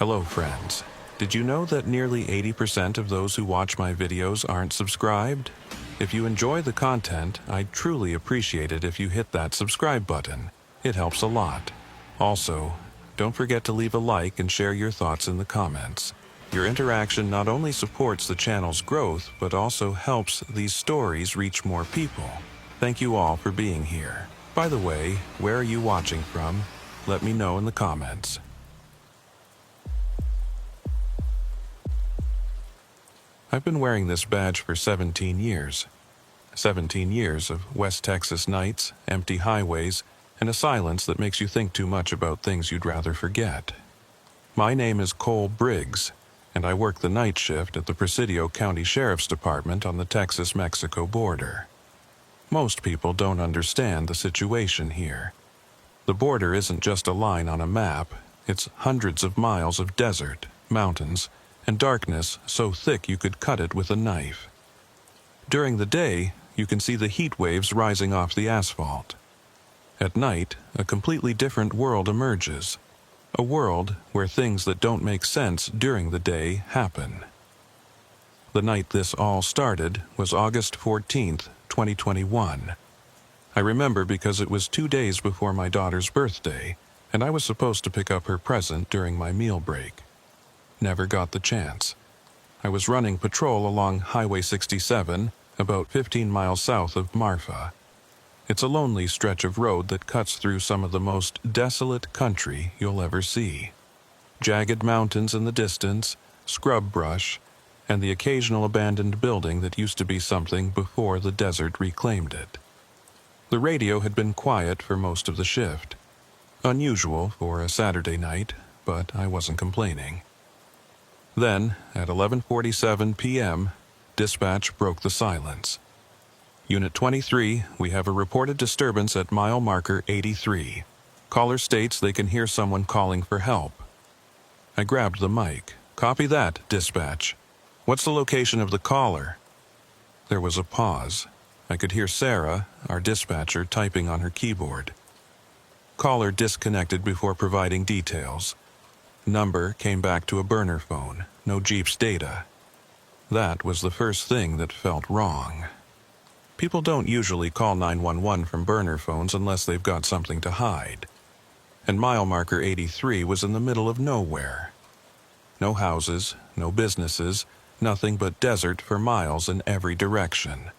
Hello friends. Did you know that nearly 80% of those who watch my videos aren't subscribed? If you enjoy the content, I'd truly appreciate it if you hit that subscribe button. It helps a lot. Also, don't forget to leave a like and share your thoughts in the comments. Your interaction not only supports the channel's growth, but also helps these stories reach more people. Thank you all for being here. By the way, where are you watching from? Let me know in the comments. I've been wearing this badge for 17 years. 17 years of West Texas nights, empty highways, and a silence that makes you think too much about things you'd rather forget. My name is Cole Briggs, and I work the night shift at the Presidio County Sheriff's Department on the Texas-Mexico border. Most people don't understand the situation here. The border isn't just a line on a map, it's hundreds of miles of desert, mountains, and darkness so thick you could cut it with a knife. During the day, you can see the heat waves rising off the asphalt. At night, a completely different world emerges. A world where things that don't make sense during the day happen. The night this all started was August 14th, 2021. I remember because it was 2 days before my daughter's birthday, and I was supposed to pick up her present during my meal break. Never got the chance. I was running patrol along Highway 67, about 15 miles south of Marfa. It's a lonely stretch of road that cuts through some of the most desolate country you'll ever see. Jagged mountains in the distance, scrub brush, and the occasional abandoned building that used to be something before the desert reclaimed it. The radio had been quiet for most of the shift. Unusual for a Saturday night, but I wasn't complaining. Then, at 11:47 p.m., dispatch broke the silence. Unit 23, we have a reported disturbance at mile marker 83. Caller states they can hear someone calling for help. I grabbed the mic. Copy that, dispatch. What's the location of the caller? There was a pause. I could hear Sarah, our dispatcher, typing on her keyboard. Caller disconnected before providing details. Number came back to a burner phone, no Jeep's data. That was the first thing that felt wrong. People don't usually call 911 from burner phones unless they've got something to hide. And mile marker 83 was in the middle of nowhere. No houses, no businesses, nothing but desert for miles in every direction.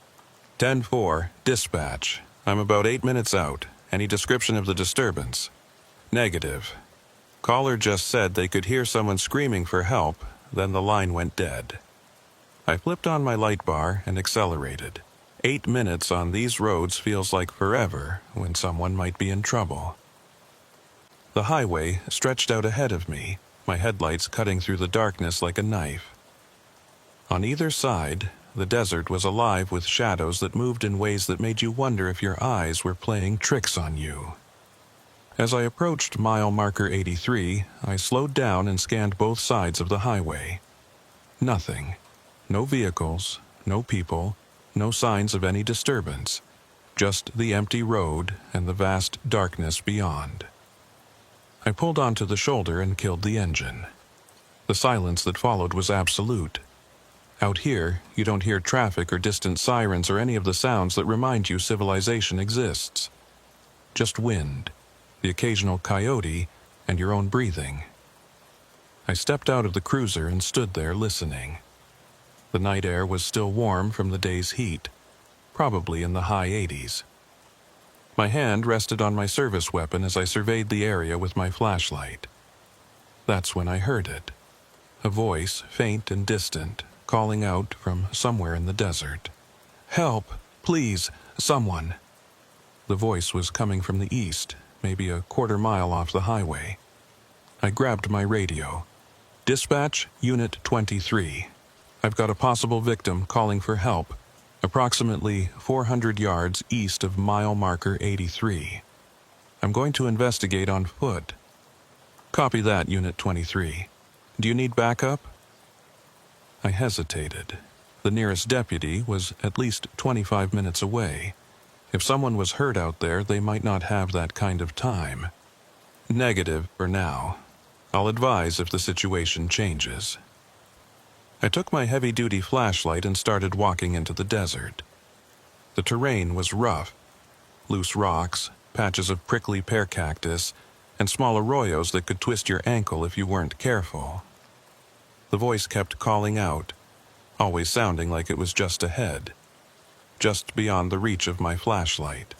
10-4, dispatch. I'm about 8 minutes out. Any description of the disturbance? Negative. Caller just said they could hear someone screaming for help, then the line went dead. I flipped on my light bar and accelerated. 8 minutes on these roads feels like forever when someone might be in trouble. The highway stretched out ahead of me, my headlights cutting through the darkness like a knife. On either side, the desert was alive with shadows that moved in ways that made you wonder if your eyes were playing tricks on you. As I approached mile marker 83, I slowed down and scanned both sides of the highway. Nothing. No vehicles, no people, no signs of any disturbance. Just the empty road and the vast darkness beyond. I pulled onto the shoulder and killed the engine. The silence that followed was absolute. Out here, you don't hear traffic or distant sirens or any of the sounds that remind you civilization exists. Just wind, the occasional coyote, and your own breathing. I stepped out of the cruiser and stood there listening. The night air was still warm from the day's heat, probably in the high 80s. My hand rested on my service weapon as I surveyed the area with my flashlight. That's when I heard it. A voice, faint and distant, calling out from somewhere in the desert. "Help! Please! Someone!" The voice was coming from the east, maybe a quarter mile off the highway. I grabbed my radio. Dispatch, Unit 23. I've got a possible victim calling for help, approximately 400 yards east of mile marker 83. I'm going to investigate on foot. Copy that, Unit 23. Do you need backup? I hesitated. The nearest deputy was at least 25 minutes away. If someone was hurt out there, they might not have that kind of time. Negative for now. I'll advise if the situation changes. I took my heavy-duty flashlight and started walking into the desert. The terrain was rough. Loose rocks, patches of prickly pear cactus, and small arroyos that could twist your ankle if you weren't careful. The voice kept calling out, always sounding like it was just ahead, just beyond the reach of my flashlight.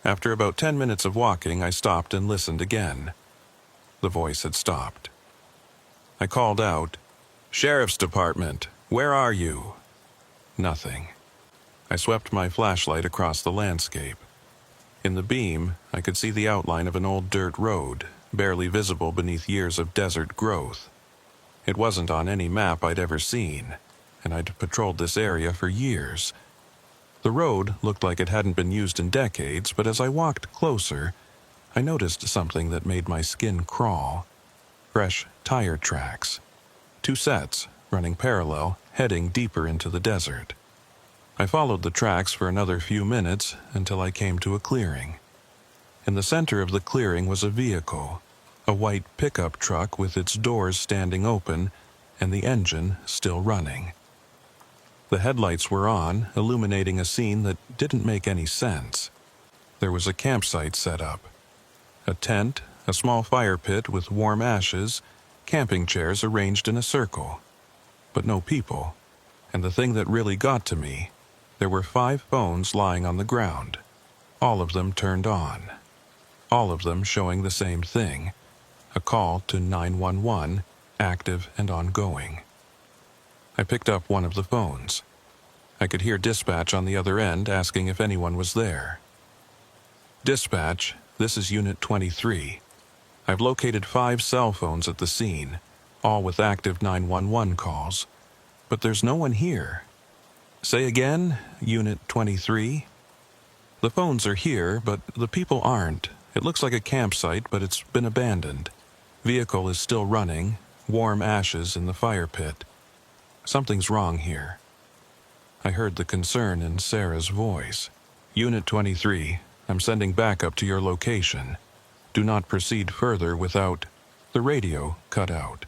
After about 10 minutes of walking, I stopped and listened again. The voice had stopped. I called out, "Sheriff's Department, where are you?" Nothing. I swept my flashlight across the landscape. In the beam, I could see the outline of an old dirt road, barely visible beneath years of desert growth. It wasn't on any map I'd ever seen, and I'd patrolled this area for years. The road looked like it hadn't been used in decades, but as I walked closer, I noticed something that made my skin crawl. Fresh tire tracks. 2 sets, running parallel, heading deeper into the desert. I followed the tracks for another few minutes until I came to a clearing. In the center of the clearing was a vehicle, a white pickup truck with its doors standing open and the engine still running. The headlights were on, illuminating a scene that didn't make any sense. There was a campsite set up. A tent, a small fire pit with warm ashes, camping chairs arranged in a circle. But no people. And the thing that really got to me, there were 5 phones lying on the ground, all of them turned on, all of them showing the same thing, a call to 911, active and ongoing. I picked up one of the phones. I could hear dispatch on the other end asking if anyone was there. "Dispatch, this is Unit 23. I've located 5 cell phones at the scene, all with active 911 calls, but there's no one here." "Say again, Unit 23? "The phones are here, but the people aren't. It looks like a campsite, but it's been abandoned. Vehicle is still running, warm ashes in the fire pit. Something's wrong here." I heard the concern in Sarah's voice. "Unit 23, I'm sending backup to your location. Do not proceed further without..." The radio cut out.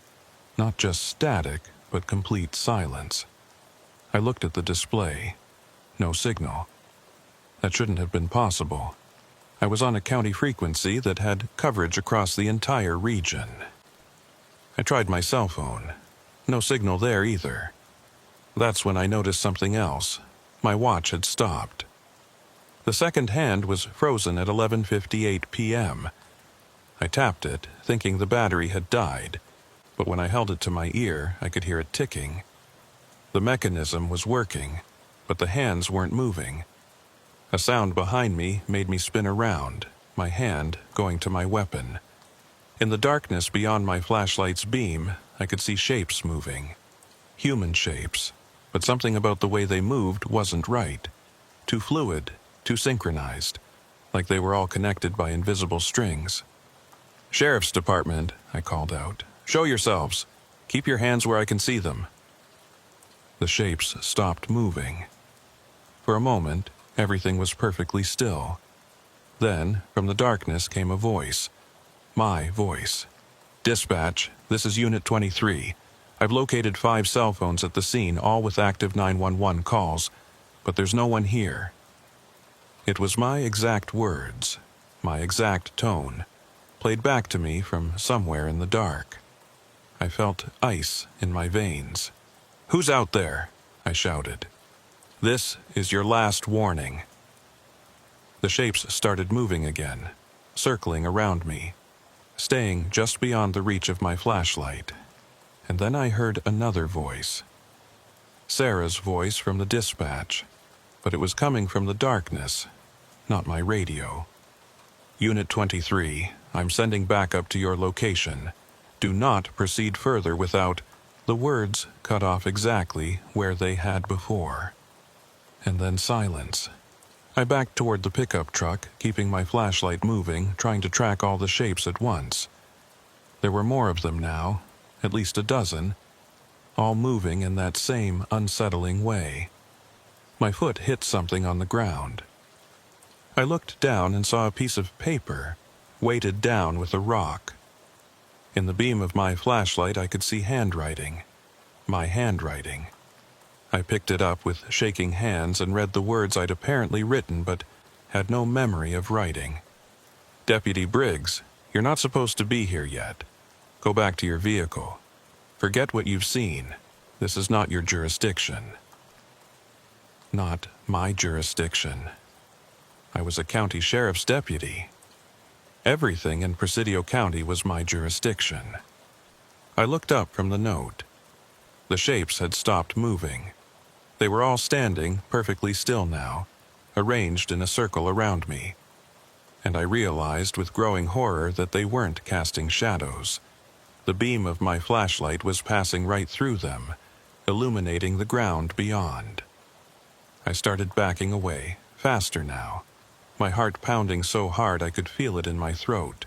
Not just static, but complete silence. I looked at the display. No signal. That shouldn't have been possible. I was on a county frequency that had coverage across the entire region. I tried my cell phone. No signal there either. That's when I noticed something else. My watch had stopped. The second hand was frozen at 11:58 p.m. I tapped it, thinking the battery had died, but when I held it to my ear, I could hear it ticking. The mechanism was working, but the hands weren't moving. A sound behind me made me spin around, my hand going to my weapon. In the darkness beyond my flashlight's beam, I could see shapes moving. Human shapes, but something about the way they moved wasn't right. Too fluid, too synchronized, like they were all connected by invisible strings. "Sheriff's Department," I called out. "Show yourselves. Keep your hands where I can see them." The shapes stopped moving. For a moment, everything was perfectly still. Then, from the darkness came a voice. My voice. "Dispatch, this is Unit 23. I've located 5 cell phones at the scene, all with active 911 calls, but there's no one here." It was my exact words, my exact tone, played back to me from somewhere in the dark. I felt ice in my veins. "Who's out there?" I shouted. "This is your last warning." The shapes started moving again, circling around me, staying just beyond the reach of my flashlight. And then I heard another voice. Sarah's voice from the dispatch, but it was coming from the darkness, not my radio. "Unit 23, I'm sending backup to your location. Do not proceed further without..." The words cut off exactly where they had before. And then silence. I backed toward the pickup truck, keeping my flashlight moving, trying to track all the shapes at once. There were more of them now, at least a dozen, all moving in that same unsettling way. My foot hit something on the ground. I looked down and saw a piece of paper, weighted down with a rock. In the beam of my flashlight, I could see handwriting. My handwriting. I picked it up with shaking hands and read the words I'd apparently written but had no memory of writing. Deputy Briggs, you're not supposed to be here yet. Go back to your vehicle. Forget what you've seen. This is not your jurisdiction. Not my jurisdiction. I was a county sheriff's deputy. Everything in Presidio County was my jurisdiction. I looked up from the note. The shapes had stopped moving. They were all standing, perfectly still now, arranged in a circle around me. And I realized with growing horror that they weren't casting shadows. The beam of my flashlight was passing right through them, illuminating the ground beyond. I started backing away, faster now, my heart pounding so hard I could feel it in my throat.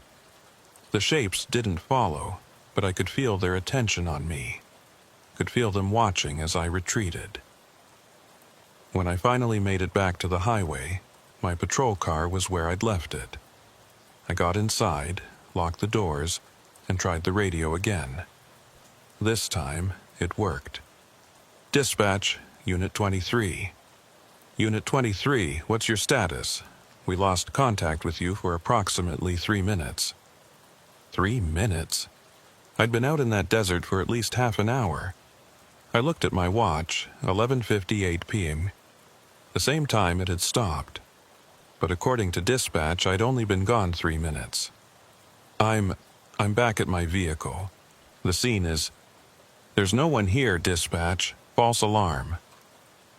The shapes didn't follow, but I could feel their attention on me, could feel them watching as I retreated. When I finally made it back to the highway, my patrol car was where I'd left it. I got inside, locked the doors, and tried the radio again. This time, it worked. Dispatch, Unit 23. Unit 23, what's your status? We lost contact with you for approximately 3 minutes. 3 minutes? I'd been out in that desert for at least half an hour. I looked at my watch, 11:58 p.m. The same time it had stopped. But according to dispatch, I'd only been gone 3 minutes. I'm back at my vehicle. The scene is... There's no one here, dispatch. False alarm.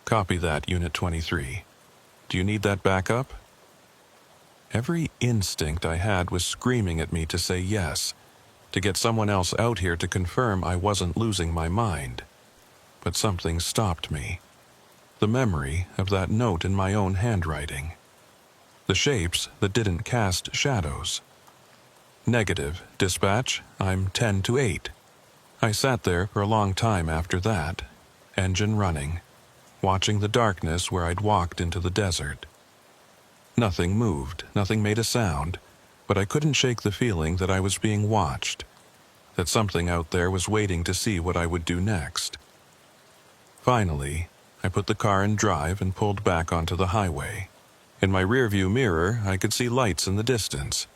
Copy that, Unit 23. Do you need that backup? Every instinct I had was screaming at me to say yes, to get someone else out here to confirm I wasn't losing my mind. But something stopped me. The memory of that note in my own handwriting. The shapes that didn't cast shadows. Negative, dispatch, I'm 10 to 8. I sat there for a long time after that, engine running, watching the darkness where I'd walked into the desert. Nothing moved, nothing made a sound, but I couldn't shake the feeling that I was being watched, that something out there was waiting to see what I would do next. Finally, I put the car in drive and pulled back onto the highway. In my rearview mirror, I could see lights in the distance,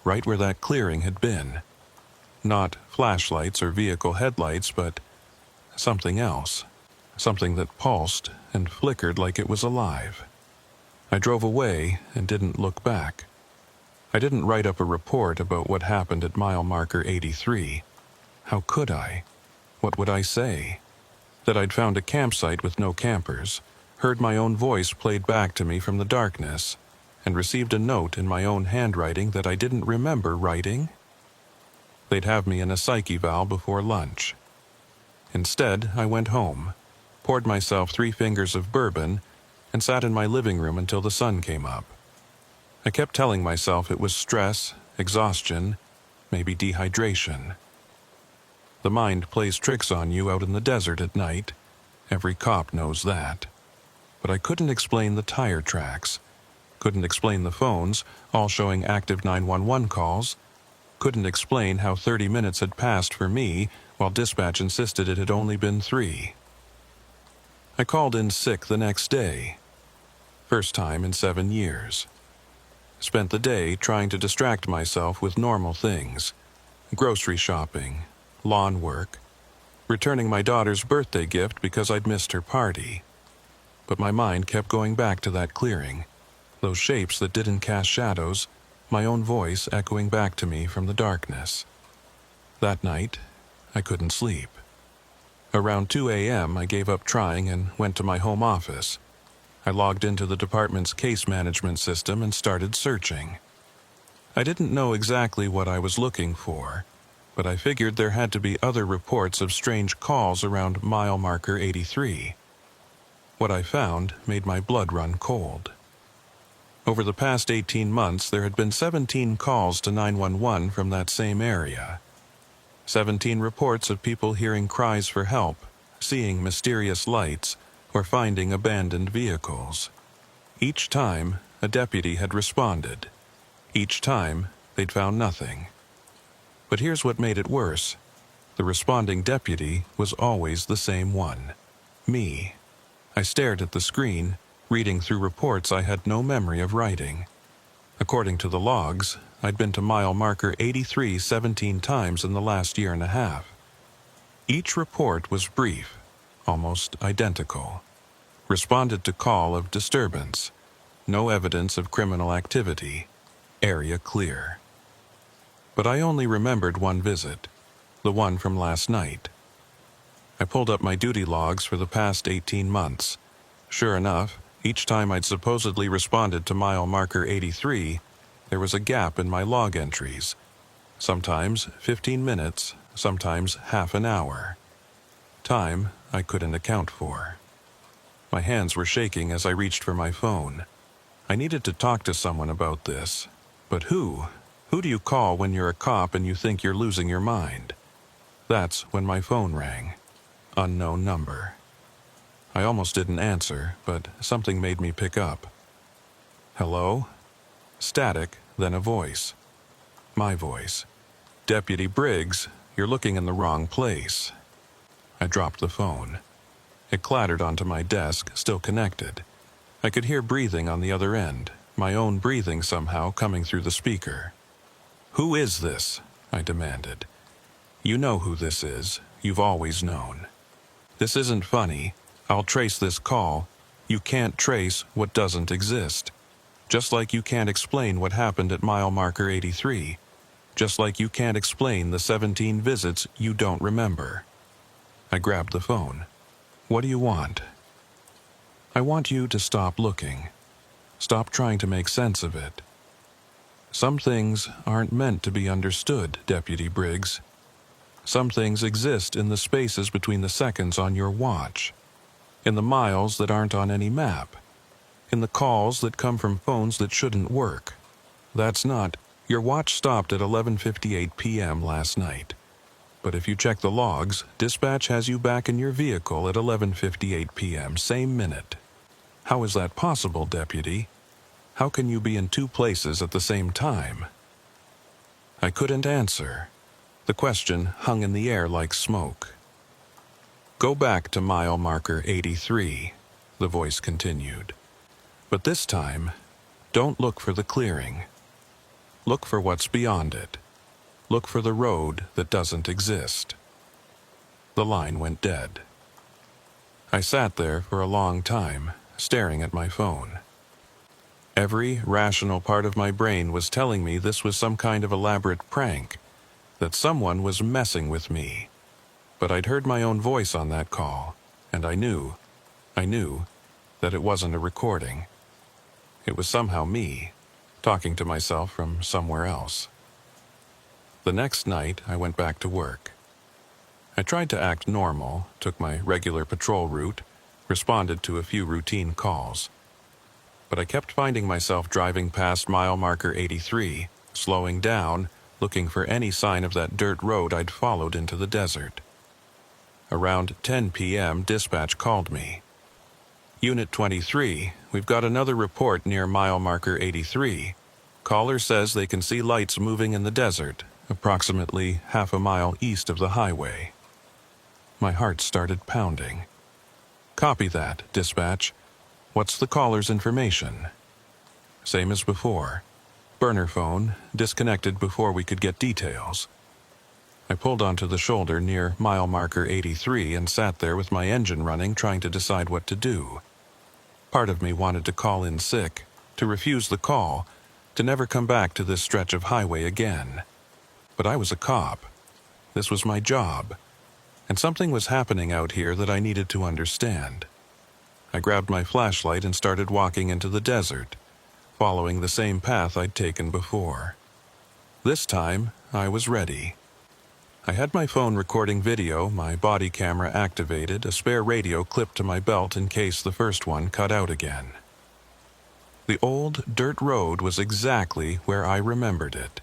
right where that clearing had been. Not flashlights or vehicle headlights, but something else. Something that pulsed and flickered like it was alive. I drove away and didn't look back. I didn't write up a report about what happened at mile marker 83. How could I? What would I say? That I'd found a campsite with no campers, heard my own voice played back to me from the darkness, and received a note in my own handwriting that I didn't remember writing? They'd have me in a psych eval before lunch. Instead, I went home, poured myself 3 fingers of bourbon, and sat in my living room until the sun came up. I kept telling myself it was stress, exhaustion, maybe dehydration. The mind plays tricks on you out in the desert at night. Every cop knows that. But I couldn't explain the tire tracks. Couldn't explain the phones, all showing active 911 calls. Couldn't explain how 30 minutes had passed for me, while dispatch insisted it had only been 3. I called in sick the next day. First time in 7 years. Spent the day trying to distract myself with normal things. Grocery shopping, lawn work, returning my daughter's birthday gift because I'd missed her party. But my mind kept going back to that clearing, those shapes that didn't cast shadows, my own voice echoing back to me from the darkness. That night, I couldn't sleep. Around 2 a.m., I gave up trying and went to my home office. I logged into the department's case management system and started searching. I didn't know exactly what I was looking for, but I figured there had to be other reports of strange calls around mile marker 83. What I found made my blood run cold. Over the past 18 months, there had been 17 calls to 911 from that same area. 17 reports of people hearing cries for help, seeing mysterious lights, or finding abandoned vehicles. Each time, a deputy had responded. Each time, they'd found nothing. But here's what made it worse. The responding deputy was always the same one. Me. I stared at the screen, reading through reports I had no memory of writing. According to the logs, I'd been to mile marker 83 17 times in the last year and a half. Each report was brief, almost identical. Responded to call of disturbance. No evidence of criminal activity. Area clear. But I only remembered one visit, the one from last night. I pulled up my duty logs for the past 18 months. Sure enough, each time I'd supposedly responded to mile marker 83, there was a gap in my log entries. Sometimes 15 minutes, sometimes half an hour. Time I couldn't account for. My hands were shaking as I reached for my phone. I needed to talk to someone about this. But who? Who do you call when you're a cop and you think you're losing your mind? That's when my phone rang. Unknown number. I almost didn't answer, but something made me pick up. Hello? Static, then a voice. My voice. Deputy Briggs, you're looking in the wrong place. I dropped the phone. It clattered onto my desk, still connected. I could hear breathing on the other end, my own breathing somehow coming through the speaker. Who is this? I demanded. You know who this is. You've always known. This isn't funny. I'll trace this call. You can't trace what doesn't exist. Just like you can't explain what happened at mile marker 83. Just like you can't explain the 17 visits you don't remember. I grabbed the phone. What do you want? I want you to stop looking. Stop trying to make sense of it. Some things aren't meant to be understood, Deputy Briggs. Some things exist in the spaces between the seconds on your watch. In the miles that aren't on any map. In the calls that come from phones that shouldn't work. That's not. Your watch stopped at 11:58 p.m. last night. But if you check the logs, dispatch has you back in your vehicle at 11:58 p.m., same minute. How is that possible, Deputy? How can you be in two places at the same time? I couldn't answer. The question hung in the air like smoke. Go back to mile marker 83, the voice continued. But this time, don't look for the clearing. Look for what's beyond it. Look for the road that doesn't exist. The line went dead. I sat there for a long time, staring at my phone. Every rational part of my brain was telling me this was some kind of elaborate prank, that someone was messing with me. But I'd heard my own voice on that call, and I knew that it wasn't a recording. It was somehow me, talking to myself from somewhere else. The next night, I went back to work. I tried to act normal, took my regular patrol route, responded to a few routine calls. But I kept finding myself driving past mile marker 83, slowing down, looking for any sign of that dirt road I'd followed into the desert. Around 10 p.m., dispatch called me. Unit 23, we've got another report near mile marker 83. Caller says they can see lights moving in the desert, approximately half a mile east of the highway. My heart started pounding. Copy that, dispatch. What's the caller's information? Same as before. Burner phone, disconnected before we could get details. I pulled onto the shoulder near mile marker 83 and sat there with my engine running, trying to decide what to do. Part of me wanted to call in sick, to refuse the call, to never come back to this stretch of highway again. But I was a cop. This was my job. And something was happening out here that I needed to understand. I grabbed my flashlight and started walking into the desert, following the same path I'd taken before. This time, I was ready. I had my phone recording video, my body camera activated, a spare radio clipped to my belt in case the first one cut out again. The old dirt road was exactly where I remembered it.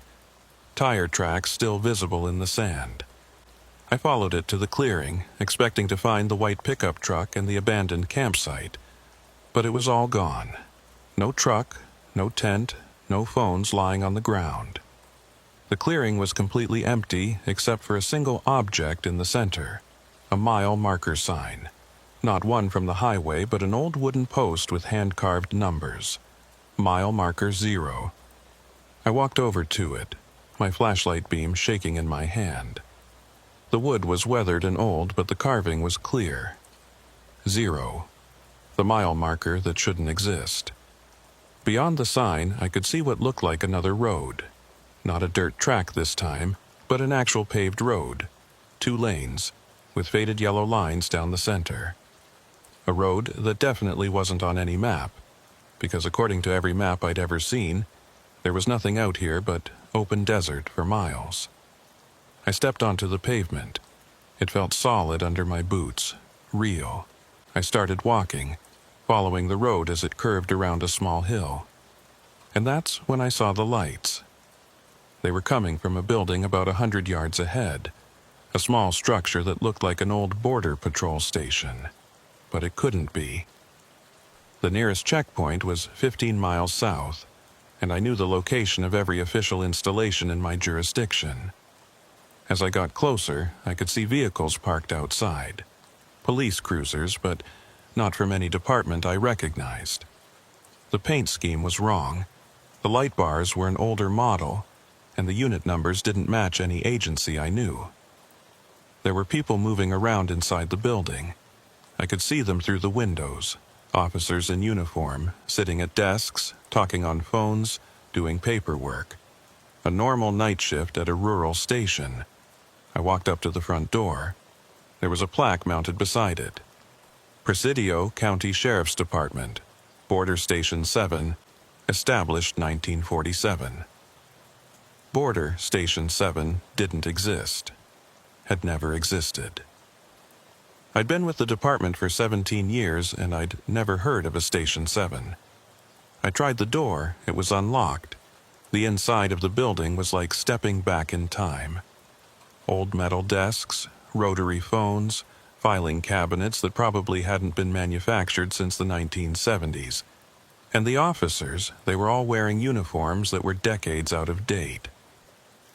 Tire tracks still visible in the sand. I followed it to the clearing, expecting to find the white pickup truck and the abandoned campsite. But it was all gone. No truck, no tent, no phones lying on the ground. The clearing was completely empty except for a single object in the center, a mile marker sign. Not one from the highway, but an old wooden post with hand-carved numbers. Mile marker 0. I walked over to it, my flashlight beam shaking in my hand. The wood was weathered and old, but the carving was clear. 0. The mile marker that shouldn't exist. Beyond the sign, I could see what looked like another road. Not a dirt track this time, but an actual paved road. 2 lanes, with faded yellow lines down the center. A road that definitely wasn't on any map, because according to every map I'd ever seen, there was nothing out here but open desert for miles. I stepped onto the pavement. It felt solid under my boots, real. I started walking, following the road as it curved around a small hill. And that's when I saw the lights. They were coming from a building about 100 yards ahead, a small structure that looked like an old border patrol station. But it couldn't be. The nearest checkpoint was 15 miles south, and I knew the location of every official installation in my jurisdiction. As I got closer, I could see vehicles parked outside. Police cruisers, but not from any department I recognized. The paint scheme was wrong. The light bars were an older model, and the unit numbers didn't match any agency I knew. There were people moving around inside the building. I could see them through the windows, officers in uniform, sitting at desks, talking on phones, doing paperwork. A normal night shift at a rural station. I walked up to the front door. There was a plaque mounted beside it. Presidio County Sheriff's Department, Border Station 7, established 1947. Border Station 7 didn't exist. Had never existed. I'd been with the department for 17 years, and I'd never heard of a Station 7. I tried the door. It was unlocked. The inside of the building was like stepping back in time. Old metal desks, rotary phones, filing cabinets that probably hadn't been manufactured since the 1970s. And the officers, they were all wearing uniforms that were decades out of date.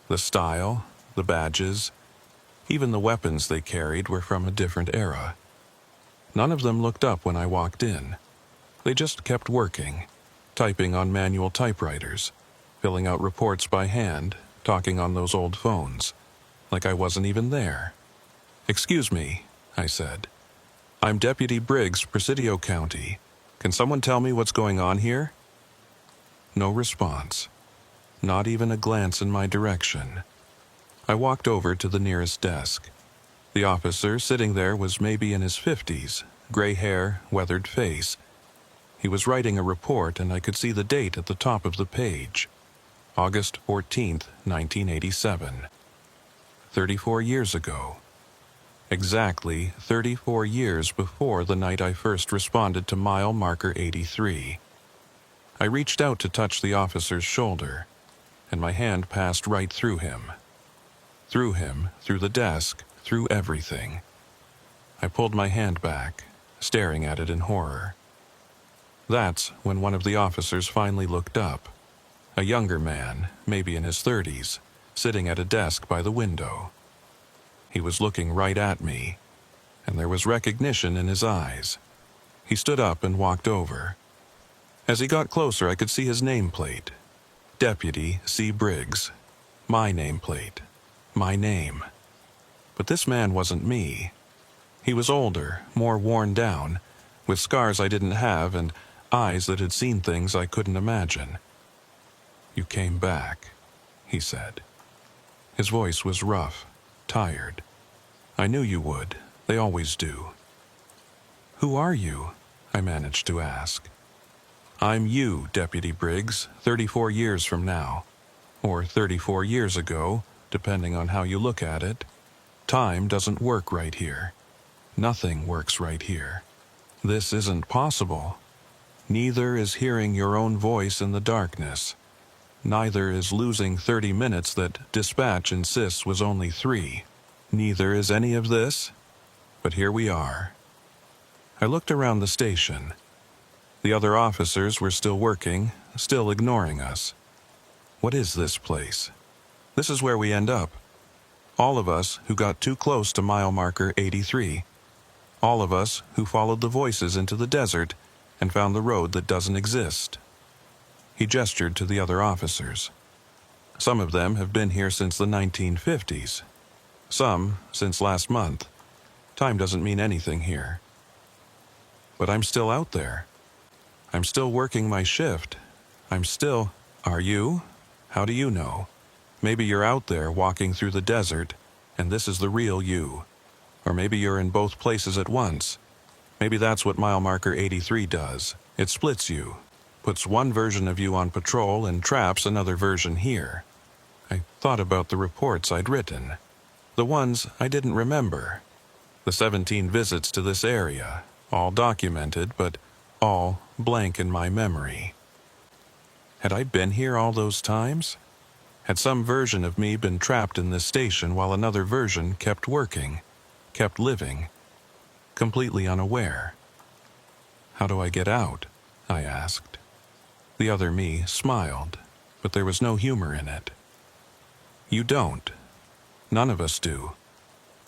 The style, the badges, even the weapons they carried were from a different era. None of them looked up when I walked in. They just kept working, typing on manual typewriters, filling out reports by hand, talking on those old phones, like I wasn't even there. "Excuse me," I said. "I'm Deputy Briggs, Presidio County. Can someone tell me what's going on here?" No response. Not even a glance in my direction. I walked over to the nearest desk. The officer sitting there was maybe in his 50s, gray hair, weathered face. He was writing a report, and I could see the date at the top of the page. August 14th, 1987. 34 years ago. Exactly 34 years before the night I first responded to mile marker 83. I reached out to touch the officer's shoulder, and my hand passed right through him. Through him, through the desk, through everything. I pulled my hand back, staring at it in horror. That's when one of the officers finally looked up. A younger man, maybe in his 30s, sitting at a desk by the window. He was looking right at me, and there was recognition in his eyes. He stood up and walked over. As he got closer, I could see his nameplate. Deputy C. Briggs. My nameplate. My name. But this man wasn't me. He was older, more worn down, with scars I didn't have and eyes that had seen things I couldn't imagine. "You came back," he said. His voice was rough, tired. "I knew you would. They always do." "Who are you?" I managed to ask. "I'm you, Deputy Briggs, 34 years from now. Or 34 years ago, depending on how you look at it. Time doesn't work right here. Nothing works right here. This isn't possible. Neither is hearing your own voice in the darkness. Neither is losing 30 minutes that dispatch insists was only 3. Neither is any of this. But here we are." I looked around the station. The other officers were still working, still ignoring us. What is this place? This is where we end up. All of us who got too close to mile marker 83. All of us who followed the voices into the desert and found the road that doesn't exist. He gestured to the other officers. Some of them have been here since the 1950s. Some since last month. Time doesn't mean anything here. But I'm still out there. I'm still working my shift. Are you? How do you know? Maybe you're out there walking through the desert, and this is the real you. Or maybe you're in both places at once. Maybe that's what mile marker 83 does. It splits you, puts one version of you on patrol and traps another version here. I thought about the reports I'd written. The ones I didn't remember. The 17 visits to this area, all documented, but all blank in my memory. Had I been here all those times? Had some version of me been trapped in this station while another version kept working, kept living, completely unaware? How do I get out? I asked. The other me smiled, but there was no humor in it. You don't. None of us do.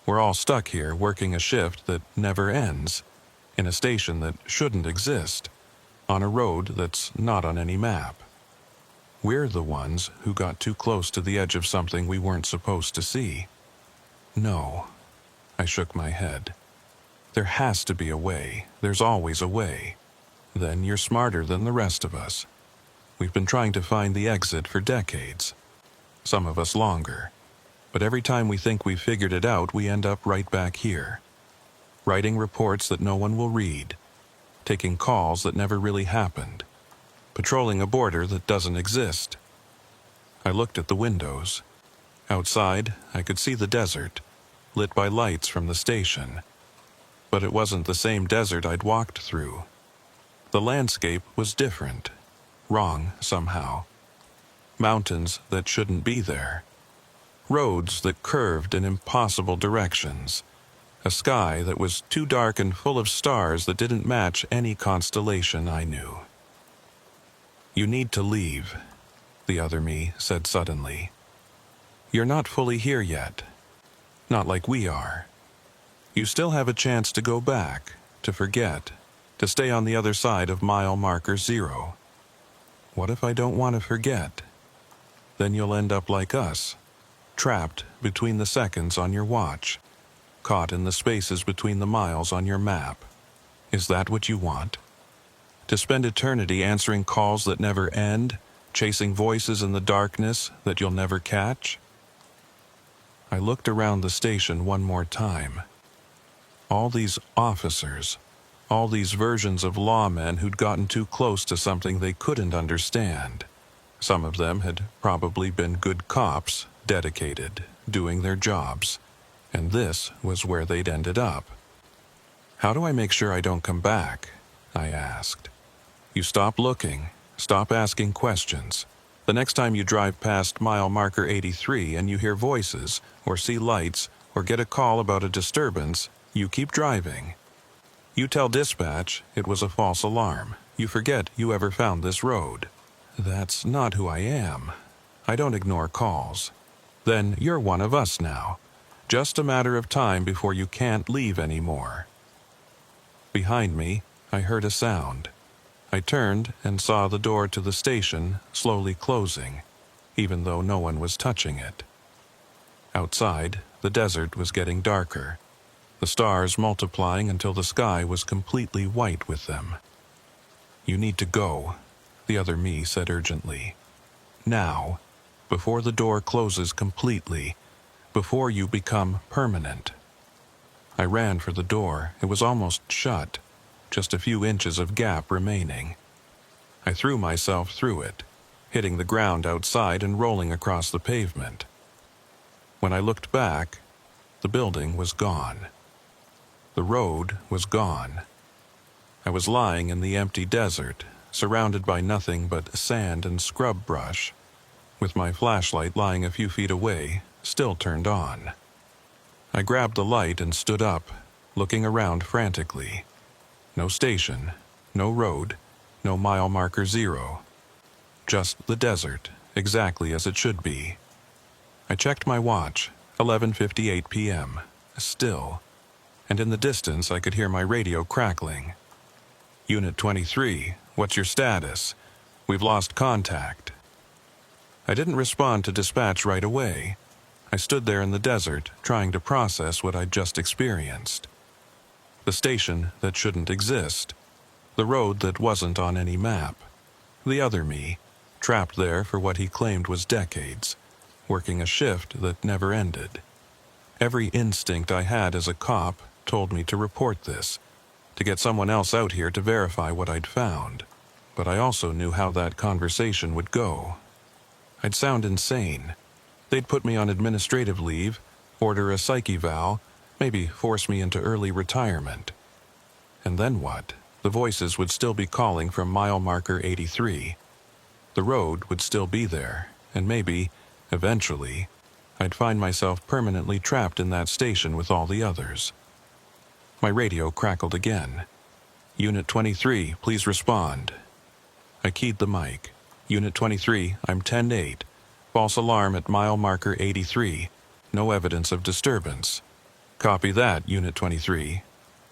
We're all stuck here working a shift that never ends, in a station that shouldn't exist, on a road that's not on any map. We're the ones who got too close to the edge of something we weren't supposed to see. No, I shook my head. There has to be a way. There's always a way. Then you're smarter than the rest of us. We've been trying to find the exit for decades. Some of us longer. But every time we think we've figured it out, we end up right back here. Writing reports that no one will read. Taking calls that never really happened. Patrolling a border that doesn't exist. I looked at the windows. Outside, I could see the desert, lit by lights from the station. But it wasn't the same desert I'd walked through. The landscape was different. Wrong, somehow. Mountains that shouldn't be there. Roads that curved in impossible directions. A sky that was too dark and full of stars that didn't match any constellation I knew. You need to leave, the other me said suddenly. You're not fully here yet. Not like we are. You still have a chance to go back, to forget, to stay on the other side of mile marker 0. What if I don't want to forget? Then you'll end up like us, trapped between the seconds on your watch, caught in the spaces between the miles on your map. Is that what you want? To spend eternity answering calls that never end, chasing voices in the darkness that you'll never catch? I looked around the station one more time. All these officers, all these versions of lawmen who'd gotten too close to something they couldn't understand. Some of them had probably been good cops, dedicated, doing their jobs. And this was where they'd ended up. How do I make sure I don't come back? I asked. You stop looking, stop asking questions. The next time you drive past mile marker 83 and you hear voices, or see lights, or get a call about a disturbance, you keep driving. You tell dispatch it was a false alarm. You forget you ever found this road. That's not who I am. I don't ignore calls. Then you're one of us now. Just a matter of time before you can't leave anymore. Behind me, I heard a sound. I turned and saw the door to the station slowly closing, even though no one was touching it. Outside, the desert was getting darker, the stars multiplying until the sky was completely white with them. You need to go, the other me said urgently. Now, before the door closes completely, before you become permanent. I ran for the door. It was almost shut, just a few inches of gap remaining. I threw myself through it, hitting the ground outside and rolling across the pavement. When I looked back, the building was gone. The road was gone. I was lying in the empty desert, surrounded by nothing but sand and scrub brush, with my flashlight lying a few feet away, still turned on. I grabbed the light and stood up, looking around frantically. No station, no road, no mile marker 0. Just the desert, exactly as it should be. I checked my watch, 11:58 p.m. Still. And in the distance I could hear my radio crackling. Unit 23, what's your status? We've lost contact. I didn't respond to dispatch right away. I stood there in the desert, trying to process what I'd just experienced. The station that shouldn't exist. The road that wasn't on any map. The other me, trapped there for what he claimed was decades, working a shift that never ended. Every instinct I had as a cop told me to report this, to get someone else out here to verify what I'd found. But I also knew how that conversation would go. I'd sound insane. They'd put me on administrative leave, order a psych eval, maybe force me into early retirement. And then what? The voices would still be calling from mile marker 83. The road would still be there, and maybe, eventually, I'd find myself permanently trapped in that station with all the others. My radio crackled again. Unit 23, please respond. I keyed the mic. Unit 23, I'm 10-8. False alarm at mile marker 83. No evidence of disturbance. Copy that, Unit 23.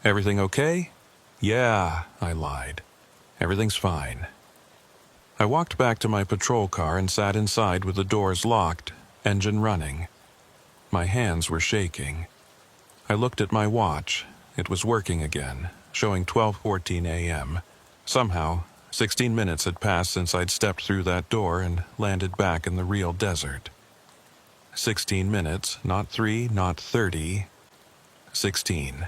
Everything okay? Yeah, I lied. Everything's fine. I walked back to my patrol car and sat inside with the doors locked, engine running. My hands were shaking. I looked at my watch. It was working again, showing 12:14 a.m. Somehow, 16 minutes had passed since I'd stepped through that door and landed back in the real desert. 16 minutes, not 3, not 30. 16.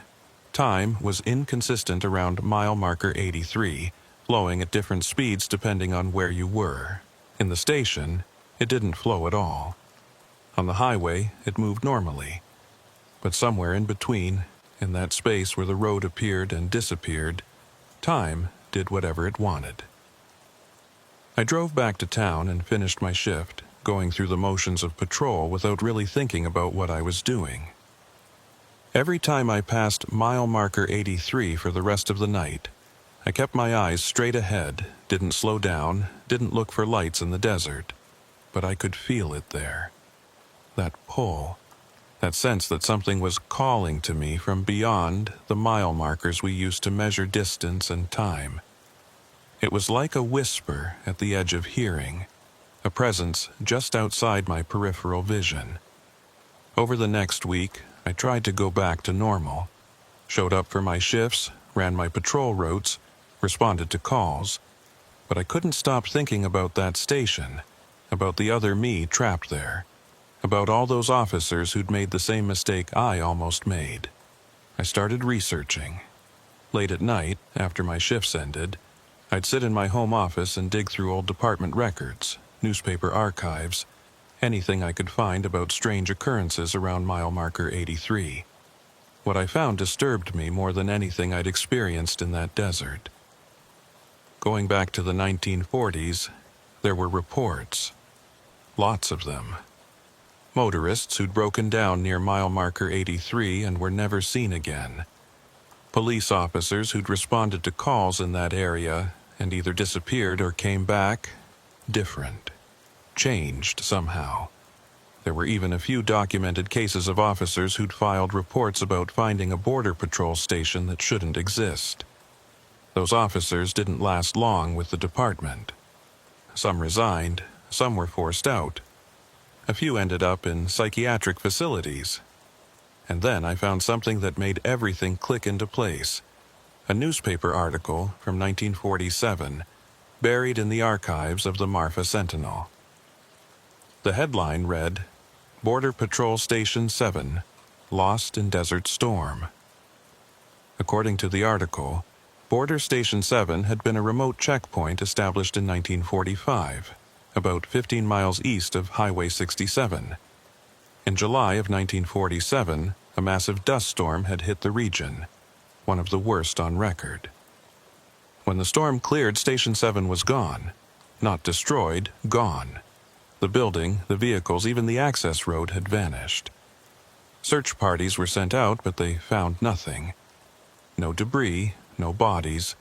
Time was inconsistent around mile marker 83, flowing at different speeds depending on where you were. In the station, it didn't flow at all. On the highway, it moved normally. But somewhere in between, in that space where the road appeared and disappeared, time did whatever it wanted. I drove back to town and finished my shift, going through the motions of patrol without really thinking about what I was doing. Every time I passed mile marker 83 for the rest of the night, I kept my eyes straight ahead, didn't slow down, didn't look for lights in the desert. But I could feel it there. That pull. That sense that something was calling to me from beyond the mile markers we used to measure distance and time. It was like a whisper at the edge of hearing, a presence just outside my peripheral vision. Over the next week, I tried to go back to normal. Showed up for my shifts, ran my patrol routes, responded to calls. But I couldn't stop thinking about that station, about the other me trapped there, about all those officers who'd made the same mistake I almost made. I started researching. Late at night, after my shifts ended, I'd sit in my home office and dig through old department records, newspaper archives, anything I could find about strange occurrences around mile marker 83. What I found disturbed me more than anything I'd experienced in that desert. Going back to the 1940s, there were reports. Lots of them. Motorists who'd broken down near mile marker 83 and were never seen again. Police officers who'd responded to calls in that area and either disappeared or came back different. Changed somehow. There were even a few documented cases of officers who'd filed reports about finding a border patrol station that shouldn't exist. Those officers didn't last long with the department. Some resigned, some were forced out. A few ended up in psychiatric facilities. And then I found something that made everything click into place. A newspaper article from 1947, buried in the archives of the Marfa Sentinel. The headline read, Border Patrol Station 7, Lost in Desert Storm. According to the article, Border Station 7 had been a remote checkpoint established in 1945, about 15 miles east of Highway 67. In July of 1947, a massive dust storm had hit the region, one of the worst on record. When the storm cleared, Station 7 was gone. Not destroyed, gone. The building, the vehicles, even the access road had vanished. Search parties were sent out, but they found nothing. No debris, no bodies,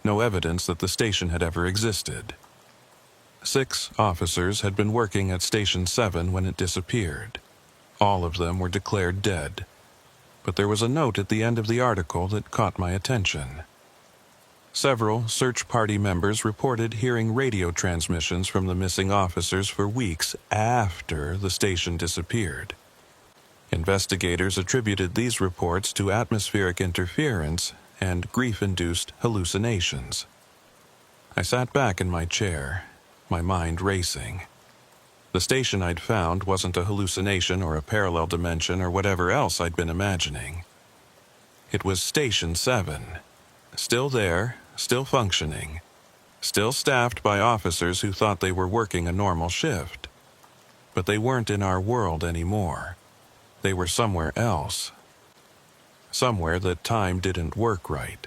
no evidence that the station had ever existed. 6 officers had been working at Station 7 when it disappeared. All of them were declared dead. But there was a note at the end of the article that caught my attention. Several search party members reported hearing radio transmissions from the missing officers for weeks after the station disappeared. Investigators attributed these reports to atmospheric interference and grief-induced hallucinations. I sat back in my chair, my mind racing. The station I'd found wasn't a hallucination or a parallel dimension or whatever else I'd been imagining. It was Station 7, still there, still functioning, still staffed by officers who thought they were working a normal shift. But they weren't in our world anymore. They were somewhere else. Somewhere that time didn't work right.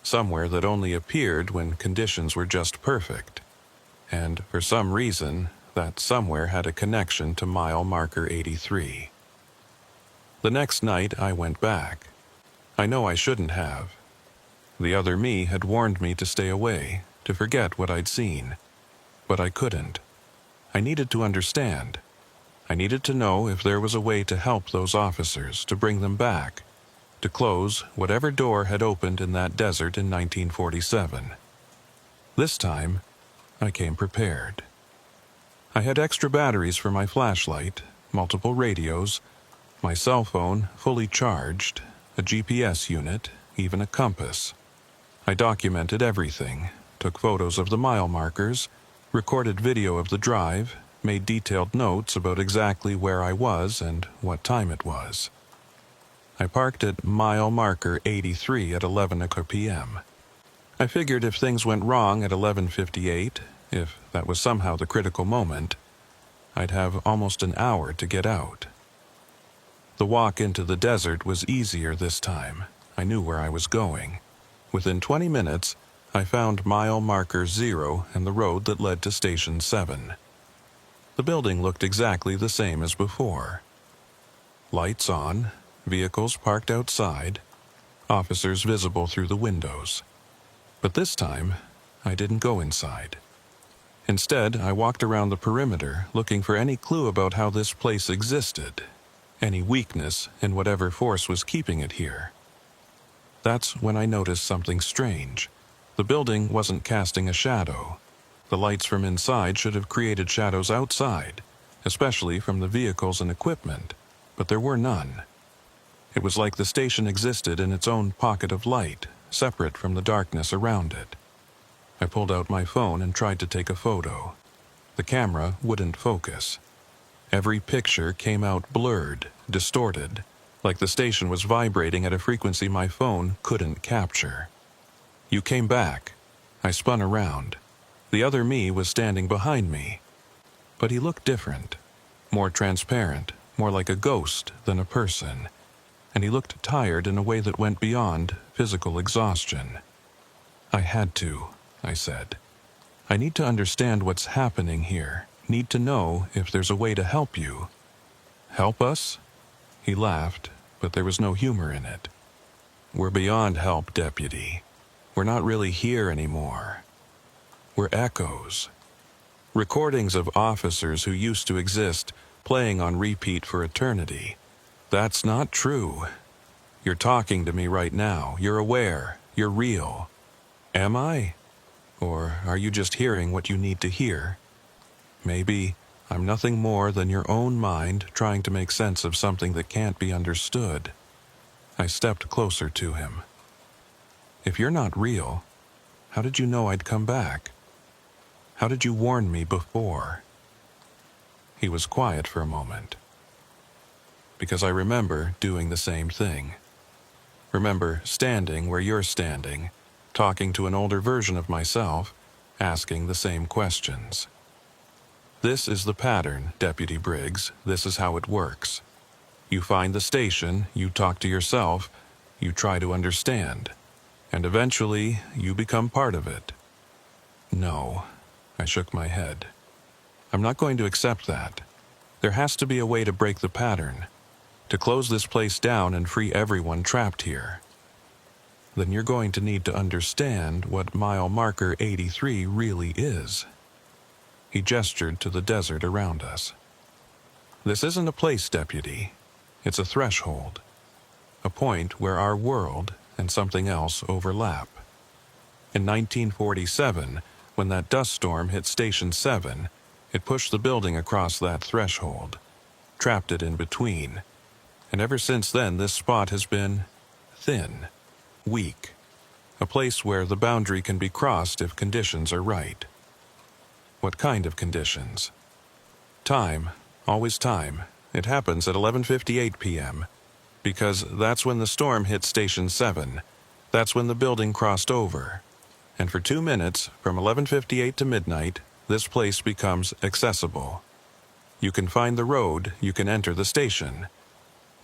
Somewhere that only appeared when conditions were just perfect. And for some reason, that somewhere had a connection to mile marker 83. The next night I went back. I know I shouldn't have. The other me had warned me to stay away, to forget what I'd seen. But I couldn't. I needed to understand. I needed to know if there was a way to help those officers, to bring them back, to close whatever door had opened in that desert in 1947. This time, I came prepared. I had extra batteries for my flashlight, multiple radios, my cell phone fully charged, a GPS unit, even a compass. I documented everything, took photos of the mile markers, recorded video of the drive, made detailed notes about exactly where I was and what time it was. I parked at mile marker 83 at 11 o'clock p.m. I figured if things went wrong at 11:58, if that was somehow the critical moment, I'd have almost an hour to get out. The walk into the desert was easier this time. I knew where I was going. Within 20 minutes, I found mile marker 0 and the road that led to Station 7. The building looked exactly the same as before. Lights on, vehicles parked outside, officers visible through the windows. But this time, I didn't go inside. Instead, I walked around the perimeter looking for any clue about how this place existed, any weakness in whatever force was keeping it here. That's when I noticed something strange. The building wasn't casting a shadow. The lights from inside should have created shadows outside, especially from the vehicles and equipment, but there were none. It was like the station existed in its own pocket of light, separate from the darkness around it. I pulled out my phone and tried to take a photo. The camera wouldn't focus. Every picture came out blurred, distorted, like the station was vibrating at a frequency my phone couldn't capture. You came back. I spun around. The other me was standing behind me. But he looked different, more transparent, more like a ghost than a person. And he looked tired in a way that went beyond physical exhaustion. I had to, I said. I need to understand what's happening here, need to know if there's a way to help you. Help us? He laughed, but there was no humor in it. We're beyond help, Deputy. We're not really here anymore. We're echoes. Recordings of officers who used to exist, playing on repeat for eternity. That's not true. You're talking to me right now. You're aware. You're real. Am I? Or are you just hearing what you need to hear? Maybe I'm nothing more than your own mind trying to make sense of something that can't be understood. I stepped closer to him. If you're not real, how did you know I'd come back? How did you warn me before? He was quiet for a moment. Because I remember doing the same thing. Remember standing where you're standing, talking to an older version of myself, asking the same questions. This is the pattern, Deputy Briggs. This is how it works. You find the station, you talk to yourself, you try to understand, and eventually you become part of it. No, I shook my head. I'm not going to accept that. There has to be a way to break the pattern, to close this place down and free everyone trapped here. Then you're going to need to understand what mile marker 83 really is. He gestured to the desert around us. "This isn't a place, Deputy. It's a threshold. A point where our world and something else overlap. In 1947, when that dust storm hit Station 7, it pushed the building across that threshold, trapped it in between, and ever since then this spot has been thin, weak, a place where the boundary can be crossed if conditions are right." "What kind of conditions?" "Time, always time. It happens at 11:58 p.m., because that's when the storm hit Station 7. That's when the building crossed over. And for 2 minutes, from 11:58 to midnight, this place becomes accessible. You can find the road, you can enter the station.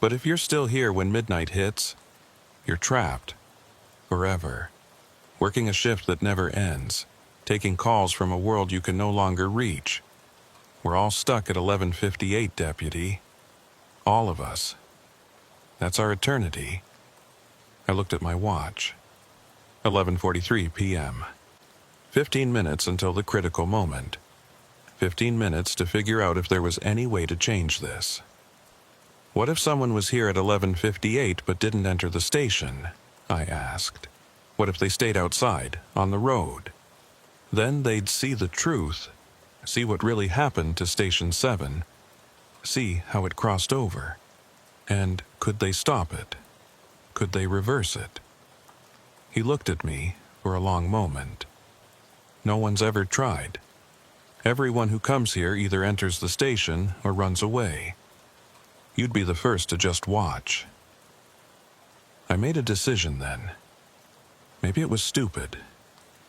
But if you're still here when midnight hits, you're trapped. Forever. Working a shift that never ends. Taking calls from a world you can no longer reach. We're all stuck at 11:58, Deputy. All of us. That's our eternity." I looked at my watch. 11:43 p.m. 15 minutes until the critical moment. 15 minutes to figure out if there was any way to change this. "What if someone was here at 11:58 but didn't enter the station?" I asked. "What if they stayed outside, on the road? Then they'd see the truth, see what really happened to Station 7, see how it crossed over. And could they stop it? Could they reverse it?" He looked at me for a long moment. "No one's ever tried. Everyone who comes here either enters the station or runs away. You'd be the first to just watch." I made a decision then. Maybe it was stupid.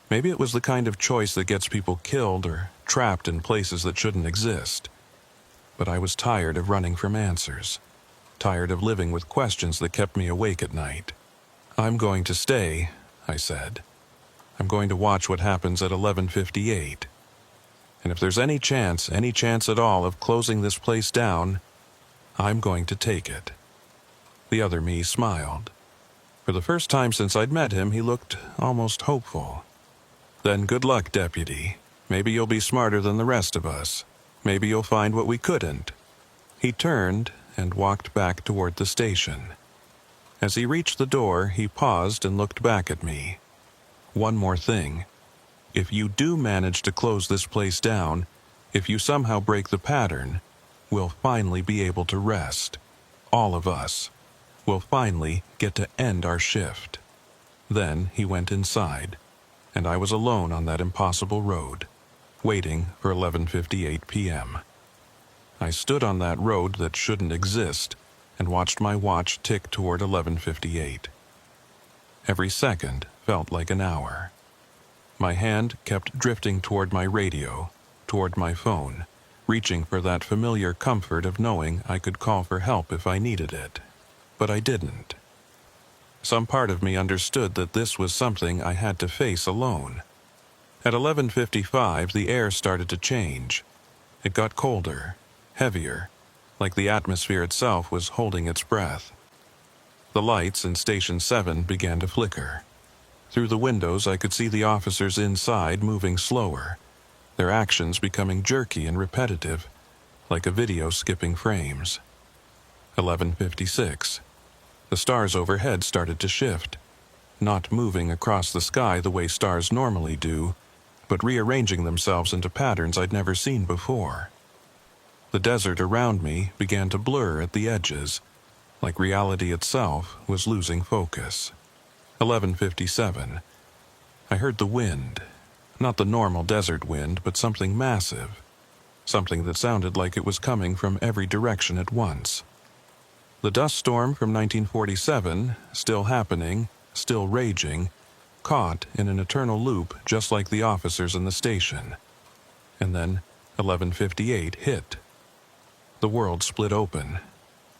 Maybe it was the kind of choice that gets people killed or trapped in places that shouldn't exist. But I was tired of running from answers. Tired of living with questions that kept me awake at night. "I'm going to stay," I said. "I'm going to watch what happens at 11:58. And if there's any chance at all of closing this place down, I'm going to take it." The other me smiled. For the first time since I'd met him, he looked almost hopeful. "Then good luck, Deputy. Maybe you'll be smarter than the rest of us. Maybe you'll find what we couldn't." He turned and walked back toward the station. As he reached the door, he paused and looked back at me. "One more thing. If you do manage to close this place down, if you somehow break the pattern, we'll finally be able to rest. All of us. We'll finally get to end our shift." Then he went inside, and I was alone on that impossible road, waiting for 11:58 p.m. I stood on that road that shouldn't exist and watched my watch tick toward 11:58. Every second felt like an hour. My hand kept drifting toward my radio, toward my phone, reaching for that familiar comfort of knowing I could call for help if I needed it. But I didn't. Some part of me understood that this was something I had to face alone. At 11:55, the air started to change. It got colder, heavier, like the atmosphere itself was holding its breath. The lights in Station 7 began to flicker. Through the windows, I could see the officers inside moving slower, their actions becoming jerky and repetitive, like a video skipping frames. 11:56. The stars overhead started to shift, not moving across the sky the way stars normally do, but rearranging themselves into patterns I'd never seen before. The desert around me began to blur at the edges, like reality itself was losing focus. 11:57. I heard the wind, not the normal desert wind, but something massive, something that sounded like it was coming from every direction at once. The dust storm from 1947, still happening, still raging, caught in an eternal loop just like the officers in the station. And then 11:58 hit. The world split open.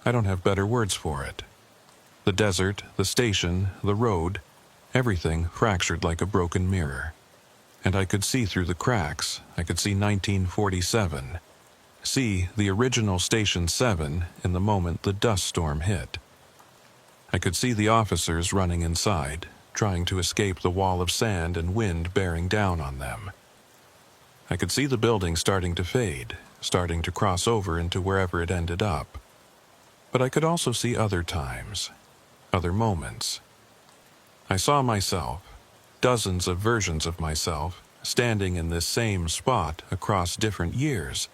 I don't have better words for it. The desert, the station, the road, everything fractured like a broken mirror. And I could see through the cracks. I could see 1947. See the original Station 7 in the moment the dust storm hit. I could see the officers running inside, trying to escape the wall of sand and wind bearing down on them. I could see the building starting to fade, starting to cross over into wherever it ended up. But I could also see other times, other moments. I saw myself, dozens of versions of myself, standing in this same spot across different years.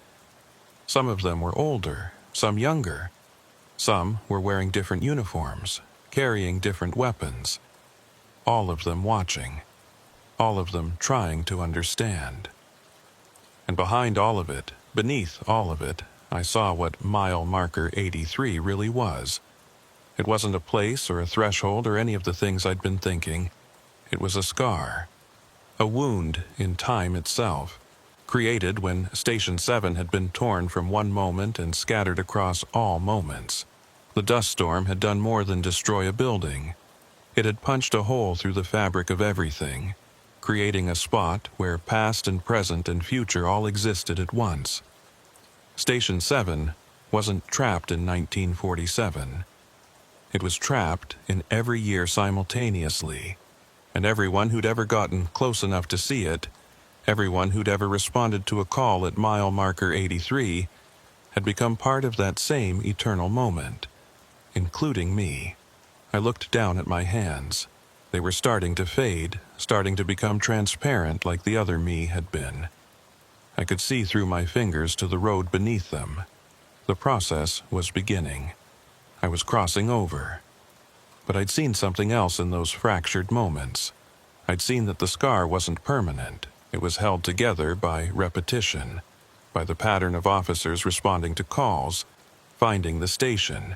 Some of them were older, some younger. Some were wearing different uniforms, carrying different weapons. All of them watching, all of them trying to understand. And behind all of it, beneath all of it, I saw what mile marker 83 really was. It wasn't a place or a threshold or any of the things I'd been thinking. It was a scar, a wound in time itself, created when Station 7 had been torn from one moment and scattered across all moments. The dust storm had done more than destroy a building. It had punched a hole through the fabric of everything, creating a spot where past and present and future all existed at once. Station 7 wasn't trapped in 1947. It was trapped in every year simultaneously, and everyone who'd ever gotten close enough to see it, everyone who'd ever responded to a call at mile marker 83, had become part of that same eternal moment, including me. I looked down at my hands. They were starting to fade, starting to become transparent like the other me had been. I could see through my fingers to the road beneath them. The process was beginning. I was crossing over. But I'd seen something else in those fractured moments. I'd seen that the scar wasn't permanent. It was held together by repetition, by the pattern of officers responding to calls, finding the station,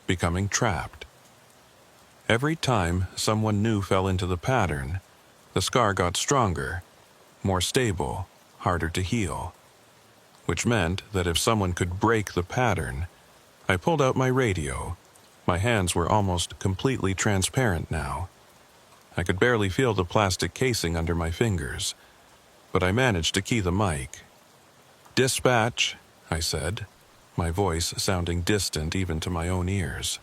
becoming trapped. Every time someone new fell into the pattern, the scar got stronger, more stable, harder to heal. Which meant that if someone could break the pattern, I pulled out my radio. My hands were almost completely transparent now. I could barely feel the plastic casing under my fingers, but I managed to key the mic. "Dispatch," I said, my voice sounding distant even to my own ears.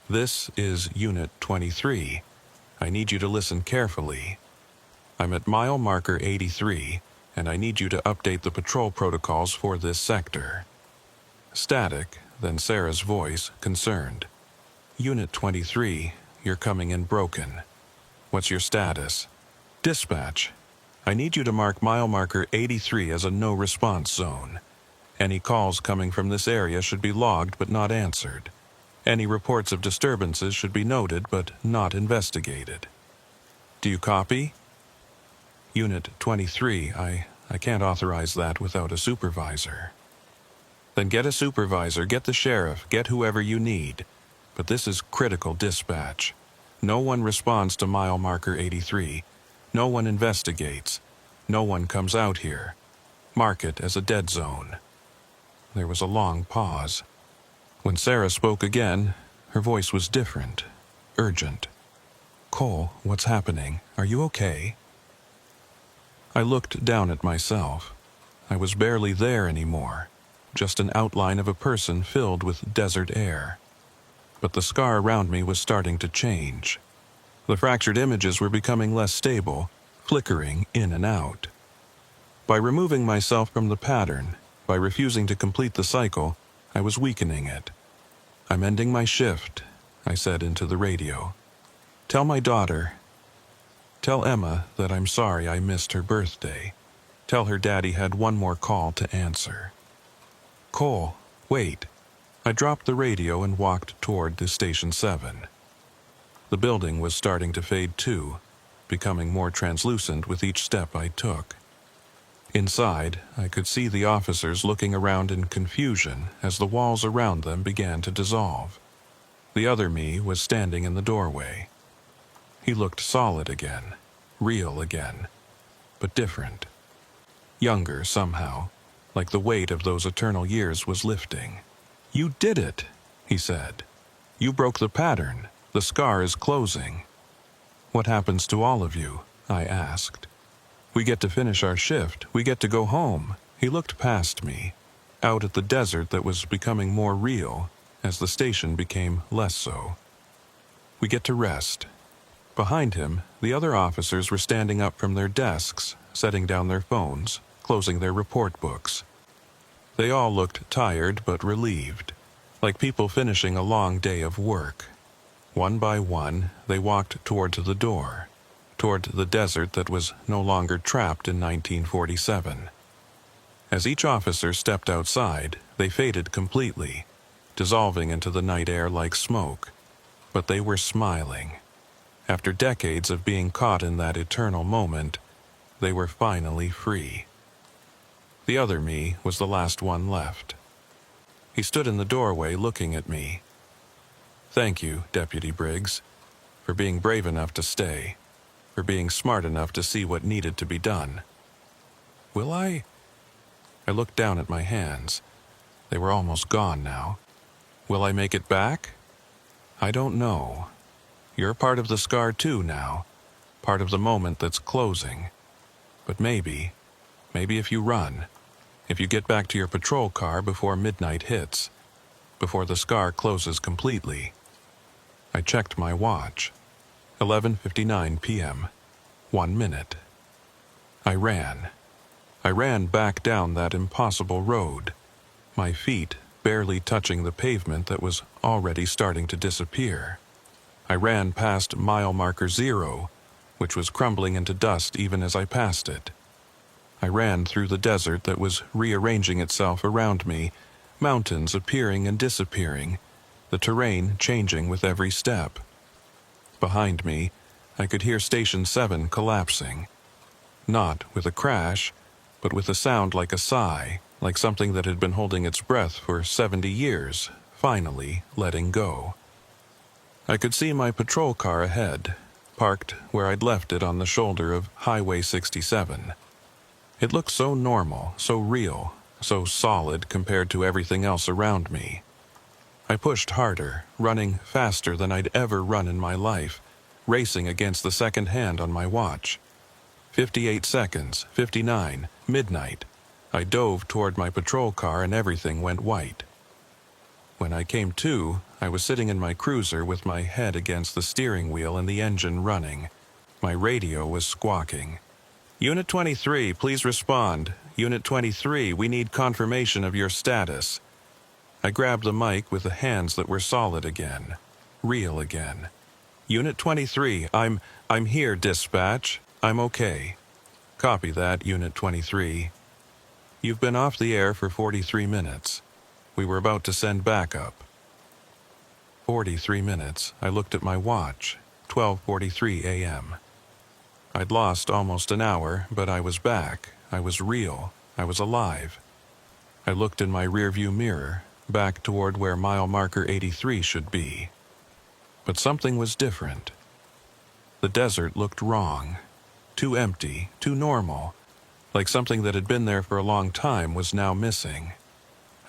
"This is Unit 23. I need you to listen carefully. I'm at mile marker 83, and I need you to update the patrol protocols for this sector." Static, then Sarah's voice, concerned. "Unit 23, you're coming in broken. What's your status?" "Dispatch, I need you to mark mile marker 83 as a no-response zone. Any calls coming from this area should be logged but not answered. Any reports of disturbances should be noted but not investigated. Do you copy?" "Unit 23, I can't authorize that without a supervisor." "Then get a supervisor, get the sheriff, get whoever you need. But this is critical dispatch. No one responds to mile marker 83. No one investigates. No one comes out here. Mark it as a dead zone." There was a long pause. When Sarah spoke again, her voice was different, urgent. "Cole, what's happening? Are you okay?" I looked down at myself. I was barely there anymore, just an outline of a person filled with desert air. But the scar around me was starting to change. The fractured images were becoming less stable, flickering in and out. By removing myself from the pattern, by refusing to complete the cycle, I was weakening it. "I'm ending my shift," I said into the radio. Tell Emma that I'm sorry I missed her birthday. Tell her Daddy had one more call to answer." "Cole, wait." I dropped the radio and walked toward the Station 7. The building was starting to fade too, becoming more translucent with each step I took. Inside, I could see the officers looking around in confusion as the walls around them began to dissolve. The other me was standing in the doorway. He looked solid again, real again, but different. Younger somehow, like the weight of those eternal years was lifting. "You did it," he said. "You broke the pattern. The scar is closing." "What happens to all of you?" I asked. "We get to finish our shift. We get to go home." He looked past me, out at the desert that was becoming more real as the station became less so. "We get to rest." Behind him, the other officers were standing up from their desks, setting down their phones, closing their report books. They all looked tired but relieved, like people finishing a long day of work. One by one, they walked toward the door, toward the desert that was no longer trapped in 1947. As each officer stepped outside, they faded completely, dissolving into the night air like smoke. But they were smiling. After decades of being caught in that eternal moment, they were finally free. The other me was the last one left. He stood in the doorway looking at me. "Thank you, Deputy Briggs, for being brave enough to stay, for being smart enough to see what needed to be done. Will I?" I looked down at my hands. They were almost gone now. "Will I make it back? I don't know. You're part of the scar too now, part of the moment that's closing. But maybe if you run, if you get back to your patrol car before midnight hits, before the scar closes completely." I checked my watch. 11:59 p.m. 1 minute. I ran. I ran back down that impossible road, my feet barely touching the pavement that was already starting to disappear. I ran past mile marker 0, which was crumbling into dust even as I passed it. I ran through the desert that was rearranging itself around me, mountains appearing and disappearing, the terrain changing with every step. Behind me, I could hear Station 7 collapsing. Not with a crash, but with a sound like a sigh, like something that had been holding its breath for 70 years, finally letting go. I could see my patrol car ahead, parked where I'd left it on the shoulder of Highway 67. It looked so normal, so real, so solid compared to everything else around me. I pushed harder, running faster than I'd ever run in my life, racing against the second hand on my watch. 58 seconds, 59, midnight. I dove toward my patrol car and everything went white. When I came to, I was sitting in my cruiser with my head against the steering wheel and the engine running. My radio was squawking. "Unit 23, please respond. Unit 23, we need confirmation of your status." I grabbed the mic with the hands that were solid again, real again. "Unit 23, I'm here, dispatch. I'm okay." "Copy that, Unit 23. You've been off the air for 43 minutes. We were about to send backup." 43 minutes. I looked at my watch. 12:43 a.m. I'd lost almost an hour, but I was back. I was real. I was alive. I looked in my rearview mirror, back toward where mile marker 83 should be. But something was different. The desert looked wrong. Too empty, too normal. Like something that had been there for a long time was now missing.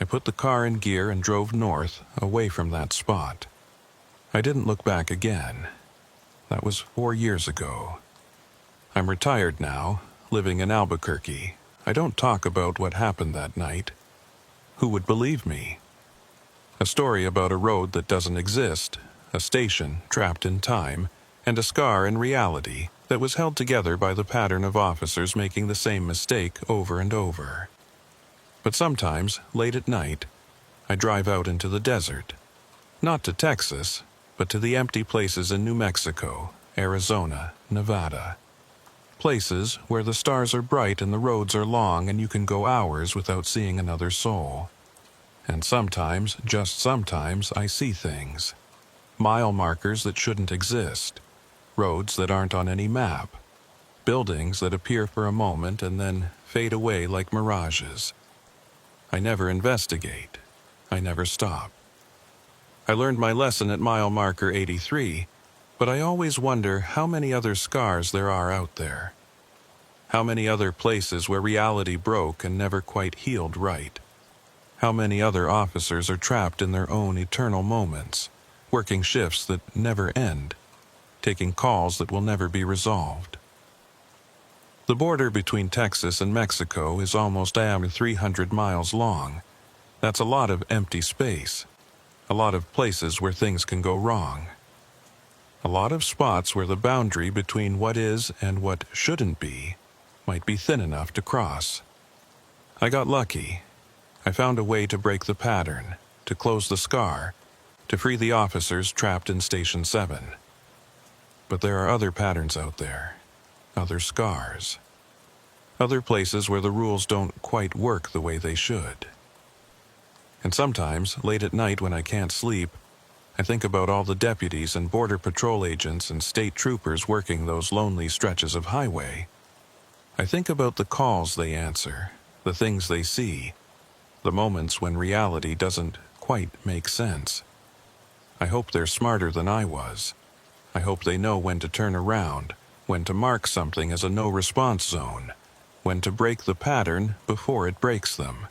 I put the car in gear and drove north, away from that spot. I didn't look back again. That was 4 years ago. I'm retired now, living in Albuquerque. I don't talk about what happened that night. Who would believe me? A story about a road that doesn't exist, a station trapped in time, and a scar in reality that was held together by the pattern of officers making the same mistake over and over. But sometimes, late at night, I drive out into the desert. Not to Texas, but to the empty places in New Mexico, Arizona, Nevada. Places where the stars are bright and the roads are long and you can go hours without seeing another soul. And sometimes, just sometimes, I see things. Mile markers that shouldn't exist. Roads that aren't on any map. Buildings that appear for a moment and then fade away like mirages. I never investigate. I never stop. I learned my lesson at mile marker 83, but I always wonder how many other scars there are out there. How many other places where reality broke and never quite healed right. How many other officers are trapped in their own eternal moments, working shifts that never end, taking calls that will never be resolved. The border between Texas and Mexico is almost 300 miles long. That's a lot of empty space, a lot of places where things can go wrong. A lot of spots where the boundary between what is and what shouldn't be might be thin enough to cross. I got lucky. I found a way to break the pattern, to close the scar, to free the officers trapped in Station 7. But there are other patterns out there, other scars, other places where the rules don't quite work the way they should. And sometimes, late at night when I can't sleep, I think about all the deputies and Border Patrol agents and state troopers working those lonely stretches of highway. I think about the calls they answer, the things they see, the moments when reality doesn't quite make sense. I hope they're smarter than I was. I hope they know when to turn around, when to mark something as a no-response zone, when to break the pattern before it breaks them.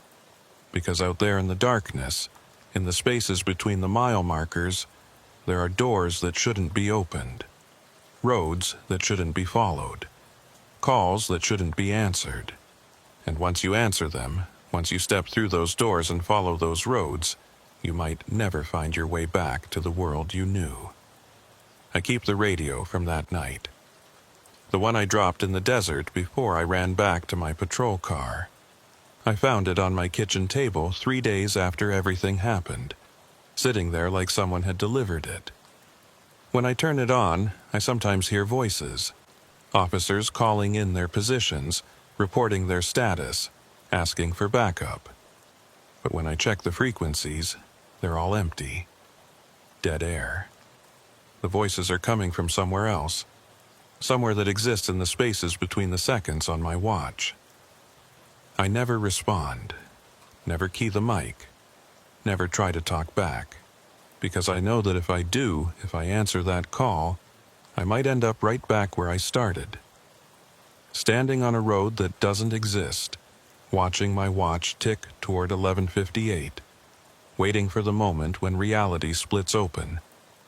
Because out there in the darkness, in the spaces between the mile markers, there are doors that shouldn't be opened, roads that shouldn't be followed, calls that shouldn't be answered. And once you answer them, once you step through those doors and follow those roads, you might never find your way back to the world you knew. I keep the radio from that night. The one I dropped in the desert before I ran back to my patrol car. I found it on my kitchen table 3 days after everything happened, sitting there like someone had delivered it. When I turn it on, I sometimes hear voices. Officers calling in their positions, reporting their status, asking for backup. But when I check the frequencies, they're all empty. Dead air. The voices are coming from somewhere else, somewhere that exists in the spaces between the seconds on my watch. I never respond, never key the mic, never try to talk back, because I know that if I answer that call, I might end up right back where I started. Standing on a road that doesn't exist, watching my watch tick toward 11:58, waiting for the moment when reality splits open,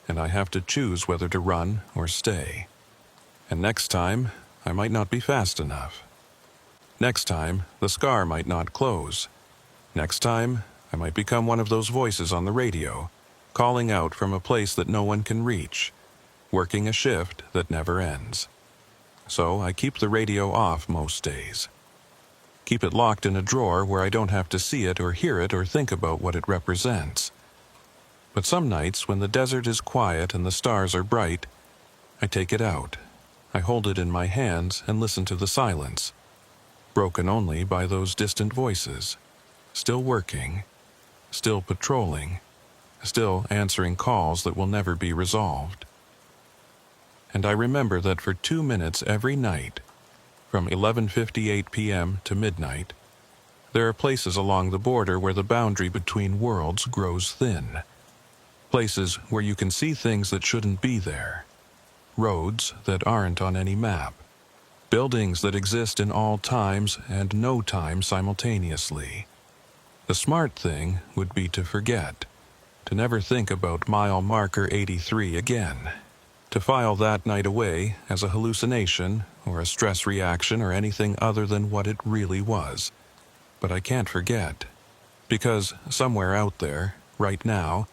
and I have to choose whether to run or stay. And next time, I might not be fast enough. Next time, the scar might not close. Next time, I might become one of those voices on the radio, calling out from a place that no one can reach, working a shift that never ends. So I keep the radio off most days. Keep it locked in a drawer where I don't have to see it or hear it or think about what it represents. But some nights, when the desert is quiet and the stars are bright, I take it out. I hold it in my hands and listen to the silence, broken only by those distant voices, still working, still patrolling, still answering calls that will never be resolved. And I remember that for 2 minutes every night, from 11:58 p.m. to midnight, there are places along the border where the boundary between worlds grows thin. Places where you can see things that shouldn't be there. Roads that aren't on any map. Buildings that exist in all times and no time simultaneously. The smart thing would be to forget, to never think about mile marker 83 again, to file that night away as a hallucination or a stress reaction or anything other than what it really was. But I can't forget, because somewhere out there, right now,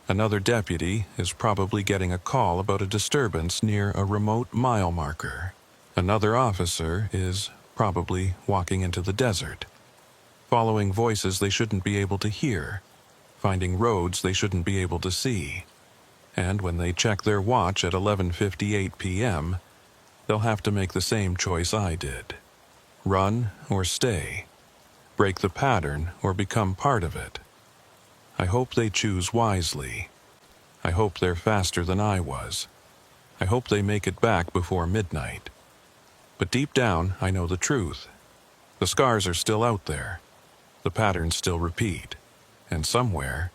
another deputy is probably getting a call about a disturbance near a remote mile marker. Another officer is probably walking into the desert, following voices they shouldn't be able to hear, finding roads they shouldn't be able to see. And when they check their watch at 11:58 p.m., they'll have to make the same choice I did. Run or stay. Break the pattern or become part of it. I hope they choose wisely. I hope they're faster than I was. I hope they make it back before midnight. But deep down, I know the truth. The scars are still out there. The patterns still repeat. And somewhere,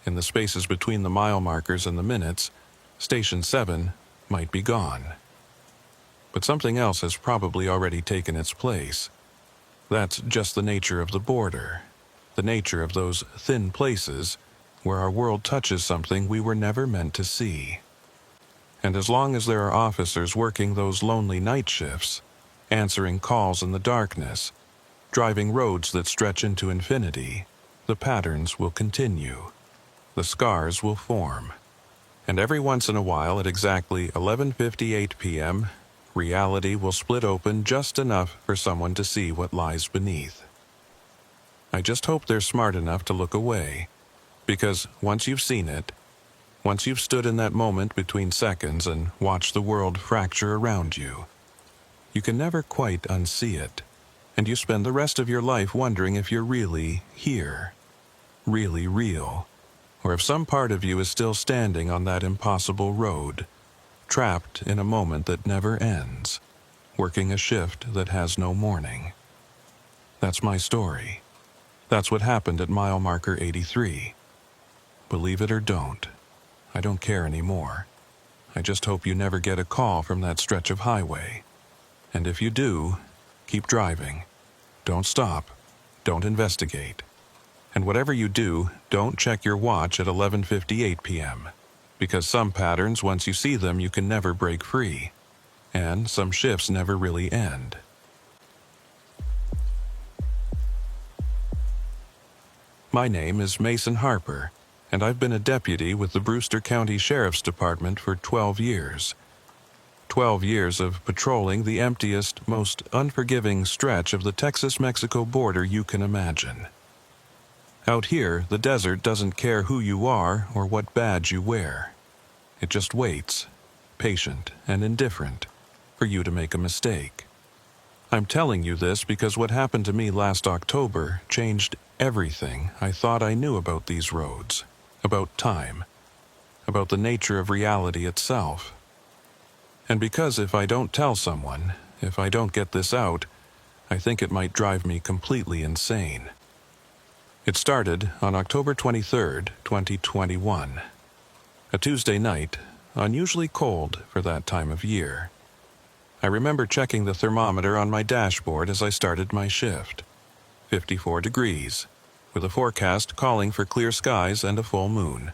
in the spaces between the mile markers and the minutes, Station 7 might be gone. But something else has probably already taken its place. That's just the nature of the border, the nature of those thin places where our world touches something we were never meant to see. And as long as there are officers working those lonely night shifts, answering calls in the darkness, driving roads that stretch into infinity, the patterns will continue. The scars will form. And every once in a while at exactly 11:58 p.m., reality will split open just enough for someone to see what lies beneath. I just hope they're smart enough to look away, because once you've seen it, once you've stood in that moment between seconds and watched the world fracture around you, you can never quite unsee it, and you spend the rest of your life wondering if you're really here, really real, or if some part of you is still standing on that impossible road, trapped in a moment that never ends, working a shift that has no morning. That's my story. That's what happened at mile marker 83. Believe it or don't, I don't care anymore. I just hope you never get a call from that stretch of highway. And if you do, keep driving. Don't stop. Don't investigate. And whatever you do, don't check your watch at 11:58 p.m. Because some patterns, once you see them, you can never break free. And some shifts never really end. My name is Mason Harper, and I've been a deputy with the Brewster County Sheriff's Department for 12 years. 12 years of patrolling the emptiest, most unforgiving stretch of the Texas-Mexico border you can imagine. Out here, the desert doesn't care who you are or what badge you wear. It just waits, patient and indifferent, for you to make a mistake. I'm telling you this because what happened to me last October changed everything I thought I knew about these roads, about time, about the nature of reality itself. And because if I don't tell someone, if I don't get this out, I think it might drive me completely insane. It started on October 23rd, 2021. A Tuesday night, unusually cold for that time of year. I remember checking the thermometer on my dashboard as I started my shift. 54 degrees, with a forecast calling for clear skies and a full moon.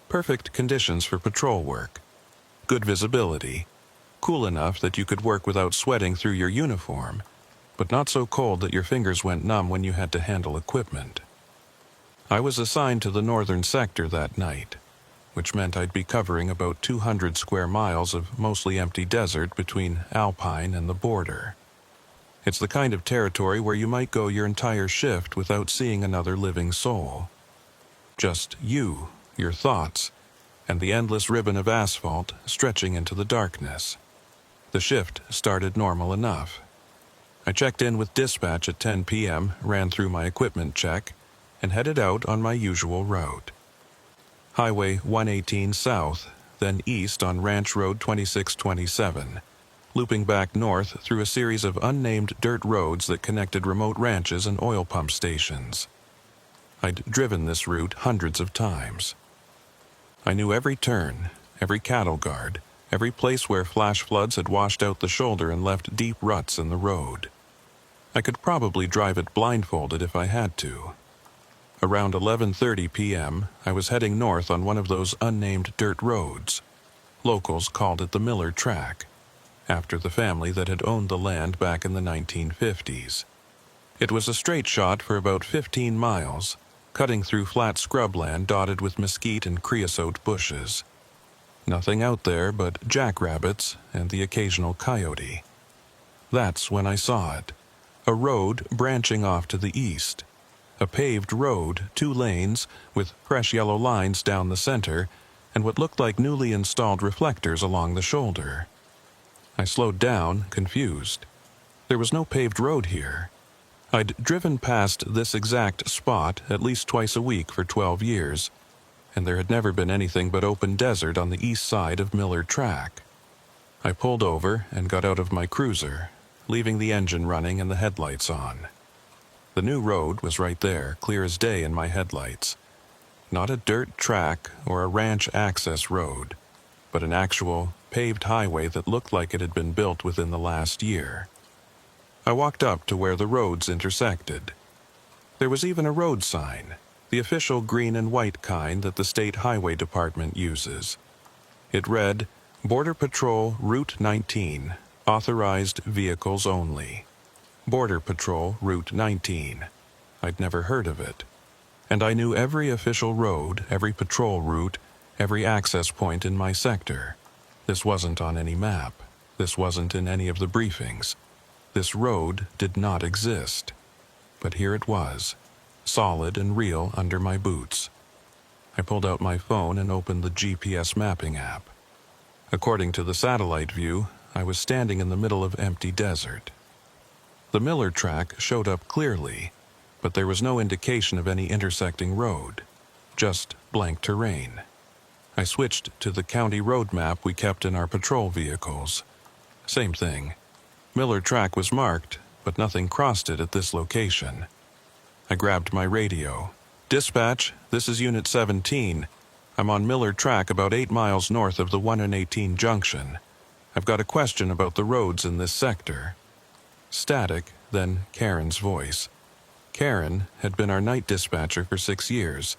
Perfect conditions for patrol work. Good visibility. Cool enough that you could work without sweating through your uniform, but not so cold that your fingers went numb when you had to handle equipment. I was assigned to the northern sector that night, which meant I'd be covering about 200 square miles of mostly empty desert between Alpine and the border. It's the kind of territory where you might go your entire shift without seeing another living soul. Just you, your thoughts, and the endless ribbon of asphalt stretching into the darkness. The shift started normal enough. I checked in with dispatch at 10 p.m., ran through my equipment check, and headed out on my usual route. Highway 118 south, then east on Ranch Road 2627, looping back north through a series of unnamed dirt roads that connected remote ranches and oil pump stations. I'd driven this route hundreds of times. I knew every turn, every cattle guard, every place where flash floods had washed out the shoulder and left deep ruts in the road. I could probably drive it blindfolded if I had to. Around 11:30 p.m., I was heading north on one of those unnamed dirt roads. Locals called it the Miller Track, after the family that had owned the land back in the 1950s. It was a straight shot for about 15 miles, cutting through flat scrubland dotted with mesquite and creosote bushes. Nothing out there but jackrabbits and the occasional coyote. That's when I saw it. A road branching off to the east. A paved road, 2 lanes, with fresh yellow lines down the center, and what looked like newly installed reflectors along the shoulder. I slowed down, confused. There was no paved road here. I'd driven past this exact spot at least twice a week for 12 years, and there had never been anything but open desert on the east side of Miller Track. I pulled over and got out of my cruiser, leaving the engine running and the headlights on. The new road was right there, clear as day in my headlights. Not a dirt track or a ranch access road, but an actual, paved highway that looked like it had been built within the last year. I walked up to where the roads intersected. There was even a road sign, the official green and white kind that the State Highway Department uses. It read, Border Patrol Route 19, Authorized Vehicles Only. Border Patrol Route 19. I'd never heard of it. And I knew every official road, every patrol route, every access point in my sector. This wasn't on any map. This wasn't in any of the briefings. This road did not exist. But here it was, solid and real under my boots. I pulled out my phone and opened the GPS mapping app. According to the satellite view, I was standing in the middle of empty desert. The Miller track showed up clearly, but there was no indication of any intersecting road, just blank terrain. I switched to the county road map we kept in our patrol vehicles. Same thing. Miller track was marked, but nothing crossed it at this location. I grabbed my radio. "Dispatch, this is Unit 17. I'm on Miller track about 8 miles north of the 1 and 18 junction. I've got a question about the roads in this sector." Static, then Karen's voice. Karen had been our night dispatcher for 6 years,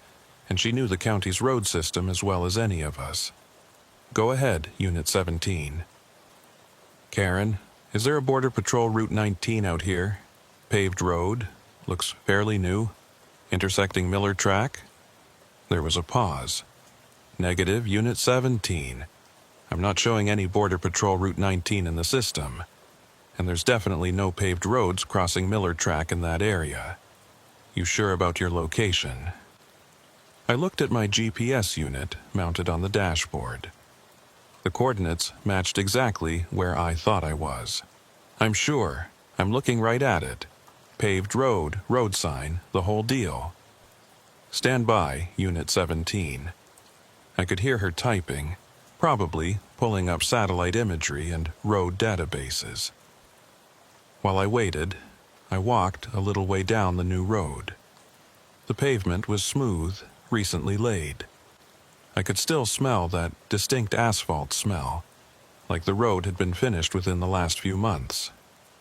and she knew the county's road system as well as any of us. "Go ahead, Unit 17. "Karen, is there a Border Patrol Route 19 out here? Paved road, looks fairly new. Intersecting Miller track?" There was a pause. "Negative, Unit 17. I'm not showing any Border Patrol Route 19 in the system. And there's definitely no paved roads crossing Miller track in that area. You sure about your location?" I looked at my GPS unit mounted on the dashboard. The coordinates matched exactly where I thought I was. "I'm sure. I'm looking right at it. Paved road, road sign, the whole deal." "Stand by, Unit 17. I could hear her typing, probably pulling up satellite imagery and road databases. While I waited, I walked a little way down the new road. The pavement was smooth, recently laid. I could still smell that distinct asphalt smell, like the road had been finished within the last few months.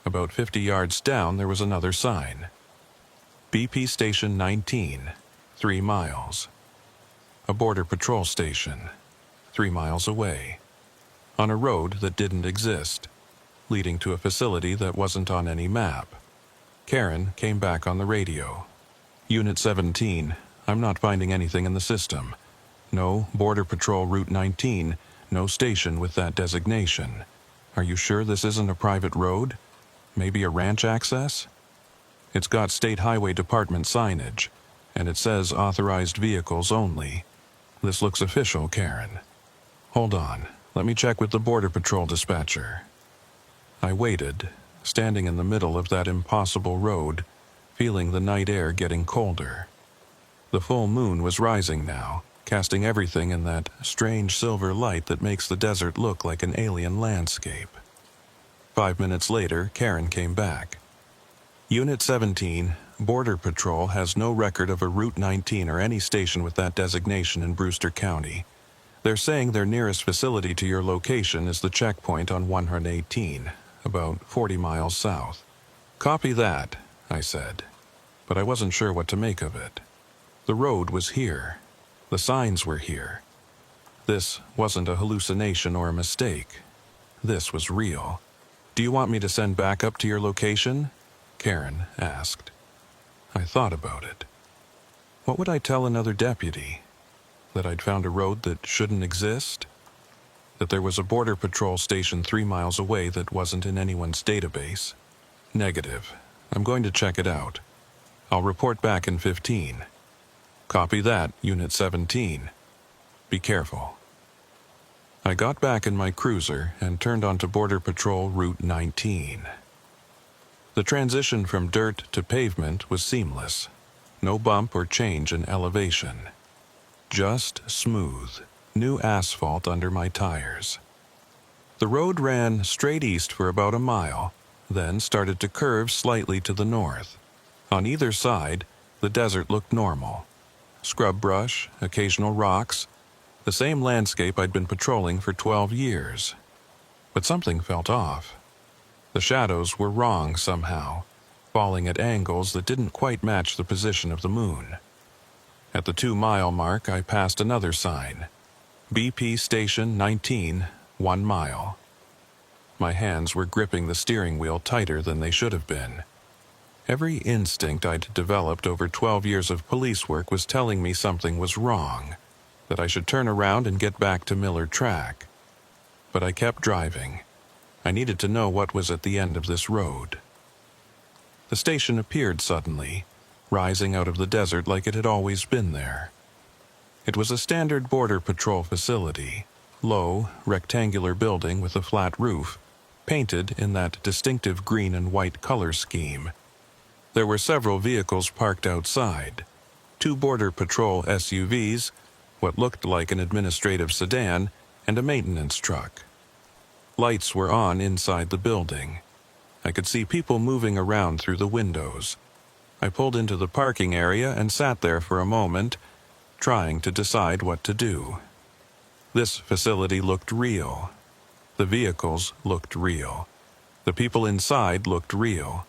About 50 yards down there was another sign. "BP Station 19, 3 miles. A Border Patrol station, 3 miles away. On a road that didn't exist, leading to a facility that wasn't on any map. Karen came back on the radio. "Unit 17, I'm not finding anything in the system. No Border Patrol Route 19, no station with that designation. Are you sure this isn't a private road? Maybe a ranch access? It's got State Highway Department signage, and it says authorized vehicles only. This looks official, Karen. Hold on, let me check with the Border Patrol dispatcher." I waited, standing in the middle of that impossible road, feeling the night air getting colder. The full moon was rising now, casting everything in that strange silver light that makes the desert look like an alien landscape. 5 minutes later, Karen came back. "Unit 17, Border Patrol has no record of a Route 19 or any station with that designation in Brewster County. They're saying their nearest facility to your location is the checkpoint on 118, about 40 miles south." "Copy that," I said, but I wasn't sure what to make of it. The road was here. The signs were here. This wasn't a hallucination or a mistake. This was real. "Do you want me to send backup to your location?" Karen asked. I thought about it. What would I tell another deputy? That I'd found a road that shouldn't exist? That there was a Border Patrol station 3 miles away that wasn't in anyone's database? Negative. I'm going to check it out. I'll report back in 15. "Copy that, Unit 17. Be careful." I got back in my cruiser and turned onto Border Patrol Route 19. The transition from dirt to pavement was seamless. No bump or change in elevation. Just smooth, new asphalt under my tires. The road ran straight east for about a mile, then started to curve slightly to the north. On either side, the desert looked normal. Scrub brush, occasional rocks, the same landscape I'd been patrolling for 12 years. But something felt off. The shadows were wrong somehow, falling at angles that didn't quite match the position of the moon. At the 2-mile mark, I passed another sign. "BP Station 19, 1 mile. My hands were gripping the steering wheel tighter than they should have been. Every instinct I'd developed over 12 years of police work was telling me something was wrong, that I should turn around and get back to Miller Track. But I kept driving. I needed to know what was at the end of this road. The station appeared suddenly, rising out of the desert like it had always been there. It was a standard Border Patrol facility, low, rectangular building with a flat roof, painted in that distinctive green and white color scheme. There were several vehicles parked outside, 2 Border Patrol SUVs, what looked like an administrative sedan, and a maintenance truck. Lights were on inside the building. I could see people moving around through the windows. I pulled into the parking area and sat there for a moment, trying to decide what to do. This facility looked real. The vehicles looked real. The people inside looked real.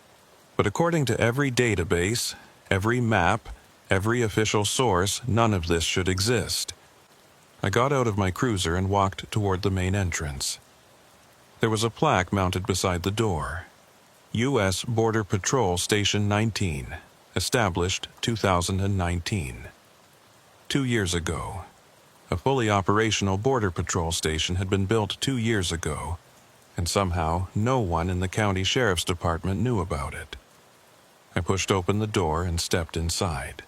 But according to every database, every map, every official source, none of this should exist. I got out of my cruiser and walked toward the main entrance. There was a plaque mounted beside the door. U.S. Border Patrol Station 19, established 2019. 2 years ago. A fully operational Border Patrol station had been built 2 years ago, and somehow no one in the county sheriff's department knew about it. I pushed open the door and stepped inside.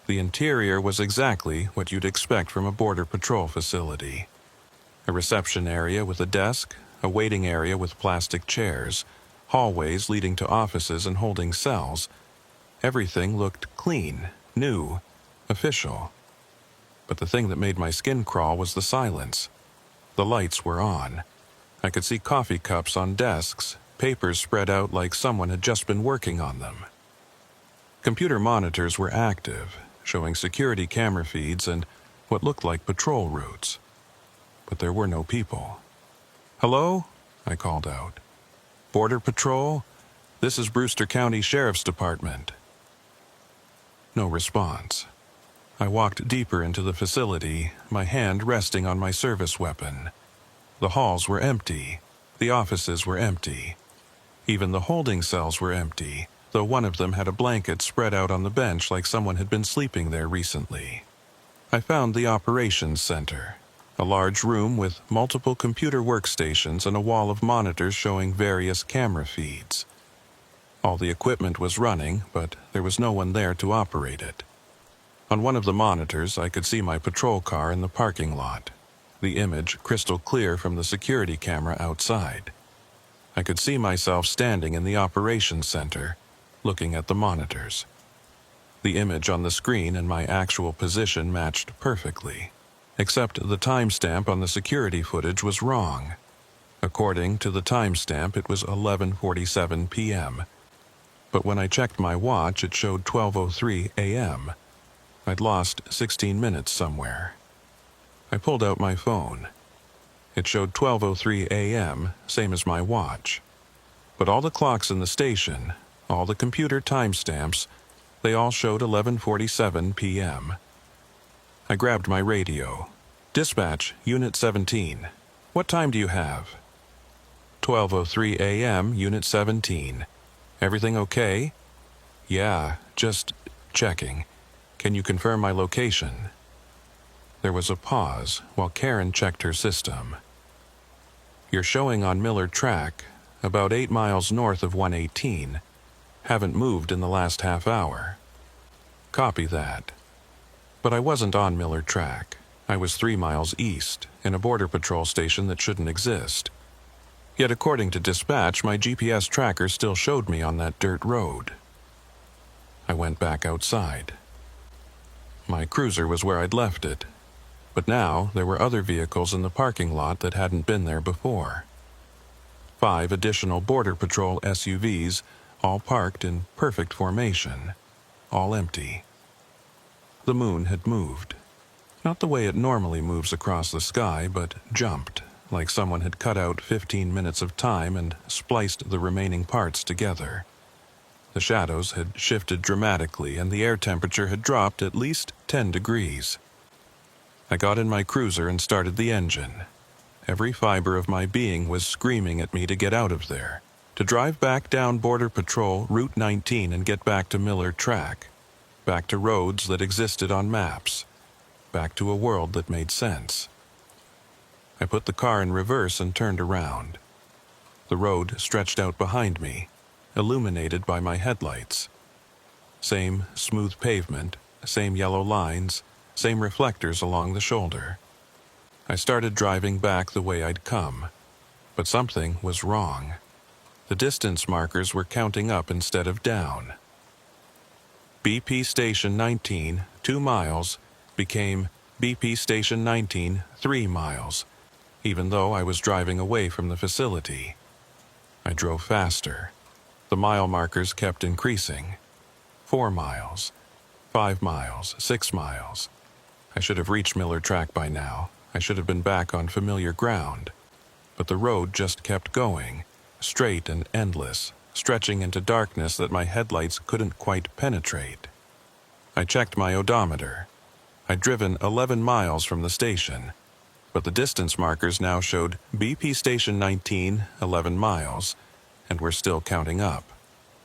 The interior was exactly what you'd expect from a Border Patrol facility. A reception area with a desk, a waiting area with plastic chairs, hallways leading to offices and holding cells. Everything looked clean, new, official. But the thing that made my skin crawl was the silence. The lights were on. I could see coffee cups on desks, papers spread out like someone had just been working on them. Computer monitors were active, showing security camera feeds and what looked like patrol routes. But there were no people. "Hello?" I called out. "Border Patrol? This is Brewster County Sheriff's Department." No response. I walked deeper into the facility, my hand resting on my service weapon. The halls were empty. The offices were empty. Even the holding cells were empty, though one of them had a blanket spread out on the bench like someone had been sleeping there recently. I found the operations center, a large room with multiple computer workstations and a wall of monitors showing various camera feeds. All the equipment was running, but there was no one there to operate it. On one of the monitors, I could see my patrol car in the parking lot, the image crystal clear from the security camera outside. I could see myself standing in the operations center, looking at the monitors. The image on the screen and my actual position matched perfectly, except the timestamp on the security footage was wrong. According to the timestamp, it was 11:47 p.m., but when I checked my watch, it showed 12:03 a.m. I'd lost 16 minutes somewhere. I pulled out my phone. It showed 12:03 a.m., same as my watch. But all the clocks in the station, all the computer timestamps, they all showed 11:47 p.m. I grabbed my radio. "Dispatch, Unit 17. What time do you have?" 12:03 a.m., Unit 17. "Everything okay?" "Yeah, just checking. Can you confirm my location?" There was a pause while Karen checked her system. "You're showing on Miller Track, about 8 miles north of 118. Haven't moved in the last half hour." "Copy that." But I wasn't on Miller Track. I was 3 miles east, in a Border Patrol station that shouldn't exist. Yet according to dispatch, my GPS tracker still showed me on that dirt road. I went back outside. My cruiser was where I'd left it, but now there were other vehicles in the parking lot that hadn't been there before. 5 additional Border Patrol SUVs, all parked in perfect formation, all empty. The moon had moved. Not the way it normally moves across the sky, but jumped, like someone had cut out 15 minutes of time and spliced the remaining parts together. The shadows had shifted dramatically, and the air temperature had dropped at least 10 degrees. I got in my cruiser and started the engine. Every fiber of my being was screaming at me to get out of there, to drive back down Border Patrol Route 19 and get back to Miller Track, back to roads that existed on maps, back to a world that made sense. I put the car in reverse and turned around. The road stretched out behind me. illuminated by my headlights. Same smooth pavement, same yellow lines, same reflectors along the shoulder. I started driving back the way I'd come, but something was wrong. The distance markers were counting up instead of down. BP Station 19, 2 miles, became BP Station 19, 3 miles, even though I was driving away from the facility. I drove faster. The mile markers kept increasing. 4 miles, 5 miles, 6 miles. I should have reached Miller Track by now. I should have been back on familiar ground. But the road just kept going, straight and endless, stretching into darkness that my headlights couldn't quite penetrate. I checked my odometer. I'd driven 11 miles from the station, but the distance markers now showed BP Station 19, 11 miles, and were still counting up.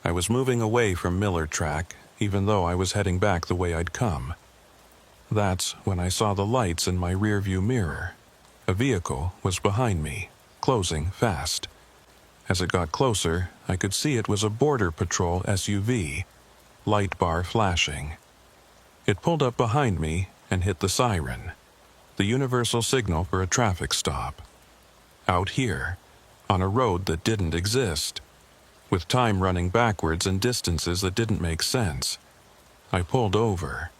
I was moving away from Miller Track, even though I was heading back the way I'd come. That's when I saw the lights in my rearview mirror. A vehicle was behind me, closing fast. As it got closer, I could see it was a Border Patrol SUV, light bar flashing. It pulled up behind me and hit the siren, the universal signal for a traffic stop. Out here, on a road that didn't exist, with time running backwards and distances that didn't make sense. I pulled over.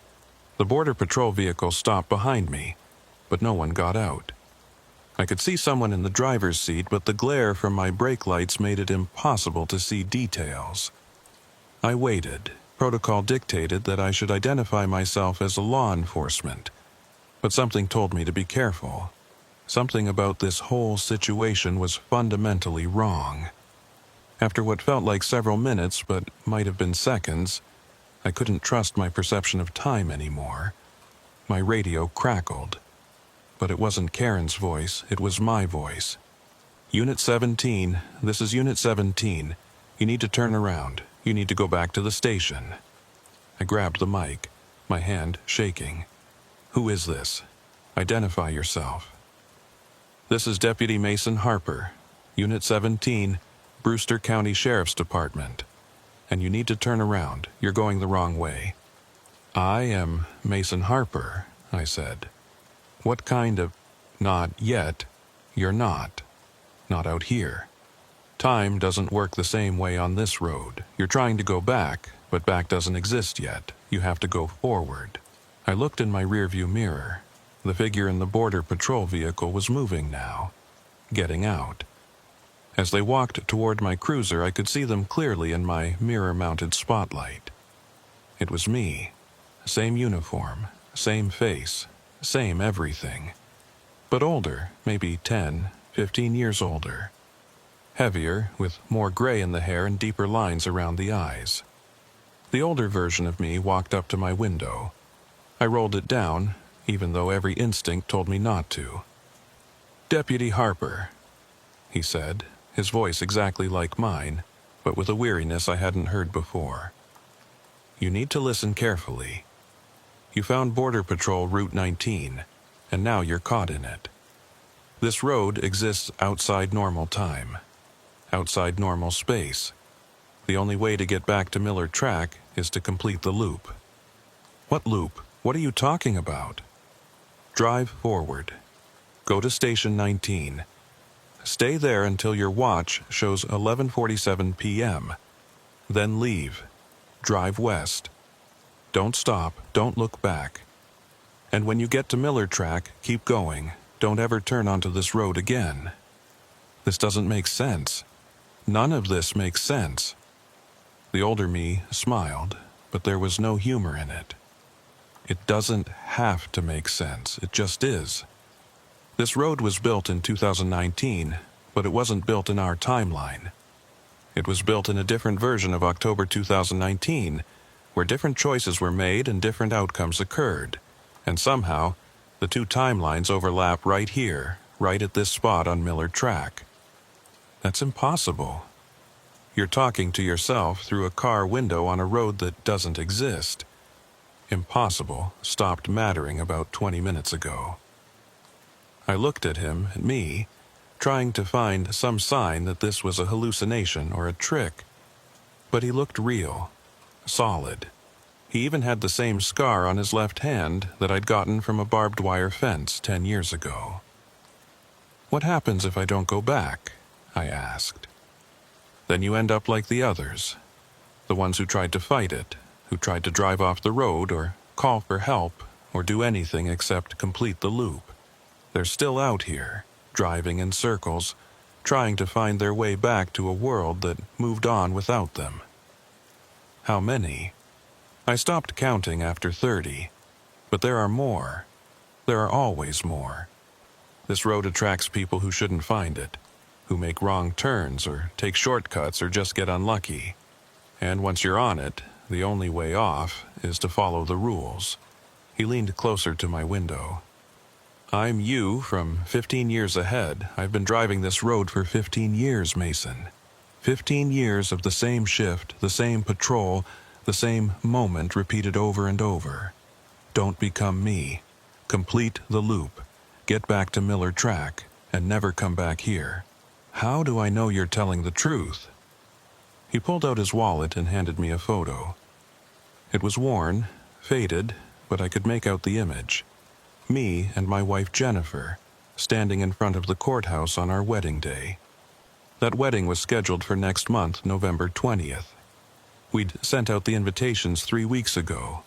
The Border Patrol vehicle stopped behind me, but no one got out. I could see someone in the driver's seat, but the glare from my brake lights made it impossible to see details. I waited. Protocol dictated that I should identify myself as a law enforcement, but something told me to be careful. Something about this whole situation was fundamentally wrong. After what felt like several minutes, but might have been seconds, I couldn't trust my perception of time anymore. My radio crackled. But it wasn't Karen's voice, it was my voice. Unit 17, this is Unit 17. You need to turn around. You need to go back to the station. I grabbed the mic, my hand shaking. Who is this? Identify yourself. This is Deputy Mason Harper, Unit 17, Brewster County Sheriff's Department. And you need to turn around. You're going the wrong way. I am Mason Harper, I said. What kind of... Not yet. You're not. Not out here. Time doesn't work the same way on this road. You're trying to go back, but back doesn't exist yet. You have to go forward. I looked in my rearview mirror. The figure in the Border Patrol vehicle was moving now, getting out. As they walked toward my cruiser, I could see them clearly in my mirror-mounted spotlight. It was me. Same uniform, same face, same everything. But older, maybe 10, 15 years older. Heavier, with more gray in the hair and deeper lines around the eyes. The older version of me walked up to my window. I rolled it down, even though every instinct told me not to. "Deputy Harper," he said, his voice exactly like mine, but with a weariness I hadn't heard before. "You need to listen carefully. You found Border Patrol Route 19, and now you're caught in it. This road exists outside normal time, outside normal space. The only way to get back to Miller Track is to complete the loop." "What loop? What are you talking about?" "Drive forward. Go to Station 19. Stay there until your watch shows 11:47 p.m. Then leave. Drive west. Don't stop. Don't look back. And when you get to Miller Track, keep going. Don't ever turn onto this road again." This doesn't make sense. None of this makes sense. The older me smiled, but there was no humor in it. It doesn't have to make sense. It just is. This road was built in 2019, but it wasn't built in our timeline. It was built in a different version of October 2019, where different choices were made and different outcomes occurred. And somehow, the two timelines overlap right here, right at this spot on Miller Track. That's impossible. You're talking to yourself through a car window on a road that doesn't exist. Impossible stopped mattering about 20 minutes ago. I looked at him, at me, trying to find some sign that this was a hallucination or a trick. But he looked real, solid. He even had the same scar on his left hand that I'd gotten from a barbed wire fence 10 years ago. "What happens if I don't go back?" I asked. "Then you end up like the others, the ones who tried to fight it, who tried to drive off the road or call for help or do anything except complete the loop. They're still out here, driving in circles, trying to find their way back to a world that moved on without them." How many? I stopped counting after 30, but there are more. There are always more. This road attracts people who shouldn't find it, who make wrong turns or take shortcuts or just get unlucky. And once you're on it, the only way off is to follow the rules. He leaned closer to my window. "I'm you from 15 years ahead. I've been driving this road for 15 years, Mason. 15 years of the same shift, the same patrol, the same moment repeated over and over. Don't become me. Complete the loop. Get back to Miller Track, and never come back here. How do I know you're telling the truth?" He pulled out his wallet and handed me a photo. It was worn, faded, but I could make out the image. Me and my wife Jennifer, standing in front of the courthouse on our wedding day. That wedding was scheduled for next month, November 20th. We'd sent out the invitations 3 weeks ago,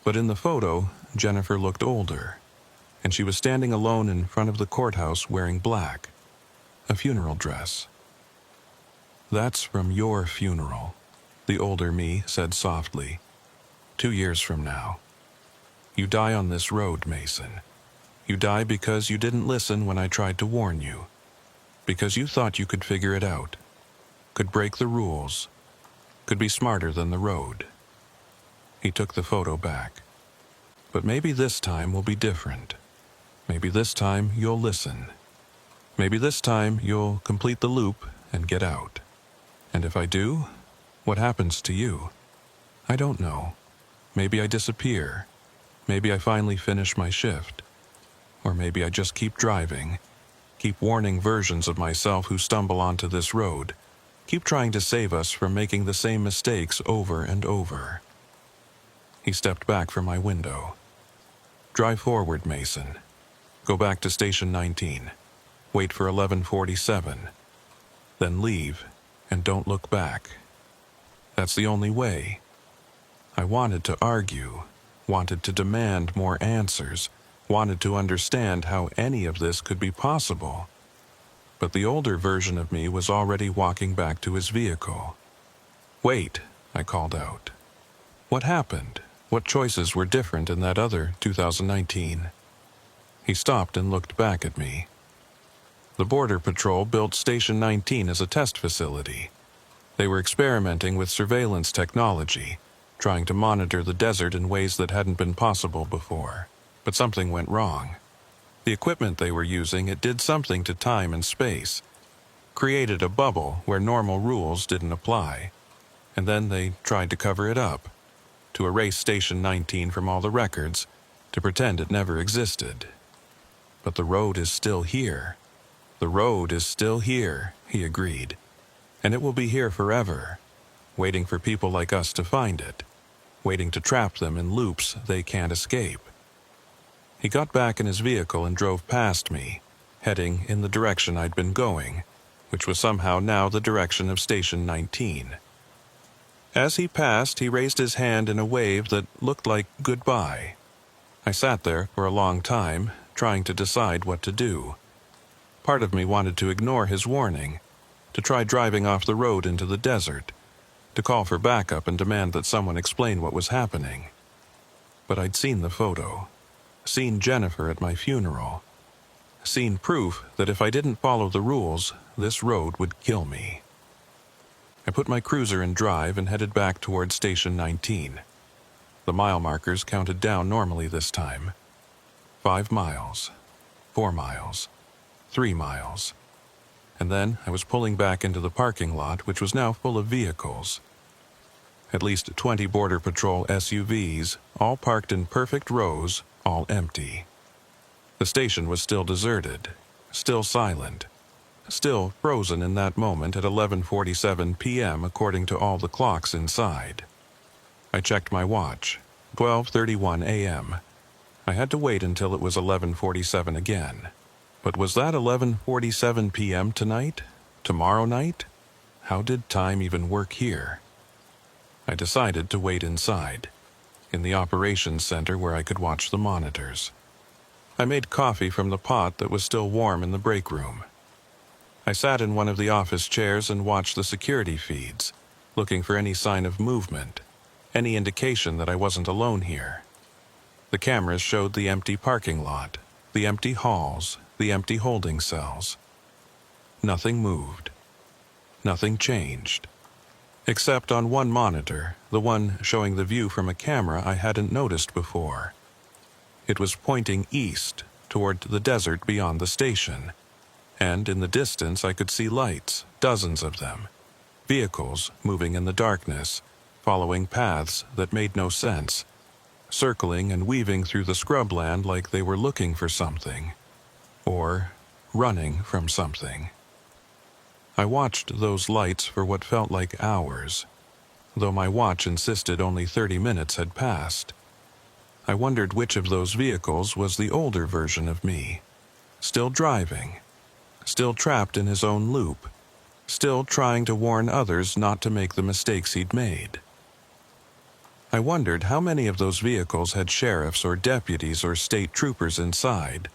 but in the photo, Jennifer looked older, and she was standing alone in front of the courthouse wearing black, a funeral dress. "That's from your funeral," the older me said softly. 2 years from now. You die on this road, Mason. You die because you didn't listen when I tried to warn you. Because you thought you could figure it out. Could break the rules. Could be smarter than the road. He took the photo back. "But maybe this time will be different. Maybe this time you'll listen. Maybe this time you'll complete the loop and get out. And if I do, what happens to you? I don't know. Maybe I disappear. Maybe I finally finish my shift. Or maybe I just keep driving, keep warning versions of myself who stumble onto this road, keep trying to save us from making the same mistakes over and over." He stepped back from my window. "Drive forward, Mason. Go back to Station 19. Wait for 11:47. Then leave, and don't look back. That's the only way." I wanted to argue, wanted to demand more answers, wanted to understand how any of this could be possible. But the older version of me was already walking back to his vehicle. "Wait," I called out. "What happened? What choices were different in that other 2019? He stopped and looked back at me. "The Border Patrol built Station 19 as a test facility. They were experimenting with surveillance technology, trying to monitor the desert in ways that hadn't been possible before. But something went wrong. The equipment they were using, it did something to time and space, created a bubble where normal rules didn't apply. And then they tried to cover it up, to erase Station 19 from all the records, to pretend it never existed. But the road is still here. The road is still here," he agreed. "And it will be here forever, waiting for people like us to find it, waiting to trap them in loops they can't escape." He got back in his vehicle and drove past me, heading in the direction I'd been going, which was somehow now the direction of Station 19. As he passed, he raised his hand in a wave that looked like goodbye. I sat there for a long time, trying to decide what to do. Part of me wanted to ignore his warning, to try driving off the road into the desert, to call for backup and demand that someone explain what was happening. But I'd seen the photo, seen Jennifer at my funeral, seen proof that if I didn't follow the rules, this road would kill me. I put my cruiser in drive and headed back towards Station 19. The mile markers counted down normally this time. 5 miles, 4 miles, 3 miles. And then I was pulling back into the parking lot, which was now full of vehicles. At least 20 Border Patrol SUVs, all parked in perfect rows, all empty. The station was still deserted, still silent, still frozen in that moment at 11:47 p.m. according to all the clocks inside. I checked my watch. 12:31 a.m. I had to wait until it was 11:47 again. But was that 11:47 p.m. tonight? Tomorrow night? How did time even work here? I decided to wait inside, in the operations center where I could watch the monitors. I made coffee from the pot that was still warm in the break room. I sat in one of the office chairs and watched the security feeds, looking for any sign of movement, any indication that I wasn't alone here. The cameras showed the empty parking lot, the empty halls, the empty holding cells. Nothing moved. Nothing changed. Except on one monitor, the one showing the view from a camera I hadn't noticed before. It was pointing east, toward the desert beyond the station, and in the distance I could see lights, dozens of them, vehicles moving in the darkness, following paths that made no sense, circling and weaving through the scrubland like they were looking for something, or running from something. I watched those lights for what felt like hours, though my watch insisted only 30 minutes had passed. I wondered which of those vehicles was the older version of me, still driving, still trapped in his own loop, still trying to warn others not to make the mistakes he'd made. I wondered how many of those vehicles had sheriffs or deputies or state troopers inside,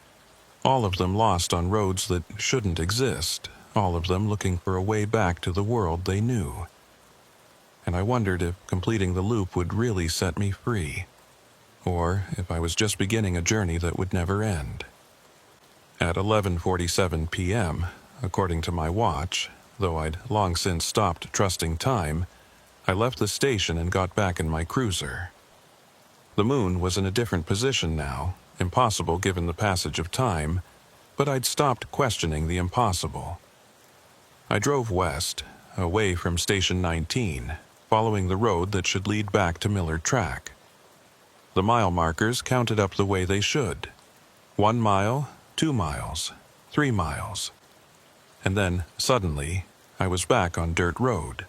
all of them lost on roads that shouldn't exist, all of them looking for a way back to the world they knew. And I wondered if completing the loop would really set me free, or if I was just beginning a journey that would never end. At 11:47 p.m., according to my watch, though I'd long since stopped trusting time, I left the station and got back in my cruiser. The moon was in a different position now, impossible given the passage of time, but I'd stopped questioning the impossible. I drove west, away from Station 19, following the road that should lead back to Miller Track. The mile markers counted up the way they should. 1 mile, 2 miles, 3 miles. And then, suddenly, I was back on dirt road.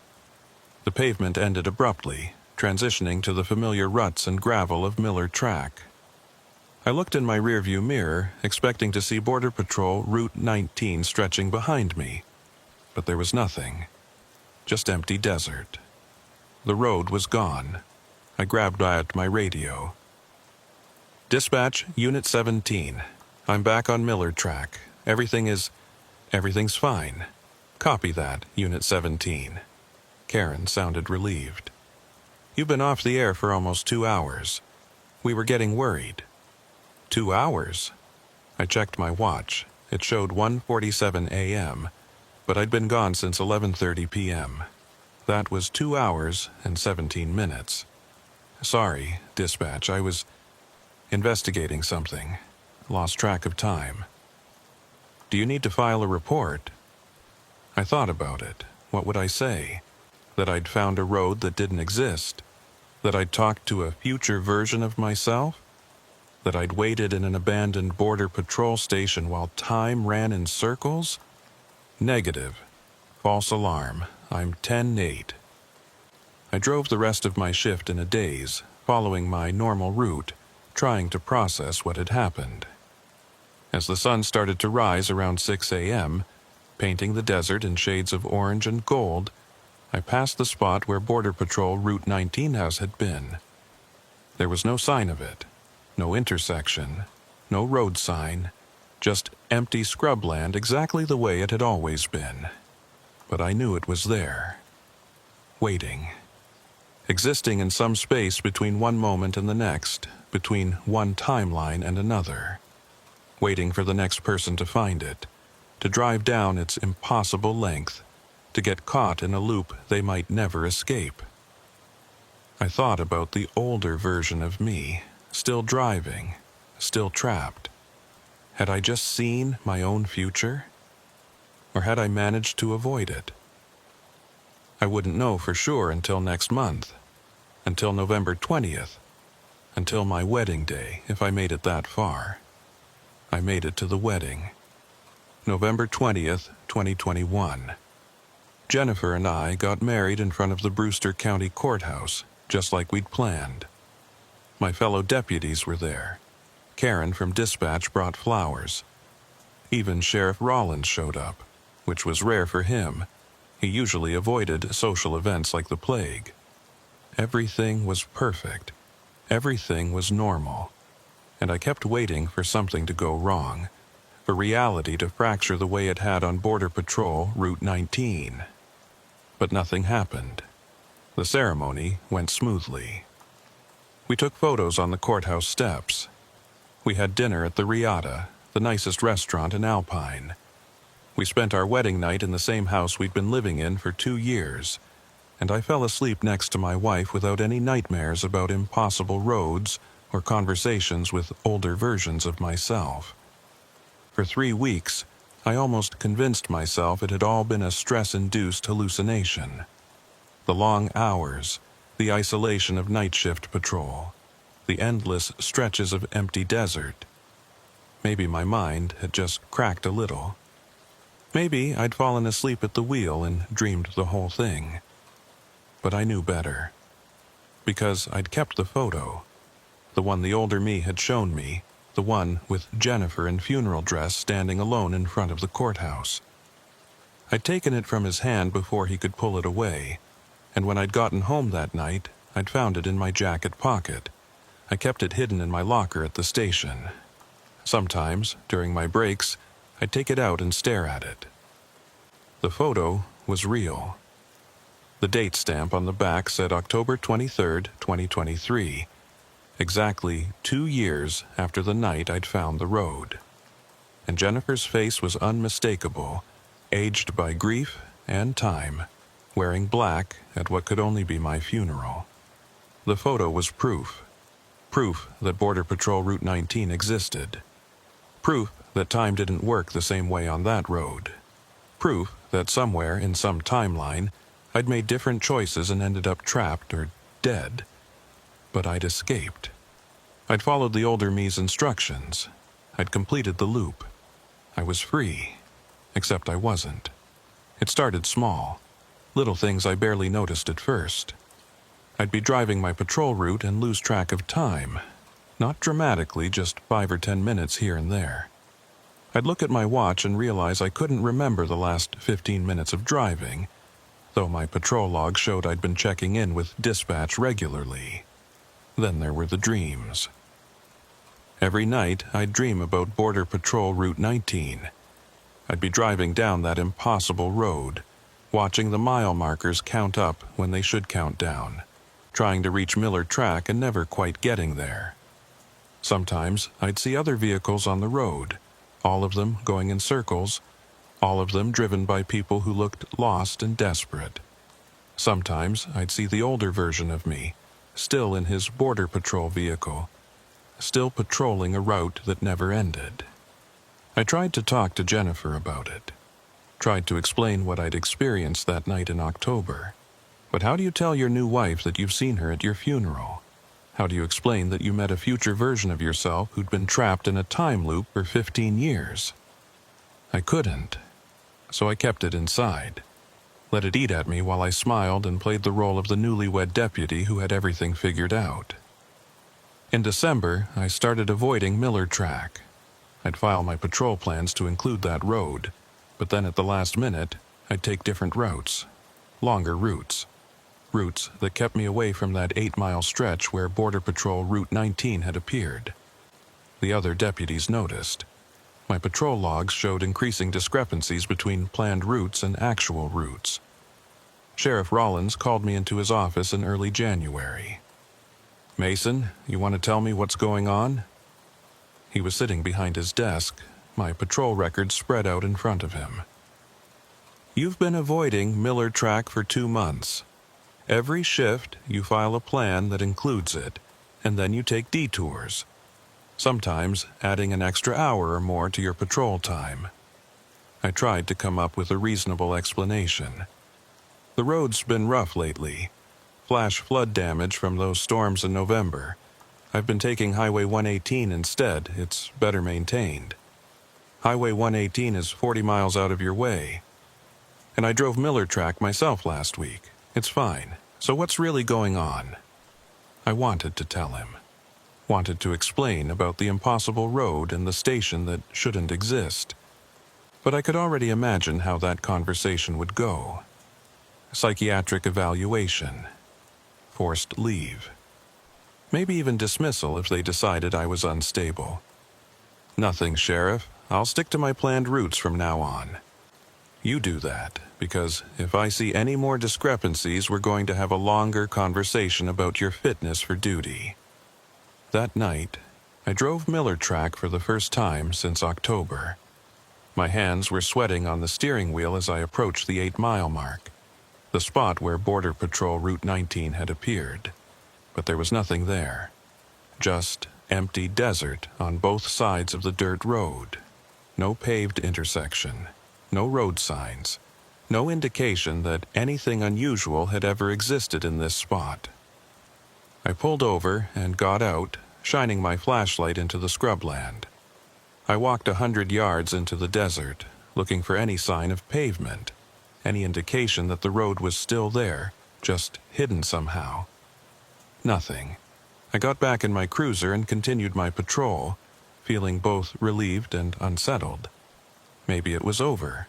The pavement ended abruptly, transitioning to the familiar ruts and gravel of Miller Track. I looked in my rearview mirror, expecting to see Border Patrol Route 19 stretching behind me. But there was nothing. Just empty desert. The road was gone. I grabbed at my radio. Dispatch, Unit 17. I'm back on Miller Track. Everything's fine. Copy that, Unit 17. Karen sounded relieved. You've been off the air for almost 2 hours. We were getting worried. 2 hours? I checked my watch. It showed 1:47 a.m., but I'd been gone since 11:30 p.m. That was 2 hours and 17 minutes. Sorry, dispatch, I was investigating something. Lost track of time. Do you need to file a report? I thought about it. What would I say? That I'd found a road that didn't exist? That I'd talked to a future version of myself? That I'd waited in an abandoned Border Patrol station while time ran in circles? Negative. False alarm. I'm 10-8. I drove the rest of my shift in a daze, following my normal route, trying to process what had happened. As the sun started to rise around 6 a.m., painting the desert in shades of orange and gold, I passed the spot where Border Patrol Route 19 house had been. There was no sign of it, no intersection, no road sign, just empty scrubland exactly the way it had always been. But I knew it was there, waiting, existing in some space between one moment and the next, between one timeline and another, waiting for the next person to find it, to drive down its impossible length, to get caught in a loop they might never escape. I thought about the older version of me, still driving, still trapped. Had I just seen my own future? Or had I managed to avoid it? I wouldn't know for sure until next month, until November 20th, until my wedding day, if I made it that far. I made it to the wedding. November 20th, 2021. Jennifer and I got married in front of the Brewster County Courthouse, just like we'd planned. My fellow deputies were there. Karen from dispatch brought flowers. Even Sheriff Rollins showed up, which was rare for him. He usually avoided social events like the plague. Everything was perfect. Everything was normal. And I kept waiting for something to go wrong, for reality to fracture the way it had on Border Patrol Route 19. But nothing happened. The ceremony went smoothly. We took photos on the courthouse steps. We had dinner at the Riata, the nicest restaurant in Alpine. We spent our wedding night in the same house we'd been living in for 2 years, and I fell asleep next to my wife without any nightmares about impossible roads or conversations with older versions of myself. For 3 weeks, I almost convinced myself it had all been a stress-induced hallucination. The long hours, the isolation of night shift patrol, the endless stretches of empty desert. Maybe my mind had just cracked a little. Maybe I'd fallen asleep at the wheel and dreamed the whole thing. But I knew better. Because I'd kept the photo, the one the older me had shown me, the one with Jennifer in funeral dress standing alone in front of the courthouse. I'd taken it from his hand before he could pull it away, and when I'd gotten home that night, I'd found it in my jacket pocket. I kept it hidden in my locker at the station. Sometimes, during my breaks, I'd take it out and stare at it. The photo was real. The date stamp on the back said October 23rd, 2023, exactly 2 years after the night I'd found the road. And Jennifer's face was unmistakable, aged by grief and time, wearing black at what could only be my funeral. The photo was proof that Border Patrol Route 19 existed. Proof that time didn't work the same way on that road. Proof that somewhere in some timeline, I'd made different choices and ended up trapped or dead. But I'd escaped. I'd followed the older me's instructions. I'd completed the loop. I was free. Except I wasn't. It started small. Little things I barely noticed at first. I'd be driving my patrol route and lose track of time. Not dramatically, just 5 or 10 minutes here and there. I'd look at my watch and realize I couldn't remember the last 15 minutes of driving, though my patrol log showed I'd been checking in with dispatch regularly. Then there were the dreams. Every night, I'd dream about Border Patrol Route 19. I'd be driving down that impossible road, watching the mile markers count up when they should count down, trying to reach Miller Track and never quite getting there. Sometimes, I'd see other vehicles on the road, all of them going in circles, all of them driven by people who looked lost and desperate. Sometimes I'd see the older version of me, still in his Border Patrol vehicle, still patrolling a route that never ended. I tried to talk to Jennifer about it, tried to explain what I'd experienced that night in October. But how do you tell your new wife that you've seen her at your funeral? How do you explain that you met a future version of yourself who'd been trapped in a time loop for 15 years? I couldn't. So I kept it inside. Let it eat at me while I smiled and played the role of the newlywed deputy who had everything figured out. In December, I started avoiding Miller Track. I'd file my patrol plans to include that road, but then at the last minute, I'd take different routes. Longer routes. Routes that kept me away from that 8-mile stretch where Border Patrol Route 19 had appeared. The other deputies noticed. My patrol logs showed increasing discrepancies between planned routes and actual routes. Sheriff Rollins called me into his office in early January. "Mason, you want to tell me what's going on?" He was sitting behind his desk, my patrol records spread out in front of him. "You've been avoiding Miller Track for 2 months. Every shift, you file a plan that includes it, and then you take detours, sometimes adding an extra hour or more to your patrol time." I tried to come up with a reasonable explanation. "The road's been rough lately. Flash flood damage from those storms in November. I've been taking Highway 118 instead. It's better maintained." Highway 118 is 40 miles out of your way. And I drove Miller Track myself last week. It's fine. So what's really going on? I wanted to tell him. Wanted to explain about the impossible road and the station that shouldn't exist. But I could already imagine how that conversation would go. Psychiatric evaluation. Forced leave. Maybe even dismissal if they decided I was unstable. Nothing, Sheriff. I'll stick to my planned routes from now on. You do that, because if I see any more discrepancies, we're going to have a longer conversation about your fitness for duty. That night, I drove Miller Track for the first time since October. My hands were sweating on the steering wheel as I approached the 8-mile mark, the spot where Border Patrol Route 19 had appeared. But there was nothing there. Just empty desert on both sides of the dirt road. No paved intersection. No road signs. No indication that anything unusual had ever existed in this spot. I pulled over and got out, shining my flashlight into the scrubland. I walked 100 yards into the desert, looking for any sign of pavement, any indication that the road was still there, just hidden somehow. Nothing. I got back in my cruiser and continued my patrol, feeling both relieved and unsettled. Maybe it was over.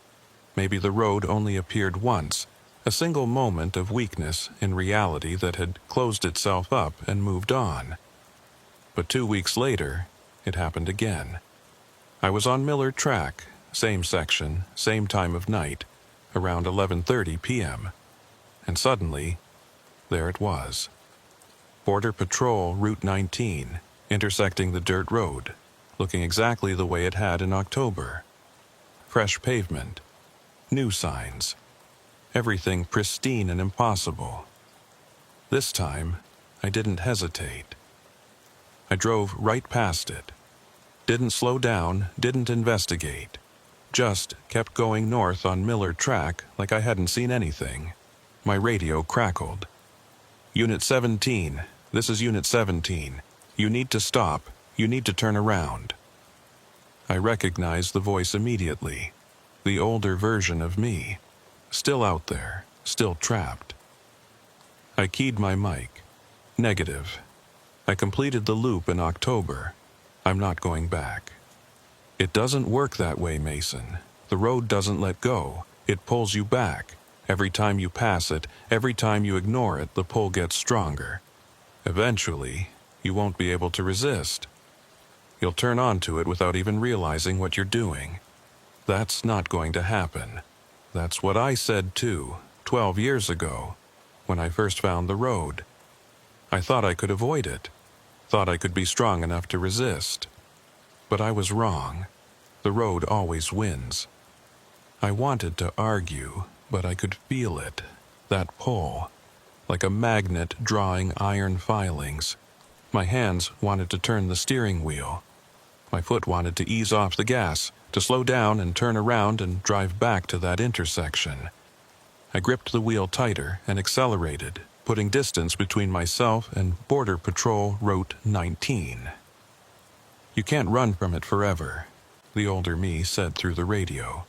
Maybe the road only appeared once, a single moment of weakness in reality that had closed itself up and moved on. But 2 weeks later, it happened again. I was on Miller Track, same section, same time of night, around 11:30 p.m. And suddenly, there it was. Border Patrol Route 19, intersecting the dirt road, looking exactly the way it had in October. Fresh pavement, new signs, everything pristine and impossible. This time, I didn't hesitate. I drove right past it. Didn't slow down, didn't investigate. Just kept going north on Miller Track like I hadn't seen anything. My radio crackled. Unit 17, this is Unit 17. You need to stop. You need to turn around. I recognized the voice immediately. The older version of me. Still out there. Still trapped. I keyed my mic. Negative. I completed the loop in October. I'm not going back. It doesn't work that way, Mason. The road doesn't let go. It pulls you back. Every time you pass it, every time you ignore it, the pull gets stronger. Eventually, you won't be able to resist. You'll turn onto it without even realizing what you're doing. That's not going to happen. That's what I said too, 12 years ago, when I first found the road. I thought I could avoid it. Thought I could be strong enough to resist. But I was wrong. The road always wins. I wanted to argue, but I could feel it, that pull, like a magnet drawing iron filings. My hands wanted to turn the steering wheel. My foot wanted to ease off the gas, to slow down and turn around and drive back to that intersection. I gripped the wheel tighter and accelerated, putting distance between myself and Border Patrol Route 19. You can't run from it forever, the older me said through the radio.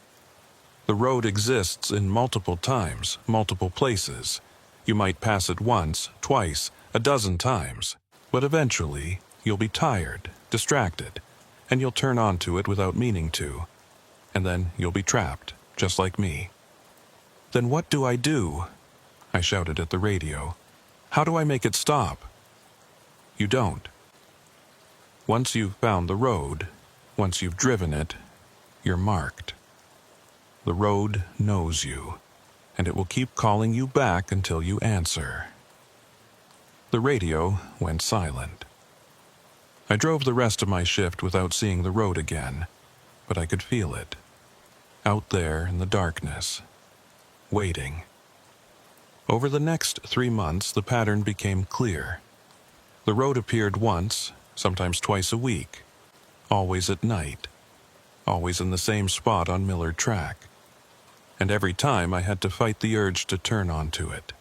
The road exists in multiple times, multiple places. You might pass it once, twice, a dozen times, but eventually you'll be tired, distracted, and you'll turn onto it without meaning to. And then you'll be trapped, just like me. Then what do I do? I shouted at the radio. How do I make it stop? You don't. Once you've found the road, once you've driven it, you're marked. The road knows you, and it will keep calling you back until you answer. The radio went silent. I drove the rest of my shift without seeing the road again, but I could feel it. Out there in the darkness. Waiting. Over the next 3 months, the pattern became clear. The road appeared once, sometimes twice a week. Always at night. Always in the same spot on Miller Track. And every time I had to fight the urge to turn onto it.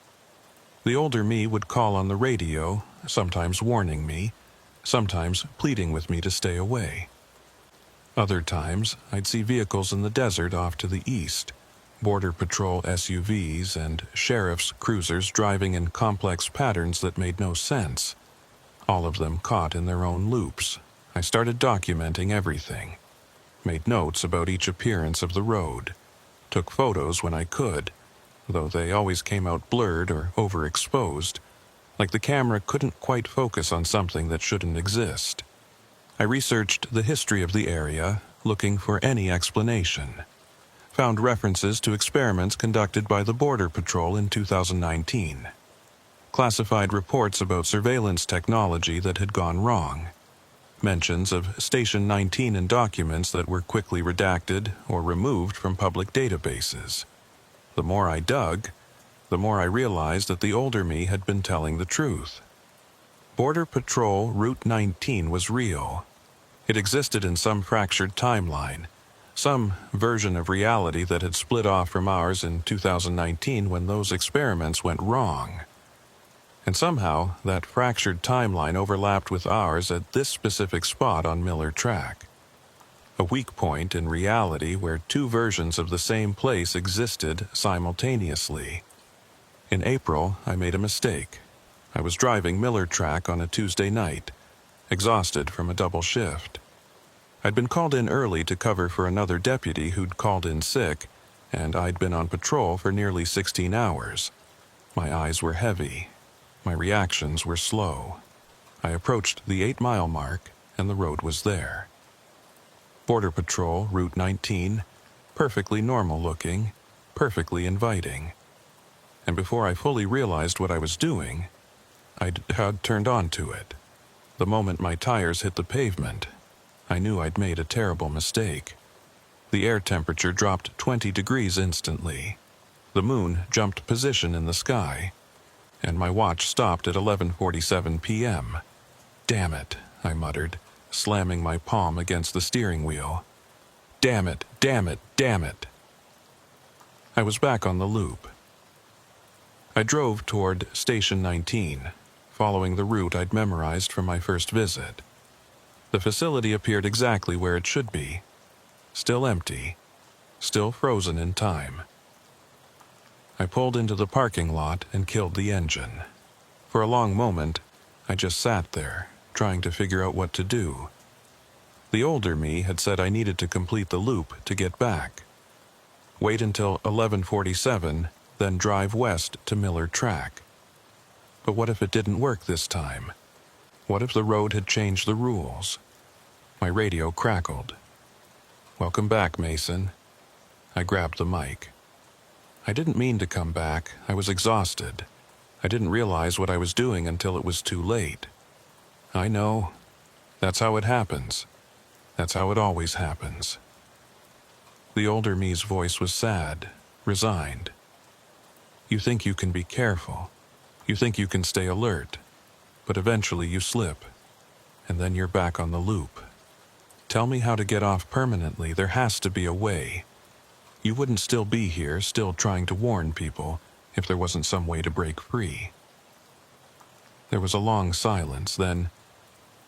The older me would call on the radio, sometimes warning me, sometimes pleading with me to stay away. Other times, I'd see vehicles in the desert off to the east, Border Patrol SUVs and sheriff's cruisers driving in complex patterns that made no sense, all of them caught in their own loops. I started documenting everything, made notes about each appearance of the road, took photos when I could, though they always came out blurred or overexposed, like the camera couldn't quite focus on something that shouldn't exist. I researched the history of the area, looking for any explanation. Found references to experiments conducted by the Border Patrol in 2019. Classified reports about surveillance technology that had gone wrong. Mentions of Station 19 in documents that were quickly redacted or removed from public databases. The more I dug, the more I realized that the older me had been telling the truth. Border Patrol Route 19 was real. It existed in some fractured timeline, some version of reality that had split off from ours in 2019 when those experiments went wrong. And somehow, that fractured timeline overlapped with ours at this specific spot on Miller Track. A weak point in reality where two versions of the same place existed simultaneously. In April, I made a mistake. I was driving Miller Track on a Tuesday night, exhausted from a double shift. I'd been called in early to cover for another deputy who'd called in sick, and I'd been on patrol for nearly 16 hours. My eyes were heavy. My reactions were slow. I approached the 8-mile mark, and the road was there. Border Patrol, Route 19, perfectly normal looking, perfectly inviting. And before I fully realized what I was doing, had turned onto it. The moment my tires hit the pavement, I knew I'd made a terrible mistake. The air temperature dropped 20 degrees instantly. The moon jumped position in the sky, and my watch stopped at 11:47 p.m. "Damn it," I muttered, slamming my palm against the steering wheel. "Damn it, damn it, damn it." I was back on the loop. I drove toward Station 19, following the route I'd memorized from my first visit. The facility appeared exactly where it should be. Still empty. Still frozen in time. I pulled into the parking lot and killed the engine. For a long moment, I just sat there, trying to figure out what to do. The older me had said I needed to complete the loop to get back. Wait until 11:47, then drive west to Miller Track. But what if it didn't work this time? What if the road had changed the rules? My radio crackled. "Welcome back, Mason." I grabbed the mic. I didn't mean to come back. I was exhausted. I didn't realize what I was doing until it was too late. I know. That's how it happens. That's how it always happens. The older me's voice was sad, resigned. You think you can be careful. You think you can stay alert. But eventually you slip. And then you're back on the loop. Tell me how to get off permanently. There has to be a way. You wouldn't still be here, still trying to warn people, if there wasn't some way to break free. There was a long silence, then,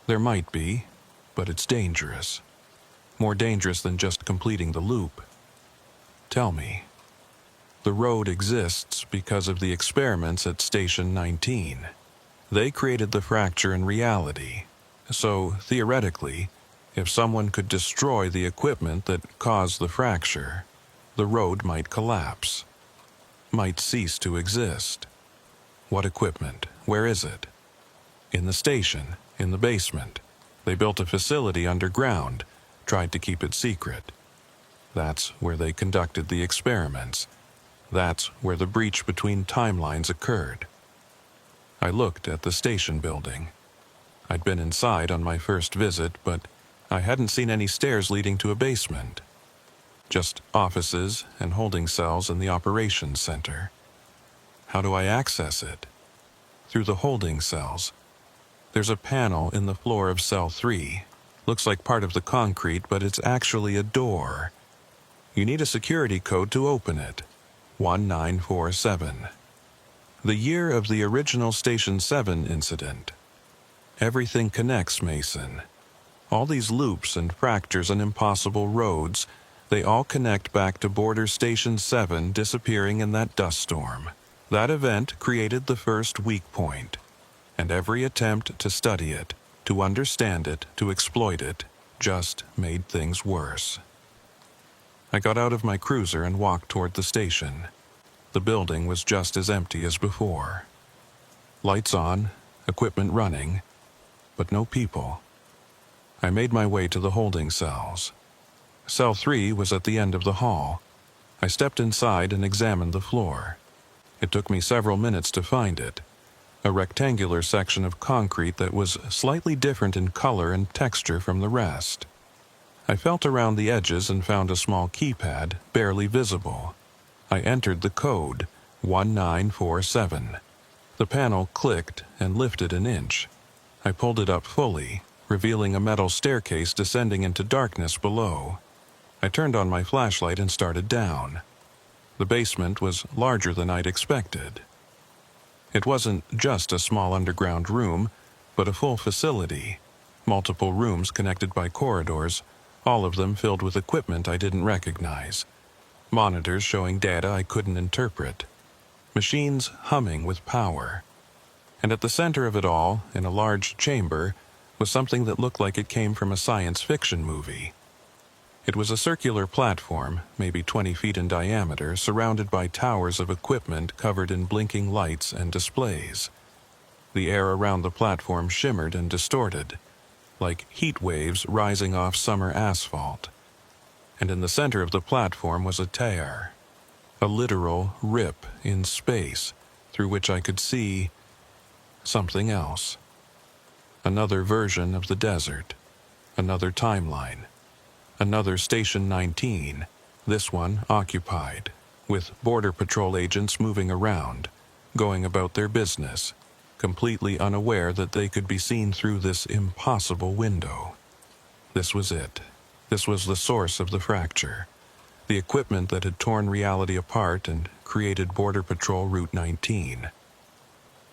"There might be, but it's dangerous. More dangerous than just completing the loop. Tell me." The road exists because of the experiments at Station 19. They created the fracture in reality. So, theoretically, if someone could destroy the equipment that caused the fracture, the road might collapse, might cease to exist. What equipment? Where is it? In the station, in the basement. They built a facility underground, tried to keep it secret. That's where they conducted the experiments. That's where the breach between timelines occurred. I looked at the station building. I'd been inside on my first visit, but I hadn't seen any stairs leading to a basement. Just offices and holding cells in the operations center. How do I access it? Through the holding cells. There's a panel in the floor of cell 3. Looks like part of the concrete, but it's actually a door. You need a security code to open it. 1947. The year of the original Station 7 incident. Everything connects, Mason. All these loops and fractures and impossible roads, they all connect back to Border Station 7 disappearing in that dust storm. That event created the first weak point, and every attempt to study it, to understand it, to exploit it, just made things worse. I got out of my cruiser and walked toward the station. The building was just as empty as before. Lights on, equipment running, but no people. I made my way to the holding cells. Cell 3 was at the end of the hall. I stepped inside and examined the floor. It took me several minutes to find it. A rectangular section of concrete that was slightly different in color and texture from the rest. I felt around the edges and found a small keypad, barely visible. I entered the code, 1947. The panel clicked and lifted an inch. I pulled it up fully, revealing a metal staircase descending into darkness below. I turned on my flashlight and started down. The basement was larger than I'd expected. It wasn't just a small underground room, but a full facility. Multiple rooms connected by corridors, all of them filled with equipment I didn't recognize. Monitors showing data I couldn't interpret. Machines humming with power. And at the center of it all, in a large chamber, was something that looked like it came from a science fiction movie. It was a circular platform, maybe 20 feet in diameter, surrounded by towers of equipment covered in blinking lights and displays. The air around the platform shimmered and distorted, like heat waves rising off summer asphalt. And in the center of the platform was a tear, a literal rip in space through which I could see something else. Another version of the desert, another timeline. Another Station 19, this one occupied, with Border Patrol agents moving around, going about their business, completely unaware that they could be seen through this impossible window. This was it. This was the source of the fracture, the equipment that had torn reality apart and created Border Patrol Route 19.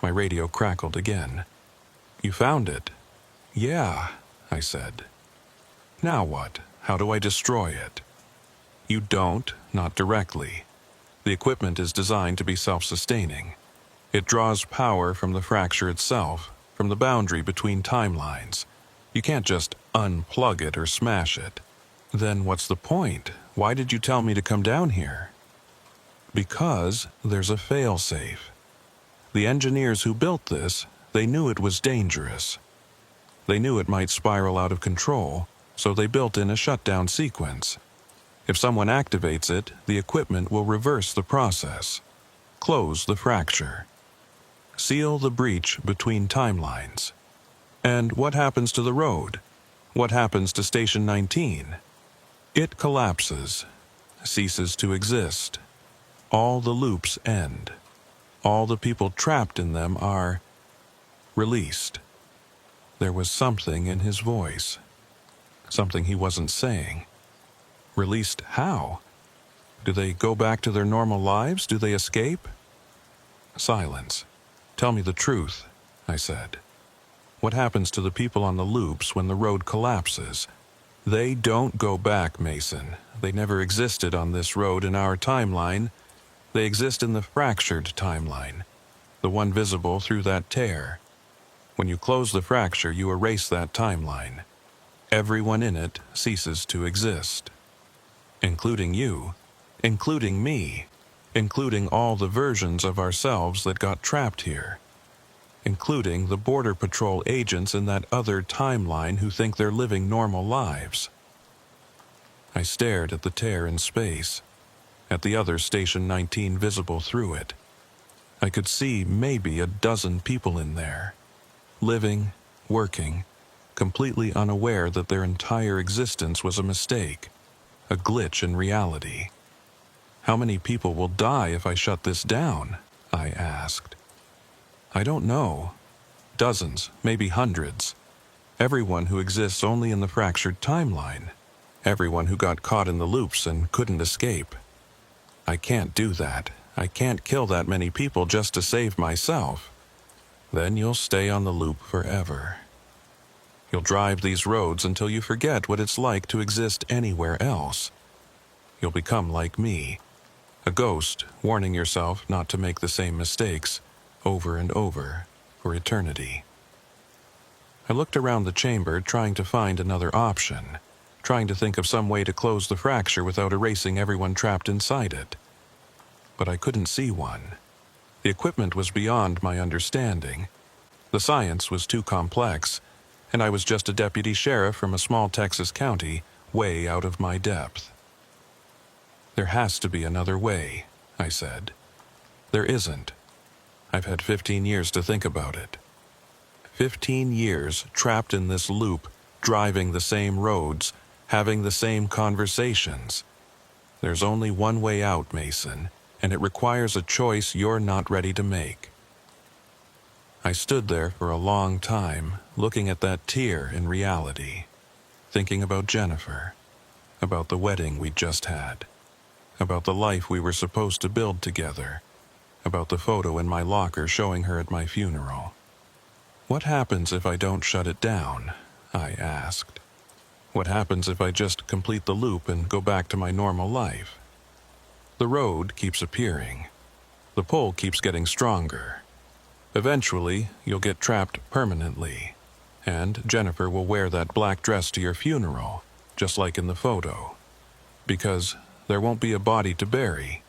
My radio crackled again. "You found it?" "Yeah," I said. "Now what? How do I destroy it?" "You don't, not directly. The equipment is designed to be self-sustaining. It draws power from the fracture itself, from the boundary between timelines. You can't just unplug it or smash it." "Then what's the point? Why did you tell me to come down here?" "Because there's a fail-safe. The engineers who built this, they knew it was dangerous. They knew it might spiral out of control, so they built in a shutdown sequence. If someone activates it, the equipment will reverse the process, close the fracture, seal the breach between timelines. And what happens to the road? What happens to Station 19? It collapses, ceases to exist. All the loops end. All the people trapped in them are released." There was something in his voice. Something he wasn't saying. Released how? Do they go back to their normal lives? Do they escape? Silence. "Tell me the truth," I said. "What happens to the people on the loops when the road collapses?" "They don't go back, Mason. They never existed on this road in our timeline. They exist in the fractured timeline, the one visible through that tear. When you close the fracture, you erase that timeline. Everyone in it ceases to exist. Including you, including me, including all the versions of ourselves that got trapped here, including the Border Patrol agents in that other timeline who think they're living normal lives." I stared at the tear in space, at the other Station 19 visible through it. I could see maybe a dozen people in there, living, working, completely unaware that their entire existence was a mistake, a glitch in reality. "How many people will die if I shut this down?" I asked. "I don't know. Dozens, maybe hundreds. Everyone who exists only in the fractured timeline. Everyone who got caught in the loops and couldn't escape. I can't do that. I can't kill that many people just to save myself. Then you'll stay on the loop forever. You'll drive these roads until you forget what it's like to exist anywhere else. You'll become like me, a ghost warning yourself not to make the same mistakes over and over for eternity. I looked around the chamber trying to find another option, trying to think of some way to close the fracture without erasing everyone trapped inside it. But I couldn't see one. The equipment was beyond my understanding. The science was too complex, and I was just a deputy sheriff from a small Texas county, way out of my depth. There has to be another way, I said. There isn't. I've had 15 years to think about it. 15 years trapped in this loop, driving the same roads, having the same conversations. There's only one way out, Mason, and it requires a choice you're not ready to make. I stood there for a long time, looking at that tear in reality, thinking about Jennifer, about the wedding we'd just had, about the life we were supposed to build together, about the photo in my locker showing her at my funeral. What happens if I don't shut it down? I asked. What happens if I just complete the loop and go back to my normal life? The road keeps appearing. The pull keeps getting stronger. Eventually, you'll get trapped permanently, and Jennifer will wear that black dress to your funeral, just like in the photo. Because there won't be a body to bury.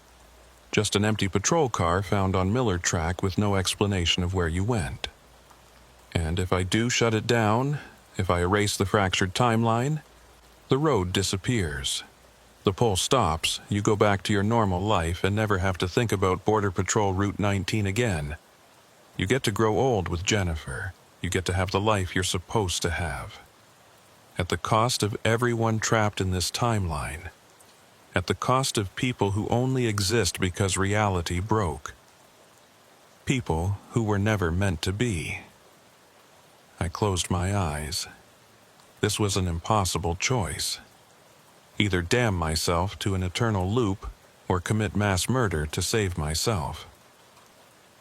Just an empty patrol car found on Miller Track with no explanation of where you went. And if I do shut it down, if I erase the fractured timeline, the road disappears. The pull stops, you go back to your normal life and never have to think about Border Patrol Route 19 again. You get to grow old with Jennifer. You get to have the life you're supposed to have. At the cost of everyone trapped in this timeline. At the cost of people who only exist because reality broke. People who were never meant to be. I closed my eyes. This was an impossible choice. Either damn myself to an eternal loop or commit mass murder to save myself.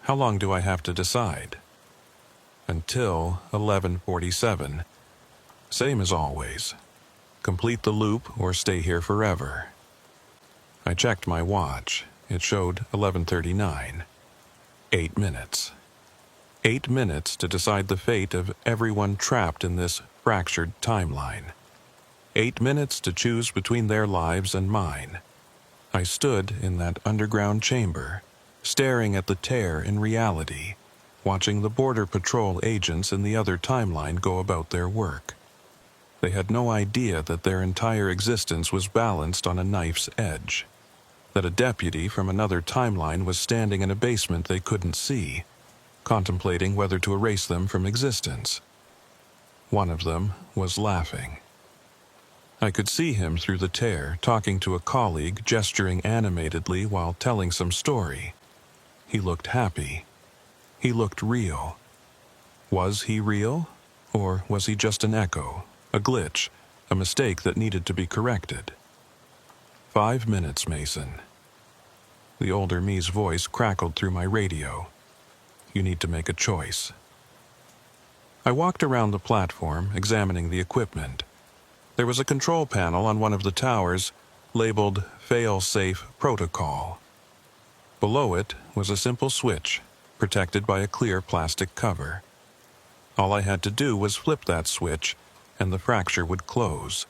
How long do I have to decide? Until 11:47. Same as always. Complete the loop or stay here forever. I checked my watch. It showed 11:39. 8 minutes. 8 minutes to decide the fate of everyone trapped in this fractured timeline. 8 minutes to choose between their lives and mine. I stood in that underground chamber, staring at the tear in reality, watching the Border Patrol agents in the other timeline go about their work. They had no idea that their entire existence was balanced on a knife's edge, that a deputy from another timeline was standing in a basement they couldn't see, contemplating whether to erase them from existence. One of them was laughing. I could see him through the tear, talking to a colleague, gesturing animatedly while telling some story. He looked happy. He looked real. Was he real? Or was he just an echo, a glitch, a mistake that needed to be corrected? 5 minutes, Mason. The older me's voice crackled through my radio. You need to make a choice. I walked around the platform, examining the equipment. There was a control panel on one of the towers, labeled Fail-Safe Protocol. Below it was a simple switch, protected by a clear plastic cover. All I had to do was flip that switch, and the fracture would close.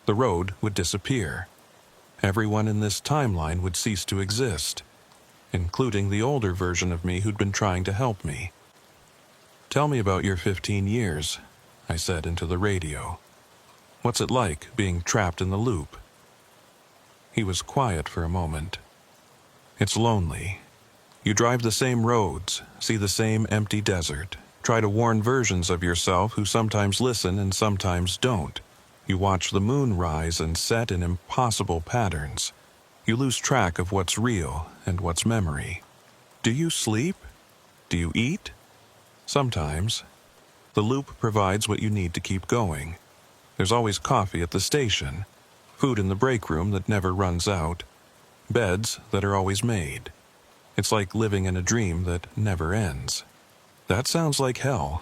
The road would disappear. Everyone in this timeline would cease to exist, including the older version of me who'd been trying to help me. Tell me about your 15 years, I said into the radio. What's it like being trapped in the loop? He was quiet for a moment. It's lonely. You drive the same roads, see the same empty desert, try to warn versions of yourself who sometimes listen and sometimes don't. You watch the moon rise and set in impossible patterns. You lose track of what's real and what's memory. Do you sleep? Do you eat? Sometimes. The loop provides what you need to keep going. There's always coffee at the station, food in the break room that never runs out, beds that are always made. It's like living in a dream that never ends. That sounds like hell.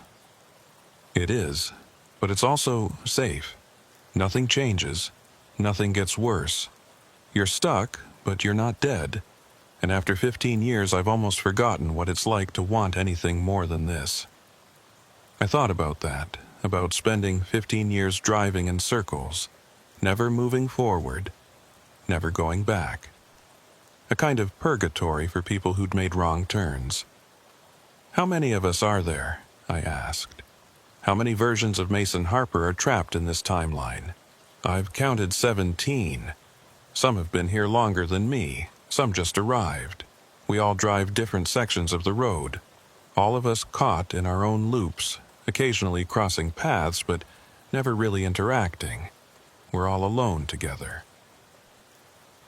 It is, but it's also safe. Nothing changes. Nothing gets worse. You're stuck, but you're not dead. And after 15 years, I've almost forgotten what it's like to want anything more than this. I thought about that, about spending 15 years driving in circles, never moving forward, never going back. A kind of purgatory for people who'd made wrong turns. How many of us are there? I asked. How many versions of Mason Harper are trapped in this timeline? I've counted 17. Some have been here longer than me. Some just arrived. We all drive different sections of the road. All of us caught in our own loops, occasionally crossing paths, but never really interacting. We're all alone together.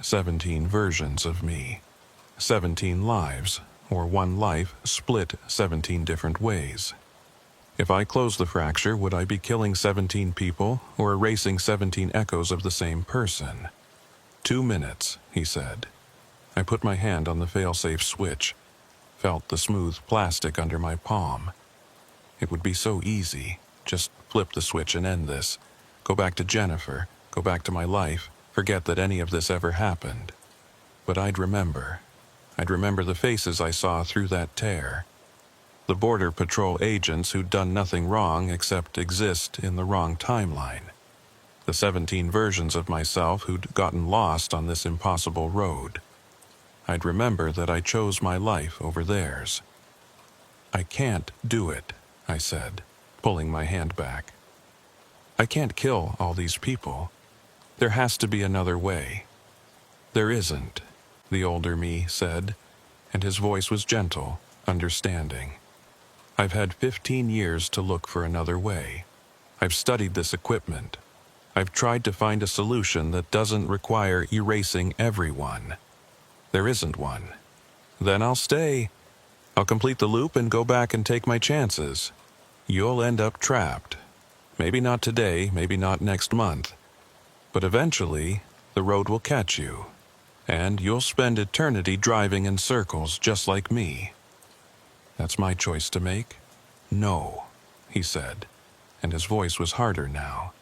17 versions of me. 17 lives, or one life split 17 different ways. If I close the fracture, would I be killing 17 people or erasing 17 echoes of the same person? 2 minutes, he said. I put my hand on the failsafe switch, felt the smooth plastic under my palm. It would be so easy. Just flip the switch and end this. Go back to Jennifer, go back to my life, forget that any of this ever happened. But I'd remember. I'd remember the faces I saw through that tear. The Border Patrol agents who'd done nothing wrong except exist in the wrong timeline. The 17 versions of myself who'd gotten lost on this impossible road. I'd remember that I chose my life over theirs. I can't do it, I said, pulling my hand back. I can't kill all these people. There has to be another way. There isn't, the older me said, and his voice was gentle, understanding. I've had 15 years to look for another way. I've studied this equipment. I've tried to find a solution that doesn't require erasing everyone. There isn't one. Then I'll stay. I'll complete the loop and go back and take my chances. You'll end up trapped. Maybe not today, maybe not next month. But eventually, the road will catch you. And you'll spend eternity driving in circles just like me. That's my choice to make? No, he said, and his voice was harder now.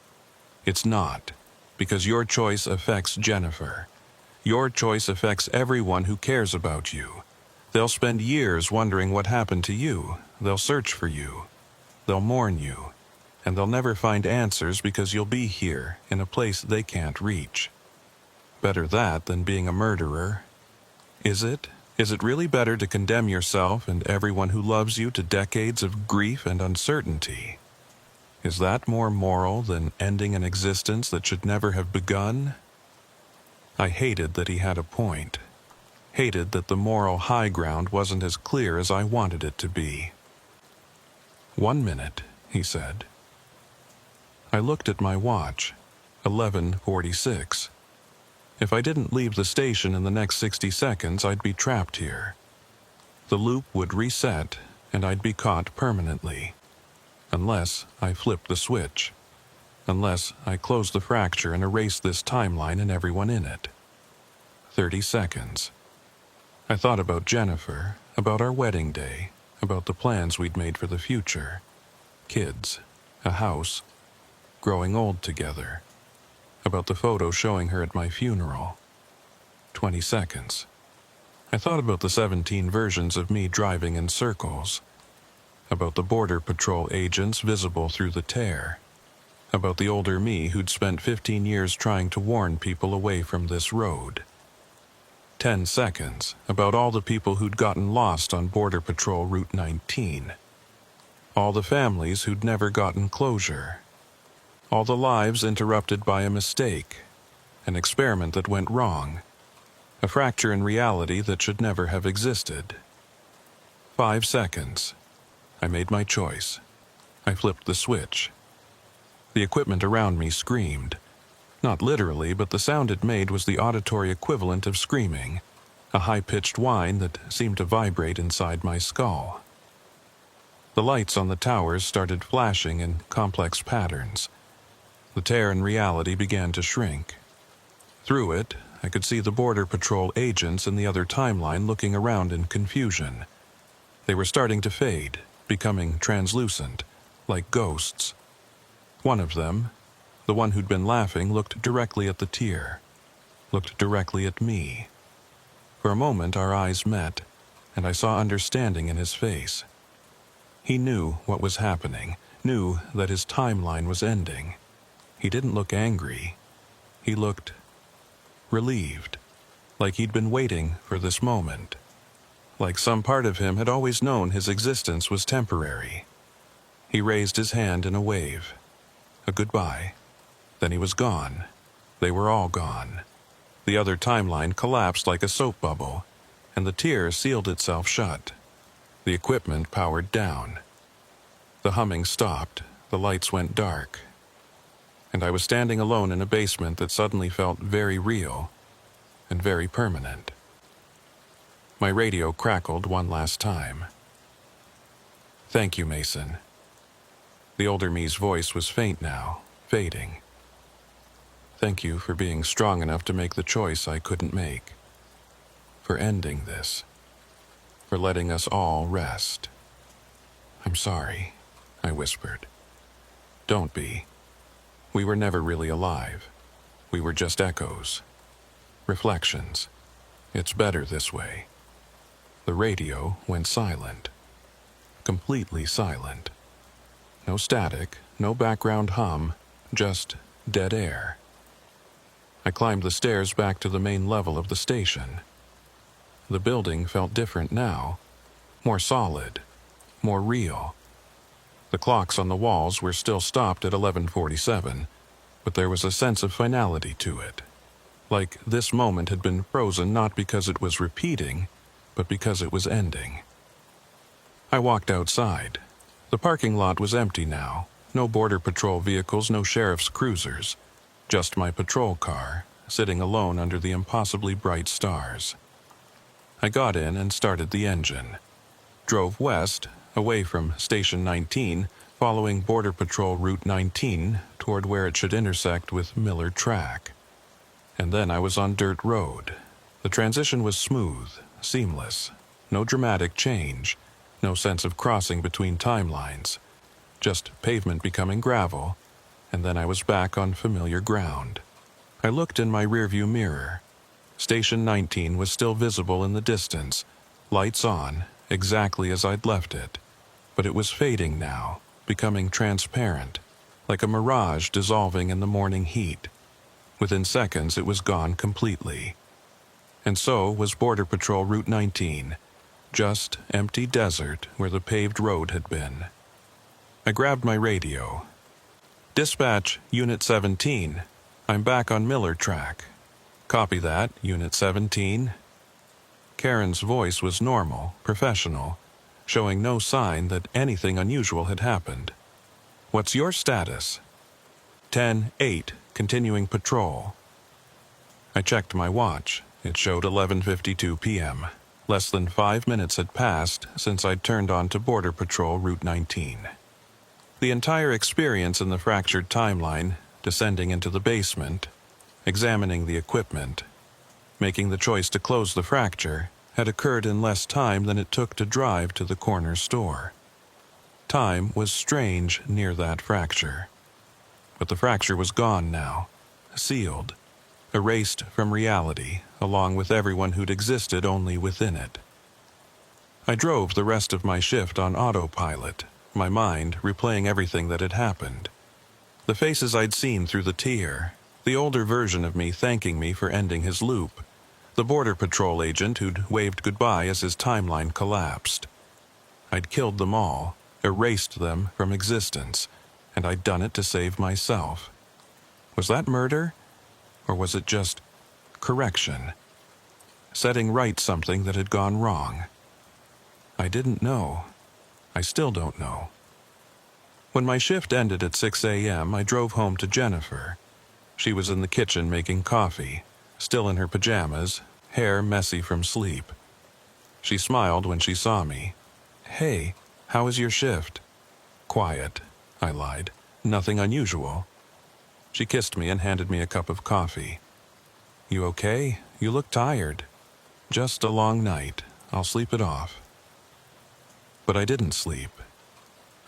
It's not, because your choice affects Jennifer. Your choice affects everyone who cares about you. They'll spend years wondering what happened to you. They'll search for you. They'll mourn you. And they'll never find answers because you'll be here, in a place they can't reach. Better that than being a murderer. Is it? Is it really better to condemn yourself and everyone who loves you to decades of grief and uncertainty? Is that more moral than ending an existence that should never have begun? I hated that he had a point. Hated that the moral high ground wasn't as clear as I wanted it to be. 1 minute, he said. I looked at my watch. 11:46. If I didn't leave the station in the next 60 seconds, I'd be trapped here. The loop would reset, and I'd be caught permanently. Unless I flipped the switch. Unless I closed the fracture and erased this timeline and everyone in it. 30 seconds. I thought about Jennifer, about our wedding day, about the plans we'd made for the future. Kids, a house, growing old together. About the photo showing her at my funeral. 20 seconds. I thought about the 17 versions of me driving in circles. About the Border Patrol agents visible through the tear. About the older me who'd spent 15 years trying to warn people away from this road. 10 seconds. About all the people who'd gotten lost on Border Patrol Route 19. All the families who'd never gotten closure. All the lives interrupted by a mistake, an experiment that went wrong, a fracture in reality that should never have existed. 5 seconds. I made my choice. I flipped the switch. The equipment around me screamed. Not literally, but the sound it made was the auditory equivalent of screaming, a high-pitched whine that seemed to vibrate inside my skull. The lights on the towers started flashing in complex patterns. The tear in reality began to shrink. Through it, I could see the Border Patrol agents in the other timeline looking around in confusion. They were starting to fade, becoming translucent, like ghosts. One of them, the one who'd been laughing, looked directly at the tear, looked directly at me. For a moment our eyes met, and I saw understanding in his face. He knew what was happening, knew that his timeline was ending. He didn't look angry. He looked relieved, like he'd been waiting for this moment. Like some part of him had always known his existence was temporary. He raised his hand in a wave. A goodbye. Then he was gone. They were all gone. The other timeline collapsed like a soap bubble, and the tear sealed itself shut. The equipment powered down. The humming stopped. The lights went dark. And I was standing alone in a basement that suddenly felt very real and very permanent. My radio crackled one last time. "Thank you, Mason." The older me's voice was faint now, fading. "Thank you for being strong enough to make the choice I couldn't make. For ending this. For letting us all rest." "I'm sorry," I whispered. "Don't be. We were never really alive. We were just echoes. Reflections. It's better this way." The radio went silent. Completely silent. No static, no background hum, just dead air. I climbed the stairs back to the main level of the station. The building felt different now, more solid, more real. The clocks on the walls were still stopped at 11:47, but there was a sense of finality to it. Like this moment had been frozen not because it was repeating, but because it was ending. I walked outside. The parking lot was empty now. No Border Patrol vehicles, no sheriff's cruisers. Just my patrol car, sitting alone under the impossibly bright stars. I got in and started the engine. Drove west, away from Station 19, following Border Patrol Route 19 toward where it should intersect with Miller Track. And then I was on dirt road. The transition was smooth, seamless. No dramatic change. No sense of crossing between timelines. Just pavement becoming gravel, and then I was back on familiar ground. I looked in my rearview mirror. Station 19 was still visible in the distance, lights on, exactly as I'd left it. But it was fading now, becoming transparent, like a mirage dissolving in the morning heat. Within seconds it was gone completely. And so was Border Patrol Route 19, just empty desert where the paved road had been. I grabbed my radio. "Dispatch, Unit 17. I'm back on Miller Track." "Copy that, Unit 17. Karen's voice was normal, professional, showing no sign that anything unusual had happened. "What's your status?" 10-8, continuing patrol." I checked my watch. It showed 11:52 p.m. Less than 5 minutes had passed since I'd turned on to Border Patrol Route 19. The entire experience in the fractured timeline, descending into the basement, examining the equipment, making the choice to close the fracture, had occurred in less time than it took to drive to the corner store. Time was strange near that fracture. But the fracture was gone now, sealed, erased from reality, along with everyone who'd existed only within it. I drove the rest of my shift on autopilot, my mind replaying everything that had happened. The faces I'd seen through the tear, the older version of me thanking me for ending his loop, the Border Patrol agent who'd waved goodbye as his timeline collapsed. I'd killed them all, erased them from existence, and I'd done it to save myself. Was that murder? Or was it just correction? Setting right something that had gone wrong? I didn't know. I still don't know. When my shift ended at 6 a.m., I drove home to Jennifer. She was in the kitchen making coffee, still in her pajamas, hair messy from sleep. She smiled when she saw me. "Hey, how was your shift?" "Quiet," I lied. "Nothing unusual." She kissed me and handed me a cup of coffee. "You okay? You look tired." "Just a long night. I'll sleep it off." But I didn't sleep.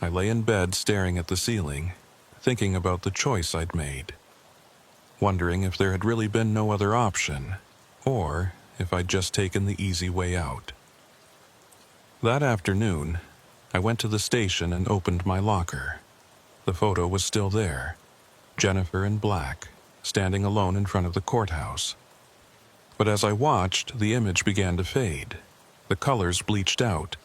I lay in bed staring at the ceiling, thinking about the choice I'd made, wondering if there had really been no other option, or if I'd just taken the easy way out. That afternoon, I went to the station and opened my locker. The photo was still there, Jennifer in black, standing alone in front of the courthouse. But as I watched, the image began to fade. The colors bleached out,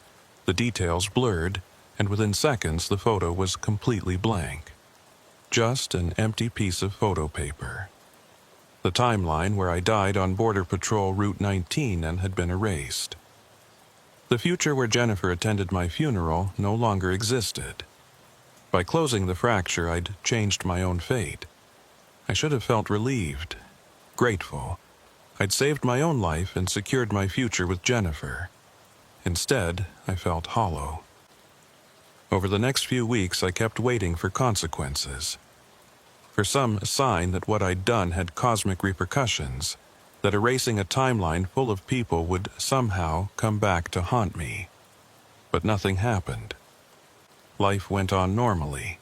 the details blurred, and within seconds the photo was completely blank. Just an empty piece of photo paper. The timeline where I died on Border Patrol Route 19 and had been erased. The future where Jennifer attended my funeral no longer existed. By closing the fracture, I'd changed my own fate. I should have felt relieved, grateful. I'd saved my own life and secured my future with Jennifer. Instead, I felt hollow. Over the next few weeks, I kept waiting for consequences. For some sign that what I'd done had cosmic repercussions, that erasing a timeline full of people would somehow come back to haunt me. But nothing happened. Life went on normally.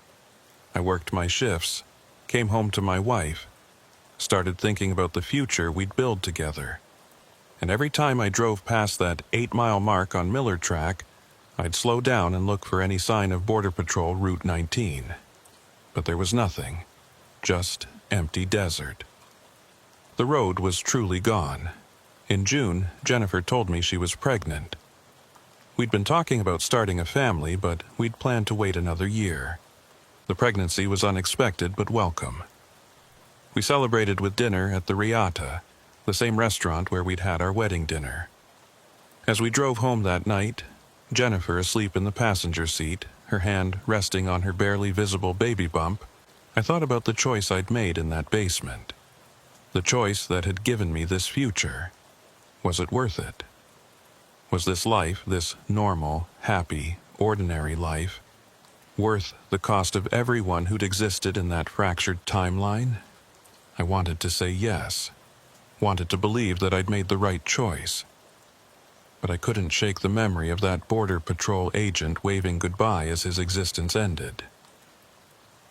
I worked my shifts, came home to my wife, started thinking about the future we'd build together. And every time I drove past that 8-mile mark on Miller Track, I'd slow down and look for any sign of Border Patrol Route 19. But there was nothing, just empty desert. The road was truly gone. In June, Jennifer told me she was pregnant. We'd been talking about starting a family, but we'd planned to wait another year. The pregnancy was unexpected but welcome. We celebrated with dinner at the Riata, the same restaurant where we'd had our wedding dinner. As we drove home that night, Jennifer asleep in the passenger seat, her hand resting on her barely visible baby bump, I thought about the choice I'd made in that basement. The choice that had given me this future. Was it worth it? Was this life, this normal, happy, ordinary life, worth the cost of everyone who'd existed in that fractured timeline? I wanted to say yes. Wanted to believe that I'd made the right choice. But I couldn't shake the memory of that Border Patrol agent waving goodbye as his existence ended.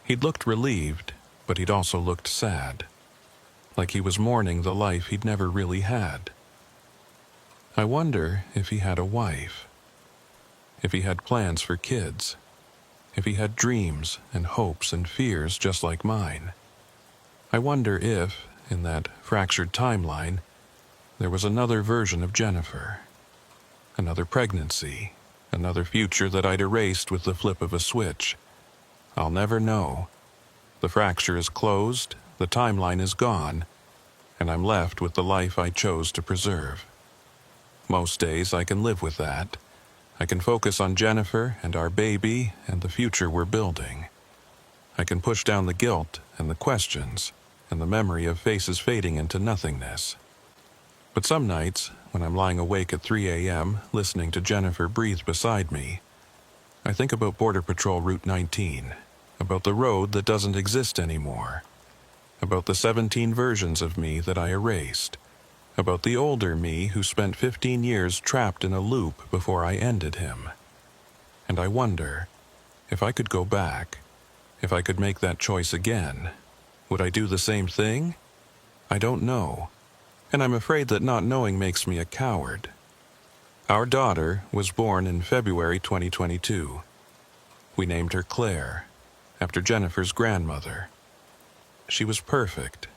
He'd looked relieved, but he'd also looked sad. Like he was mourning the life he'd never really had. I wonder if he had a wife. If he had plans for kids. If he had dreams and hopes and fears just like mine. I wonder if, in that fractured timeline, there was another version of Jennifer. Another pregnancy. Another future that I'd erased with the flip of a switch. I'll never know. The fracture is closed, the timeline is gone, and I'm left with the life I chose to preserve. Most days I can live with that. I can focus on Jennifer and our baby and the future we're building. I can push down the guilt and the questions and the memory of faces fading into nothingness. But some nights, when I'm lying awake at 3 a.m., listening to Jennifer breathe beside me, I think about Border Patrol Route 19, about the road that doesn't exist anymore, about the 17 versions of me that I erased, about the older me who spent 15 years trapped in a loop before I ended him. And I wonder, if I could go back, if I could make that choice again, would I do the same thing? I don't know, and I'm afraid that not knowing makes me a coward. Our daughter was born in February 2022. We named her Claire, after Jennifer's grandmother. She was perfect.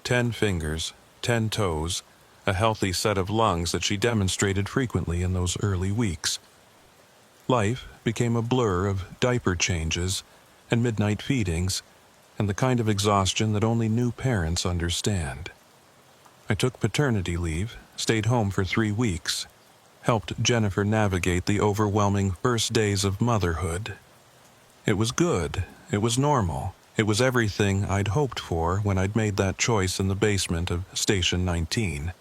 10 fingers, 10 toes, a healthy set of lungs that she demonstrated frequently in those early weeks. Life became a blur of diaper changes and midnight feedings and the kind of exhaustion that only new parents understand. I took paternity leave, stayed home for 3 weeks, helped Jennifer navigate the overwhelming first days of motherhood. It was good. It was normal. It was everything I'd hoped for when I'd made that choice in the basement of Station 19.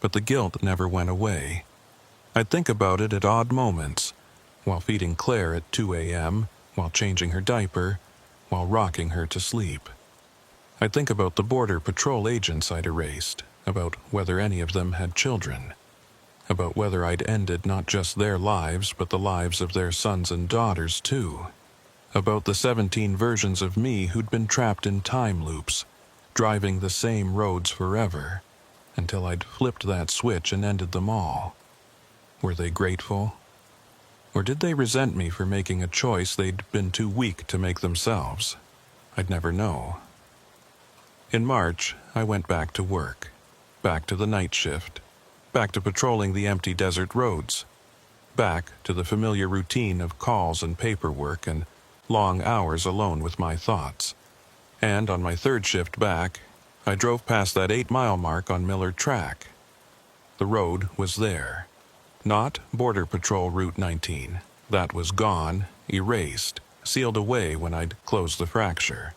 But the guilt never went away. I'd think about it at odd moments, while feeding Claire at 2 a.m., while changing her diaper, while rocking her to sleep. I'd think about the Border Patrol agents I'd erased, about whether any of them had children, about whether I'd ended not just their lives but the lives of their sons and daughters too. About the 17 versions of me who'd been trapped in time loops, driving the same roads forever, until I'd flipped that switch and ended them all. Were they grateful? Or did they resent me for making a choice they'd been too weak to make themselves? I'd never know. In March, I went back to work, back to the night shift, back to patrolling the empty desert roads, back to the familiar routine of calls and paperwork and long hours alone with my thoughts. And on my third shift back, I drove past that 8-mile mark on Miller Track. The road was there. Not Border Patrol Route 19. That was gone, erased, sealed away when I'd closed the fracture.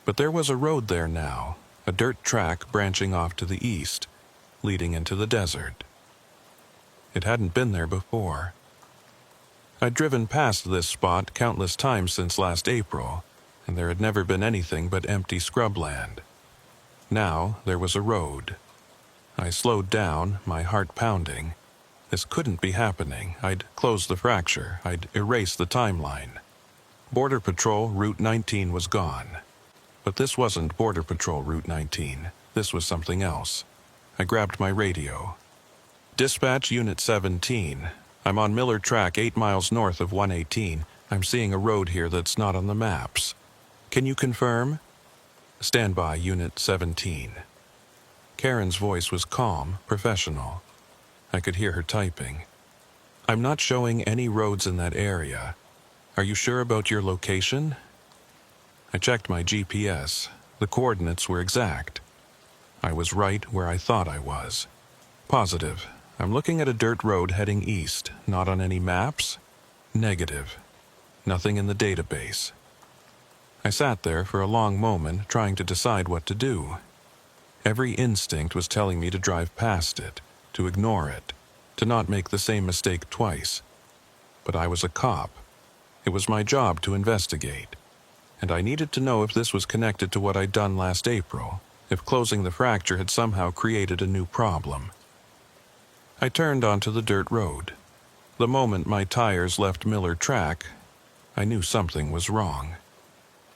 But there was a road there now, a dirt track branching off to the east, leading into the desert. It hadn't been there before. I'd driven past this spot countless times since last April, and there had never been anything but empty scrubland. Now there was a road. I slowed down, my heart pounding. This couldn't be happening. I'd closed the fracture. I'd erased the timeline. Border Patrol Route 19 was gone. But this wasn't Border Patrol Route 19. This was something else. I grabbed my radio. Dispatch Unit 17. I'm on Miller Track 8 miles north of 118. I'm seeing a road here that's not on the maps. Can you confirm? Stand by, Unit 17. Karen's voice was calm, professional. I could hear her typing. I'm not showing any roads in that area. Are you sure about your location? I checked my GPS. The coordinates were exact. I was right where I thought I was. Positive. I'm looking at a dirt road heading east, not on any maps? Negative. Nothing in the database. I sat there for a long moment trying to decide what to do. Every instinct was telling me to drive past it, to ignore it, to not make the same mistake twice. But I was a cop. It was my job to investigate. And I needed to know if this was connected to what I'd done last April, if closing the fracture had somehow created a new problem. I turned onto the dirt road. The moment my tires left Miller Track, I knew something was wrong.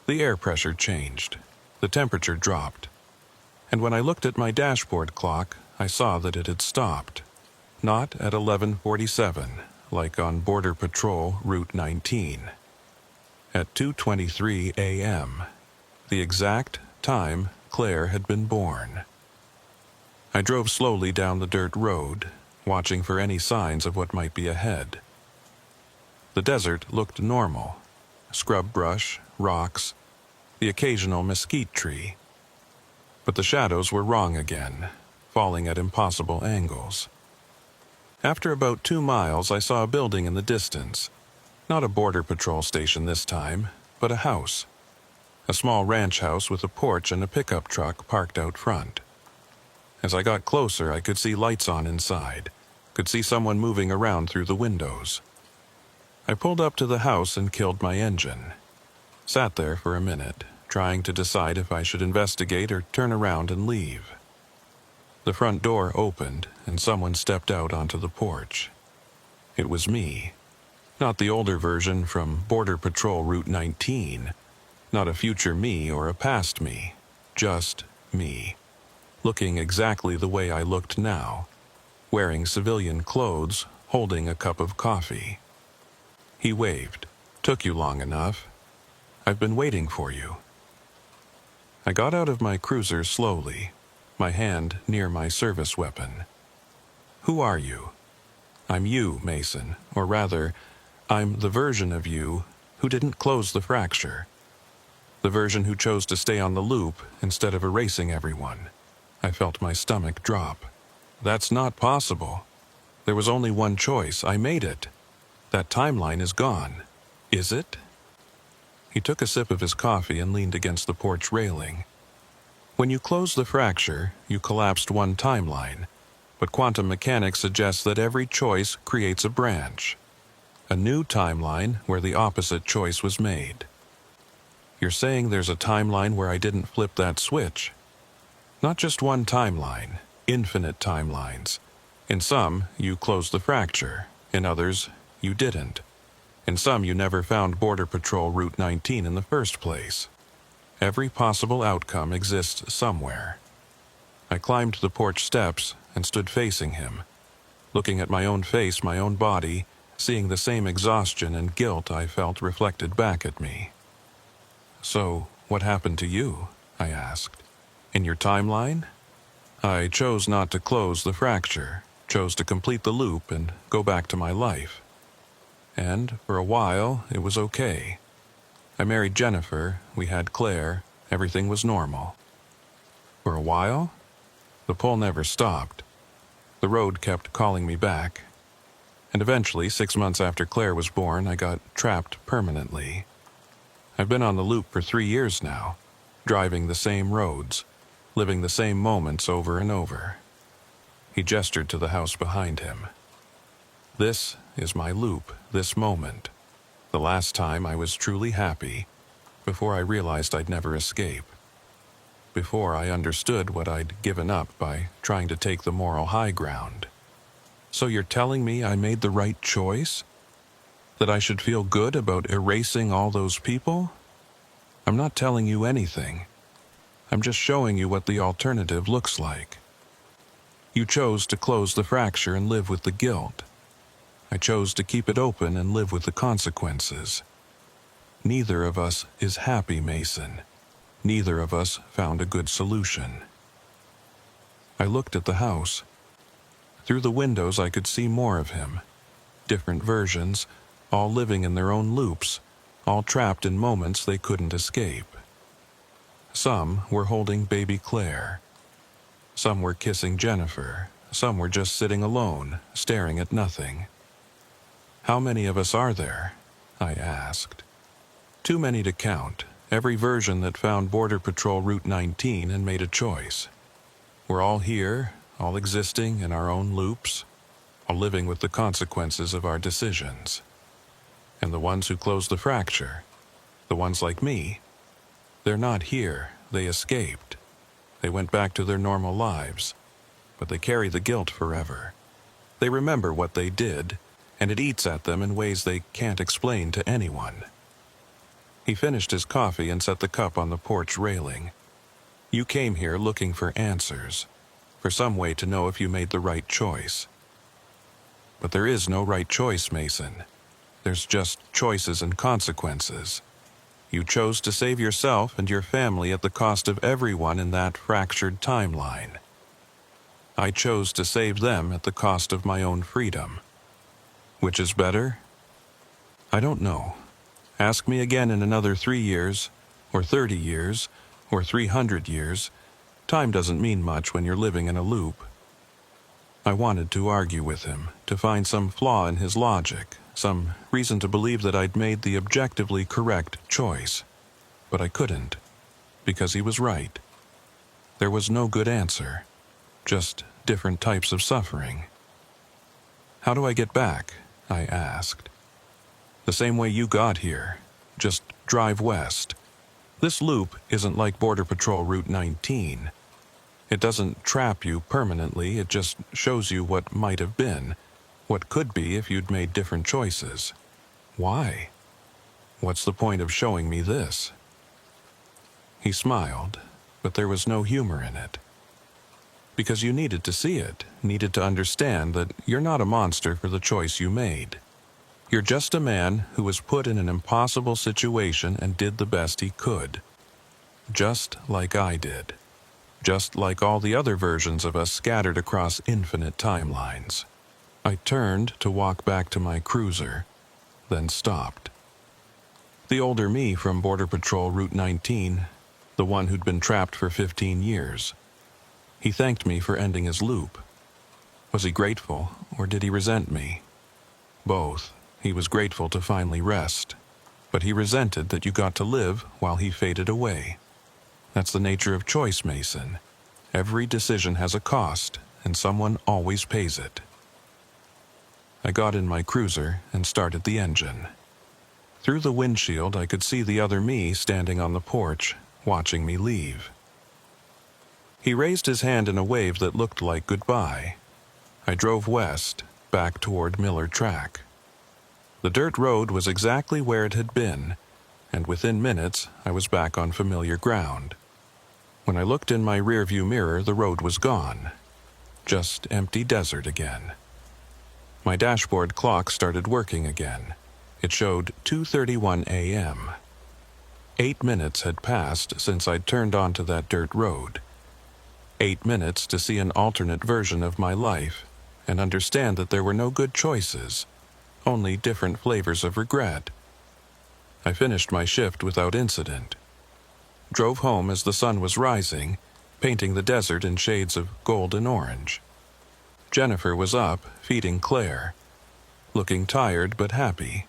The air pressure changed. The temperature dropped. And when I looked at my dashboard clock, I saw that it had stopped. Not at 11:47, like on Border Patrol Route 19. At 2:23 a.m., the exact time Claire had been born. I drove slowly down the dirt road, watching for any signs of what might be ahead. The desert looked normal. Scrub brush, rocks, the occasional mesquite tree. But the shadows were wrong again, falling at impossible angles. After about 2 miles, I saw a building in the distance. Not a border patrol station this time, but a house. A small ranch house with a porch and a pickup truck parked out front. As I got closer, I could see lights on inside, could see someone moving around through the windows. I pulled up to the house and killed my engine. Sat there for a minute, trying to decide if I should investigate or turn around and leave. The front door opened, and someone stepped out onto the porch. It was me. Not the older version from Border Patrol Route 19. Not a future me or a past me. Just me. Looking exactly the way I looked now. Wearing civilian clothes, holding a cup of coffee. He waved. Took you long enough. I've been waiting for you. I got out of my cruiser slowly, my hand near my service weapon. Who are you? I'm you, Mason, or rather, I'm the version of you who didn't close the fracture. The version who chose to stay on the loop instead of erasing everyone. I felt my stomach drop. That's not possible. There was only one choice. I made it. That timeline is gone. Is it? He took a sip of his coffee and leaned against the porch railing. When you close the fracture, you collapsed one timeline, but quantum mechanics suggests that every choice creates a branch. A new timeline where the opposite choice was made. You're saying there's a timeline where I didn't flip that switch? Not just one timeline, infinite timelines. In some, you closed the fracture. In others, you didn't. In some, you never found Border Patrol Route 19 in the first place. Every possible outcome exists somewhere. I climbed the porch steps and stood facing him, looking at my own face, my own body, seeing the same exhaustion and guilt I felt reflected back at me. "So, what happened to you?" I asked. "In your timeline?" "I chose not to close the fracture, chose to complete the loop and go back to my life. And, for a while, it was okay. I married Jennifer, we had Claire, everything was normal." "For a while?" "The pull never stopped. The road kept calling me back. And eventually, 6 months after Claire was born, I got trapped permanently. I've been on the loop for 3 years now, driving the same roads, living the same moments over and over." He gestured to the house behind him. "This is my loop, this moment. The last time I was truly happy, before I realized I'd never escape. Before I understood what I'd given up by trying to take the moral high ground." "So you're telling me I made the right choice? That I should feel good about erasing all those people? I'm not telling you anything. I'm just showing you what the alternative looks like. You chose to close the fracture and live with the guilt. I chose to keep it open and live with the consequences. Neither of us is happy, Mason. Neither of us found a good solution." I looked at the house. Through the windows I could see more of him. Different versions, all living in their own loops, all trapped in moments they couldn't escape. Some were holding baby Claire. Some were kissing Jennifer. Some were just sitting alone, staring at nothing. "How many of us are there?" I asked. "Too many to count. Every version that found Border Patrol Route 19 and made a choice. We're all here, all existing in our own loops, all living with the consequences of our decisions. And the ones who closed the fracture, the ones like me, they're not here, they escaped. They went back to their normal lives, but they carry the guilt forever. They remember what they did, and it eats at them in ways they can't explain to anyone." He finished his coffee and set the cup on the porch railing. "You came here looking for answers, for some way to know if you made the right choice. But there is no right choice, Mason. There's just choices and consequences. You chose to save yourself and your family at the cost of everyone in that fractured timeline. I chose to save them at the cost of my own freedom. Which is better? I don't know. Ask me again in another 3 years, or 30 years, or 300 years. Time doesn't mean much when you're living in a loop." I wanted to argue with him, to find some flaw in his logic, some reason to believe that I'd made the objectively correct choice. But I couldn't, because he was right. There was no good answer, just different types of suffering. "How do I get back?" I asked. "The same way you got here. Just drive west. This loop isn't like Border Patrol Route 19. It doesn't trap you permanently, it just shows you what might have been, what could be if you'd made different choices. Why? What's the point of showing me this?" He smiled, but there was no humor in it. "Because you needed to see it, needed to understand that you're not a monster for the choice you made. You're just a man who was put in an impossible situation and did the best he could. Just like I did. Just like all the other versions of us scattered across infinite timelines." I turned to walk back to my cruiser, then stopped. The older me from Border Patrol Route 19, the one who'd been trapped for 15 years. He thanked me for ending his loop. Was he grateful, or did he resent me? Both. He was grateful to finally rest, but he resented that you got to live while he faded away. That's the nature of choice, Mason. Every decision has a cost, and someone always pays it. I got in my cruiser and started the engine. Through the windshield, I could see the other me standing on the porch, watching me leave. He raised his hand in a wave that looked like goodbye. I drove west, back toward Miller Track. The dirt road was exactly where it had been, and within minutes I was back on familiar ground. When I looked in my rearview mirror, the road was gone. Just empty desert again. My dashboard clock started working again. It showed 2:31 a.m. 8 minutes had passed since I'd turned onto that dirt road. 8 minutes to see an alternate version of my life and understand that there were no good choices, only different flavors of regret. I finished my shift without incident. Drove home as the sun was rising, painting the desert in shades of gold and orange. Jennifer was up, feeding Claire, looking tired but happy.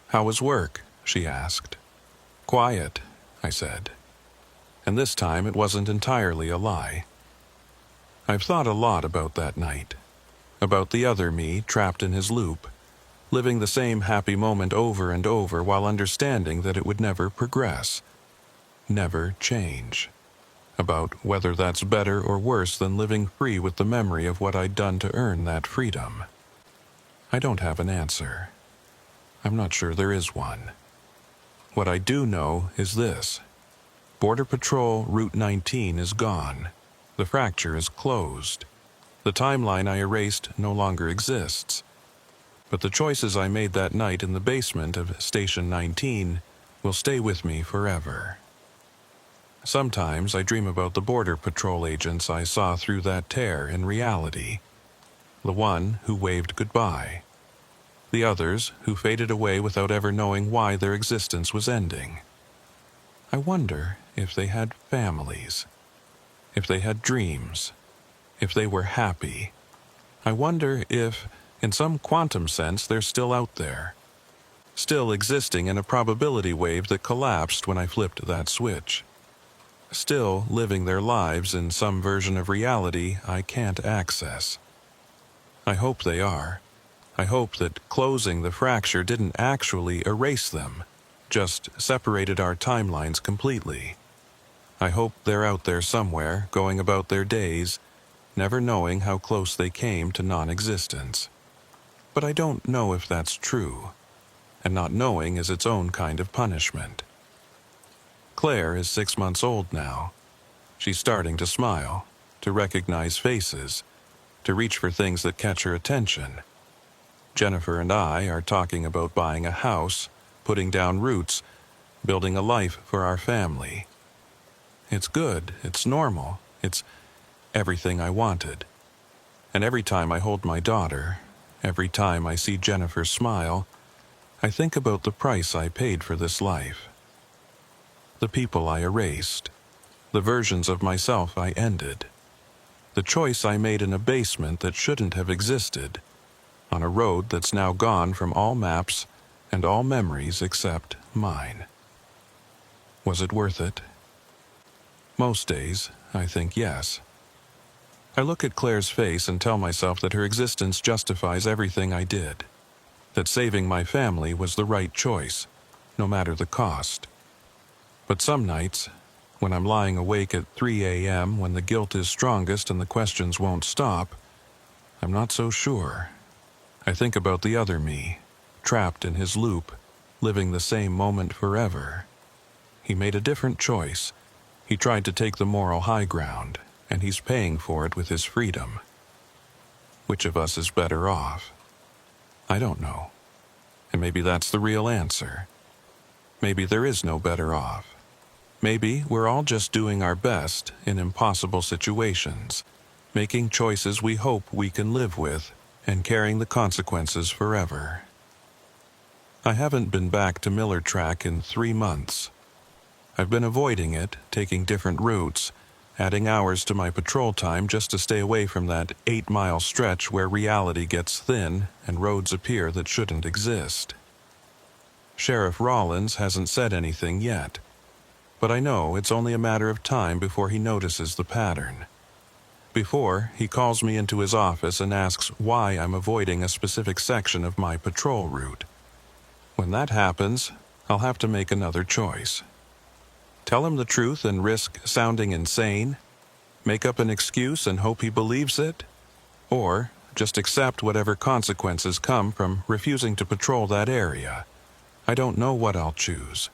"How was work?" she asked. "Quiet," I said. And this time it wasn't entirely a lie. I've thought a lot about that night, about the other me trapped in his loop, living the same happy moment over and over while understanding that it would never progress, never change. About whether that's better or worse than living free with the memory of what I'd done to earn that freedom. I don't have an answer. I'm not sure there is one. What I do know is this. Border Patrol Route 19 is gone. The fracture is closed. The timeline I erased no longer exists. But the choices I made that night in the basement of Station 19 will stay with me forever. Sometimes I dream about the Border Patrol agents I saw through that tear in reality. The one who waved goodbye. The others who faded away without ever knowing why their existence was ending. I wonder if they had families, if they had dreams, if they were happy. I wonder if, in some quantum sense, they're still out there, still existing in a probability wave that collapsed when I flipped that switch, still living their lives in some version of reality I can't access. I hope they are. I hope that closing the fracture didn't actually erase them, just separated our timelines completely. I hope they're out there somewhere, going about their days, never knowing how close they came to non-existence. But I don't know if that's true, and not knowing is its own kind of punishment. Claire is 6 months old now. She's starting to smile, to recognize faces, to reach for things that catch her attention. Jennifer and I are talking about buying a house, putting down roots, building a life for our family. It's good, it's normal, it's everything I wanted. And every time I hold my daughter, every time I see Jennifer smile, I think about the price I paid for this life. The people I erased, the versions of myself I ended, the choice I made in a basement that shouldn't have existed, on a road that's now gone from all maps and all memories except mine. Was it worth it? Most days, I think yes. I look at Claire's face and tell myself that her existence justifies everything I did, that saving my family was the right choice, no matter the cost. But some nights, when I'm lying awake at 3 a.m. when the guilt is strongest and the questions won't stop, I'm not so sure. I think about the other me, trapped in his loop, living the same moment forever. He made a different choice. He tried to take the moral high ground, and he's paying for it with his freedom. Which of us is better off? I don't know. And maybe that's the real answer. Maybe there is no better off. Maybe we're all just doing our best in impossible situations, making choices we hope we can live with, and carrying the consequences forever. I haven't been back to Miller Track in 3 months. I've been avoiding it, taking different routes, adding hours to my patrol time just to stay away from that 8-mile stretch where reality gets thin and roads appear that shouldn't exist. Sheriff Rollins hasn't said anything yet, but I know it's only a matter of time before he notices the pattern. Before he calls me into his office and asks why I'm avoiding a specific section of my patrol route. When that happens, I'll have to make another choice. Tell him the truth and risk sounding insane? Make up an excuse and hope he believes it? Or just accept whatever consequences come from refusing to patrol that area. I don't know what I'll choose,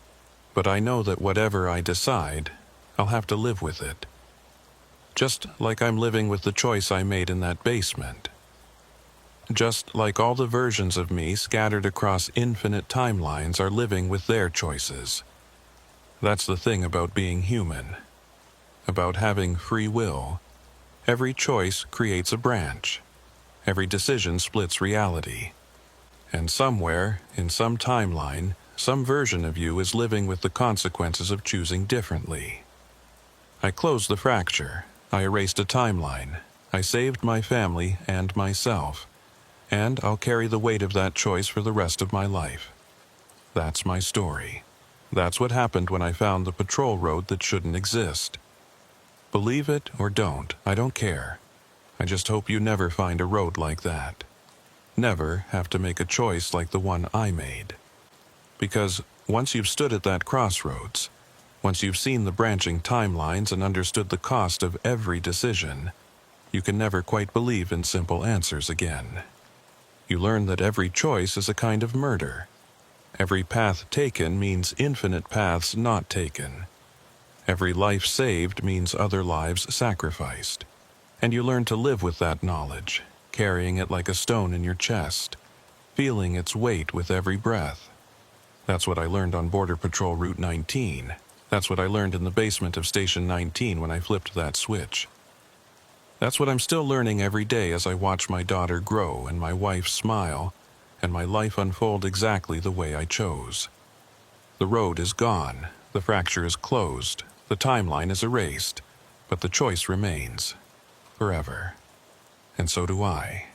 but I know that whatever I decide, I'll have to live with it. Just like I'm living with the choice I made in that basement. Just like all the versions of me scattered across infinite timelines are living with their choices. That's the thing about being human. About having free will. Every choice creates a branch. Every decision splits reality. And somewhere, in some timeline, some version of you is living with the consequences of choosing differently. I closed the fracture. I erased a timeline. I saved my family and myself. And I'll carry the weight of that choice for the rest of my life. That's my story. That's what happened when I found the patrol road that shouldn't exist. Believe it or don't, I don't care. I just hope you never find a road like that. Never have to make a choice like the one I made. Because once you've stood at that crossroads, once you've seen the branching timelines and understood the cost of every decision, you can never quite believe in simple answers again. You learn that every choice is a kind of murder. Every path taken means infinite paths not taken. Every life saved means other lives sacrificed. And you learn to live with that knowledge, carrying it like a stone in your chest, feeling its weight with every breath. That's what I learned on Border Patrol Route 19. That's what I learned in the basement of Station 19 when I flipped that switch. That's what I'm still learning every day as I watch my daughter grow and my wife smile, and my life unfold exactly the way I chose. The road is gone, the fracture is closed, the timeline is erased, but the choice remains. Forever. And so do I.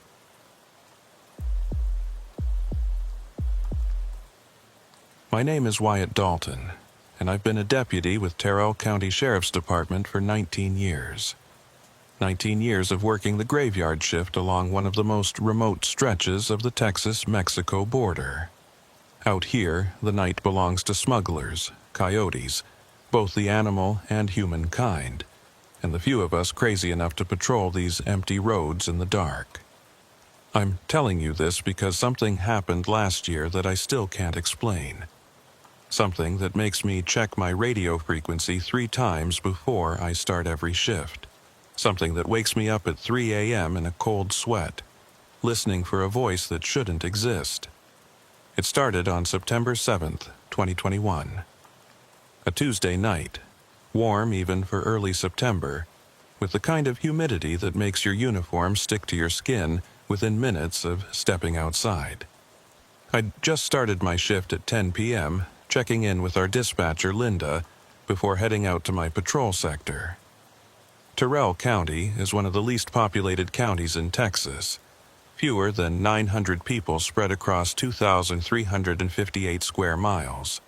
My name is Wyatt Dalton, and I've been a deputy with Terrell County Sheriff's Department for 19 years. 19 years of working the graveyard shift along one of the most remote stretches of the Texas-Mexico border. Out here, the night belongs to smugglers, coyotes, both the animal and human kind, and the few of us crazy enough to patrol these empty roads in the dark. I'm telling you this because something happened last year that I still can't explain. Something that makes me check my radio frequency 3 times before I start every shift. Something that wakes me up at 3 a.m. in a cold sweat, listening for a voice that shouldn't exist. It started on September 7th, 2021. A Tuesday night, warm even for early September, with the kind of humidity that makes your uniform stick to your skin within minutes of stepping outside. I'd just started my shift at 10 p.m., checking in with our dispatcher, Linda, before heading out to my patrol sector. Terrell County is one of the least populated counties in Texas, fewer than 900 people spread across 2,358 square miles.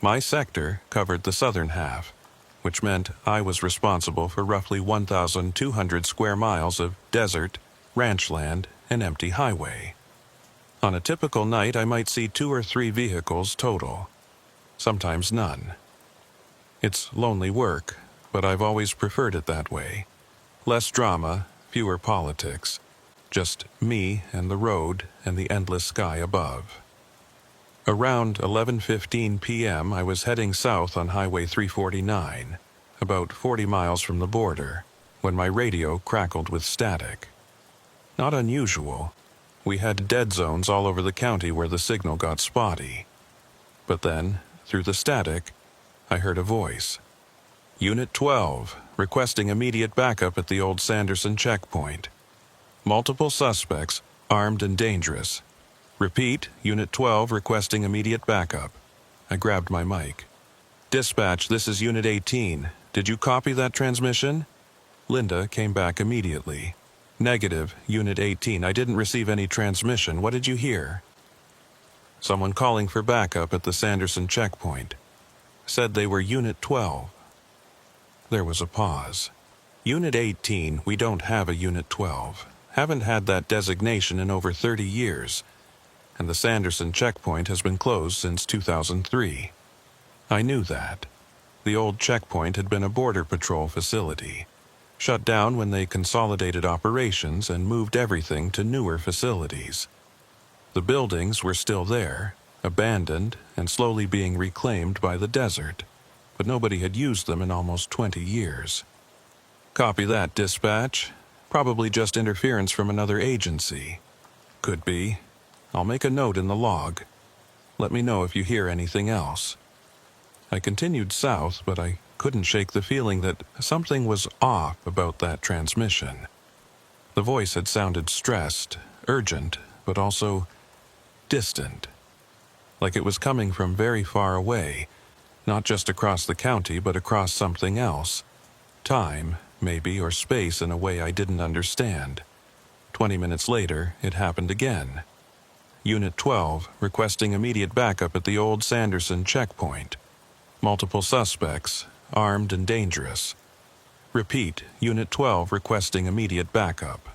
My sector covered the southern half, which meant I was responsible for roughly 1,200 square miles of desert, ranch land, and empty highway. On a typical night, I might see 2 or 3 vehicles total, sometimes none. It's lonely work, but I've always preferred it that way. Less drama, fewer politics, just me and the road and the endless sky above. Around 11:15 p.m., I was heading south on Highway 349, about 40 miles from the border, when my radio crackled with static. Not unusual. We had dead zones all over the county where the signal got spotty. But then, through the static, I heard a voice. Unit 12, requesting immediate backup at the old Sanderson checkpoint. Multiple suspects, armed and dangerous. Repeat, Unit 12 requesting immediate backup. I grabbed my mic. Dispatch, this is Unit 18. Did you copy that transmission? Linda came back immediately. Negative, Unit 18. I didn't receive any transmission. What did you hear? Someone calling for backup at the Sanderson checkpoint. Said they were Unit 12. There was a pause. Unit 18, we don't have a Unit 12. Haven't had that designation in over 30 years. And the Sanderson checkpoint has been closed since 2003. I knew that. The old checkpoint had been a border patrol facility. Shut down when they consolidated operations and moved everything to newer facilities. The buildings were still there, abandoned and slowly being reclaimed by the desert, but nobody had used them in almost 20 years. Copy that, dispatch. Probably just interference from another agency. Could be. I'll make a note in the log. Let me know if you hear anything else. I continued south, but I couldn't shake the feeling that something was off about that transmission. The voice had sounded stressed, urgent, but also distant. Like it was coming from very far away, not just across the county, but across something else. Time, maybe, or space in a way I didn't understand. 20 minutes later, it happened again. Unit 12, requesting immediate backup at the old Sanderson checkpoint. Multiple suspects, armed and dangerous. Repeat, Unit 12 requesting immediate backup.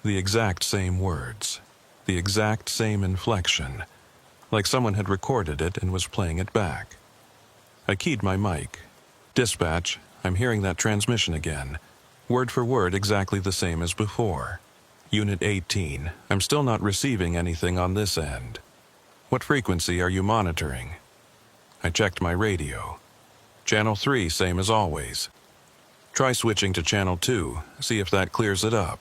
The exact same words. The exact same inflection. Like someone had recorded it and was playing it back. I keyed my mic. Dispatch, I'm hearing that transmission again. Word for word exactly the same as before. Unit 18, I'm still not receiving anything on this end. What frequency are you monitoring? I checked my radio. Channel 3, same as always. Try switching to Channel 2, see if that clears it up.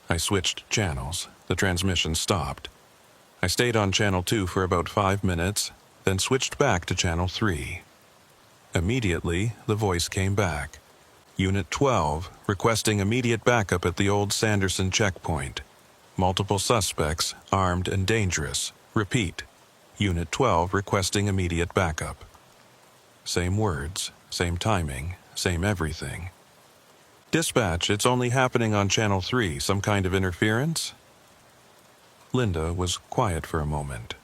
I switched channels. The transmission stopped. I stayed on Channel 2 for about 5 minutes, then switched back to Channel 3. Immediately, the voice came back. Unit 12, requesting immediate backup at the old Sanderson checkpoint. Multiple suspects, armed and dangerous. Repeat. Unit 12 requesting immediate backup. Same words, same timing, same everything. Dispatch, it's only happening on Channel 3. Some kind of interference? Linda was quiet for a moment.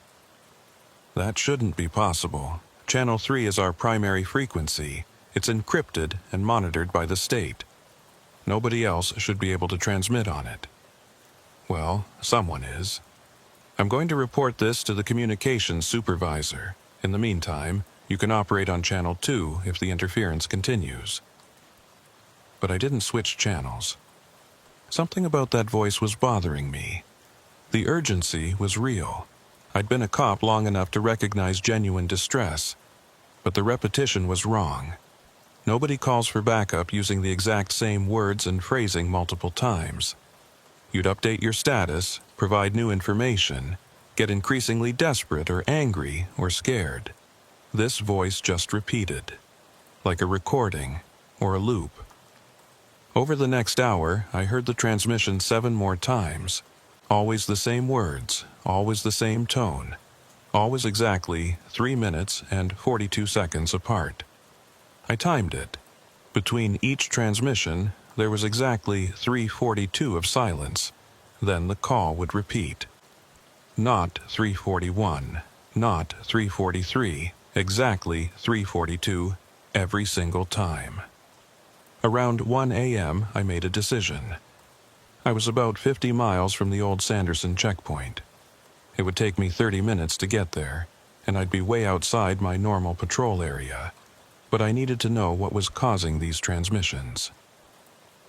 That shouldn't be possible. Channel 3 is our primary frequency. It's encrypted and monitored by the state. Nobody else should be able to transmit on it. Well, someone is. I'm going to report this to the communications supervisor. In the meantime, you can operate on Channel 2 if the interference continues. But I didn't switch channels. Something about that voice was bothering me. The urgency was real. I'd been a cop long enough to recognize genuine distress, but the repetition was wrong. Nobody calls for backup using the exact same words and phrasing multiple times. You'd update your status, provide new information, get increasingly desperate or angry or scared. This voice just repeated, like a recording or a loop. Over the next hour, I heard the transmission 7 more times. Always the same words, always the same tone, always exactly 3 minutes and 42 seconds apart. I timed it. Between each transmission, there was exactly 3:42 of silence. Then the call would repeat. Not 3:41, not 3:43, exactly 3:42 every single time. Around 1 a.m., I made a decision. I was about 50 miles from the old Sanderson checkpoint. It would take me 30 minutes to get there, and I'd be way outside my normal patrol area. But I needed to know what was causing these transmissions.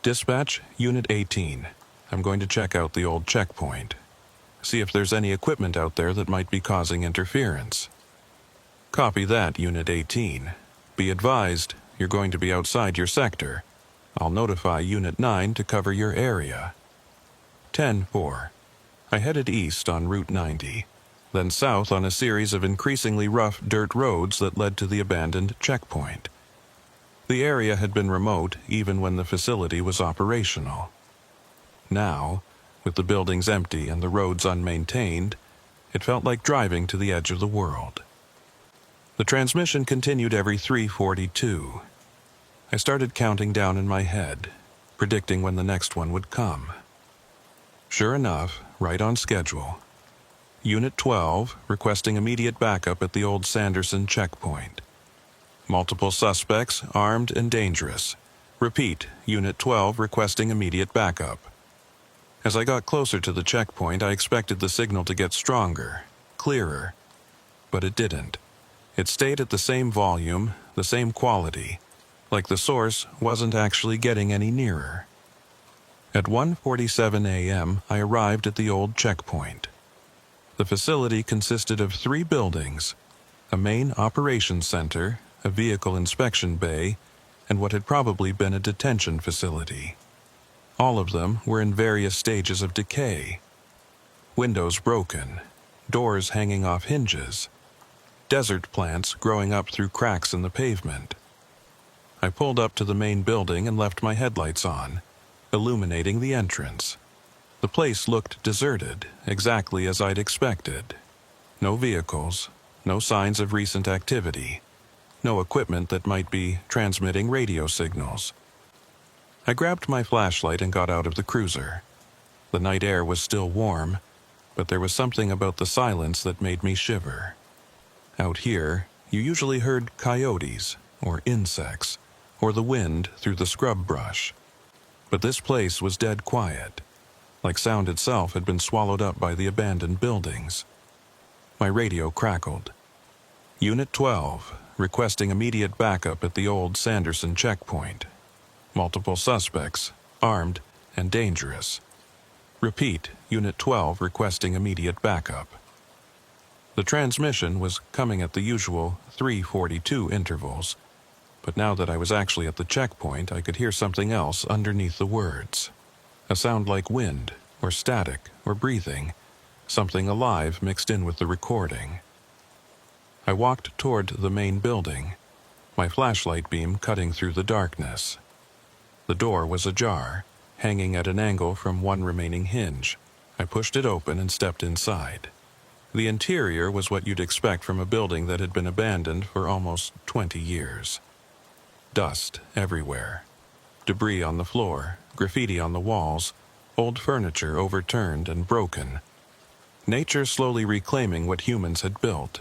Dispatch, Unit 18. I'm going to check out the old checkpoint. See if there's any equipment out there that might be causing interference. Copy that, Unit 18. Be advised, you're going to be outside your sector. I'll notify Unit 9 to cover your area. 10-4. I headed east on Route 90, then south on a series of increasingly rough dirt roads that led to the abandoned checkpoint. The area had been remote even when the facility was operational. Now, with the buildings empty and the roads unmaintained, it felt like driving to the edge of the world. The transmission continued every 3:42. I started counting down in my head, predicting when the next one would come. Sure enough, right on schedule. Unit 12 requesting immediate backup at the old Sanderson checkpoint. Multiple suspects, armed and dangerous. Repeat, Unit 12 requesting immediate backup. As I got closer to the checkpoint, I expected the signal to get stronger, clearer. But it didn't. It stayed at the same volume, the same quality. like the source wasn't actually getting any nearer. At 1:47 a.m., I arrived at the old checkpoint. The facility consisted of 3 buildings: a main operations center, a vehicle inspection bay, and what had probably been a detention facility. All of them were in various stages of decay. Windows broken, doors hanging off hinges, desert plants growing up through cracks in the pavement. I pulled up to the main building and left my headlights on, illuminating the entrance. The place looked deserted, exactly as I'd expected. No vehicles, no signs of recent activity, no equipment that might be transmitting radio signals. I grabbed my flashlight and got out of the cruiser. The night air was still warm, but there was something about the silence that made me shiver. Out here, you usually heard coyotes, or insects, or the wind through the scrub brush. But this place was dead quiet, like sound itself had been swallowed up by the abandoned buildings. My radio crackled. Unit 12, requesting immediate backup at the old Sanderson checkpoint. Multiple suspects, armed and dangerous. Repeat, Unit 12 requesting immediate backup. The transmission was coming at the usual 3:42 intervals, but now that I was actually at the checkpoint, I could hear something else underneath the words. A sound like wind, or static, or breathing, something alive mixed in with the recording. I walked toward the main building, my flashlight beam cutting through the darkness. The door was ajar, hanging at an angle from one remaining hinge. I pushed it open and stepped inside. The interior was what you'd expect from a building that had been abandoned for almost 20 years. Dust everywhere. Debris on the floor, graffiti on the walls, old furniture overturned and broken. Nature slowly reclaiming what humans had built.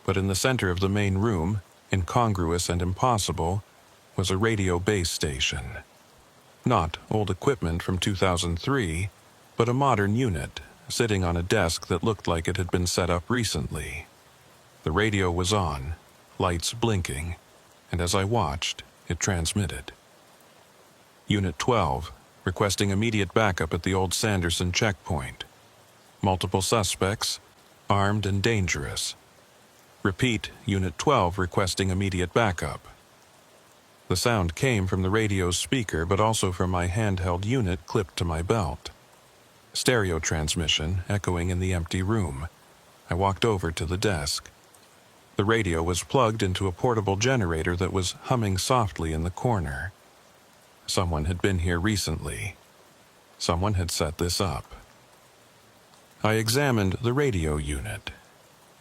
But in the center of the main room, incongruous and impossible, was a radio base station. Not old equipment from 2003, but a modern unit, sitting on a desk that looked like it had been set up recently. The radio was on, lights blinking, and as I watched, it transmitted. Unit 12, requesting immediate backup at the old Sanderson checkpoint. Multiple suspects, armed and dangerous. Repeat, Unit 12 requesting immediate backup. The sound came from the radio's speaker, but also from my handheld unit clipped to my belt. Stereo transmission echoing in the empty room. I walked over to the desk. The radio was plugged into a portable generator that was humming softly in the corner. Someone had been here recently. Someone had set this up. I examined the radio unit.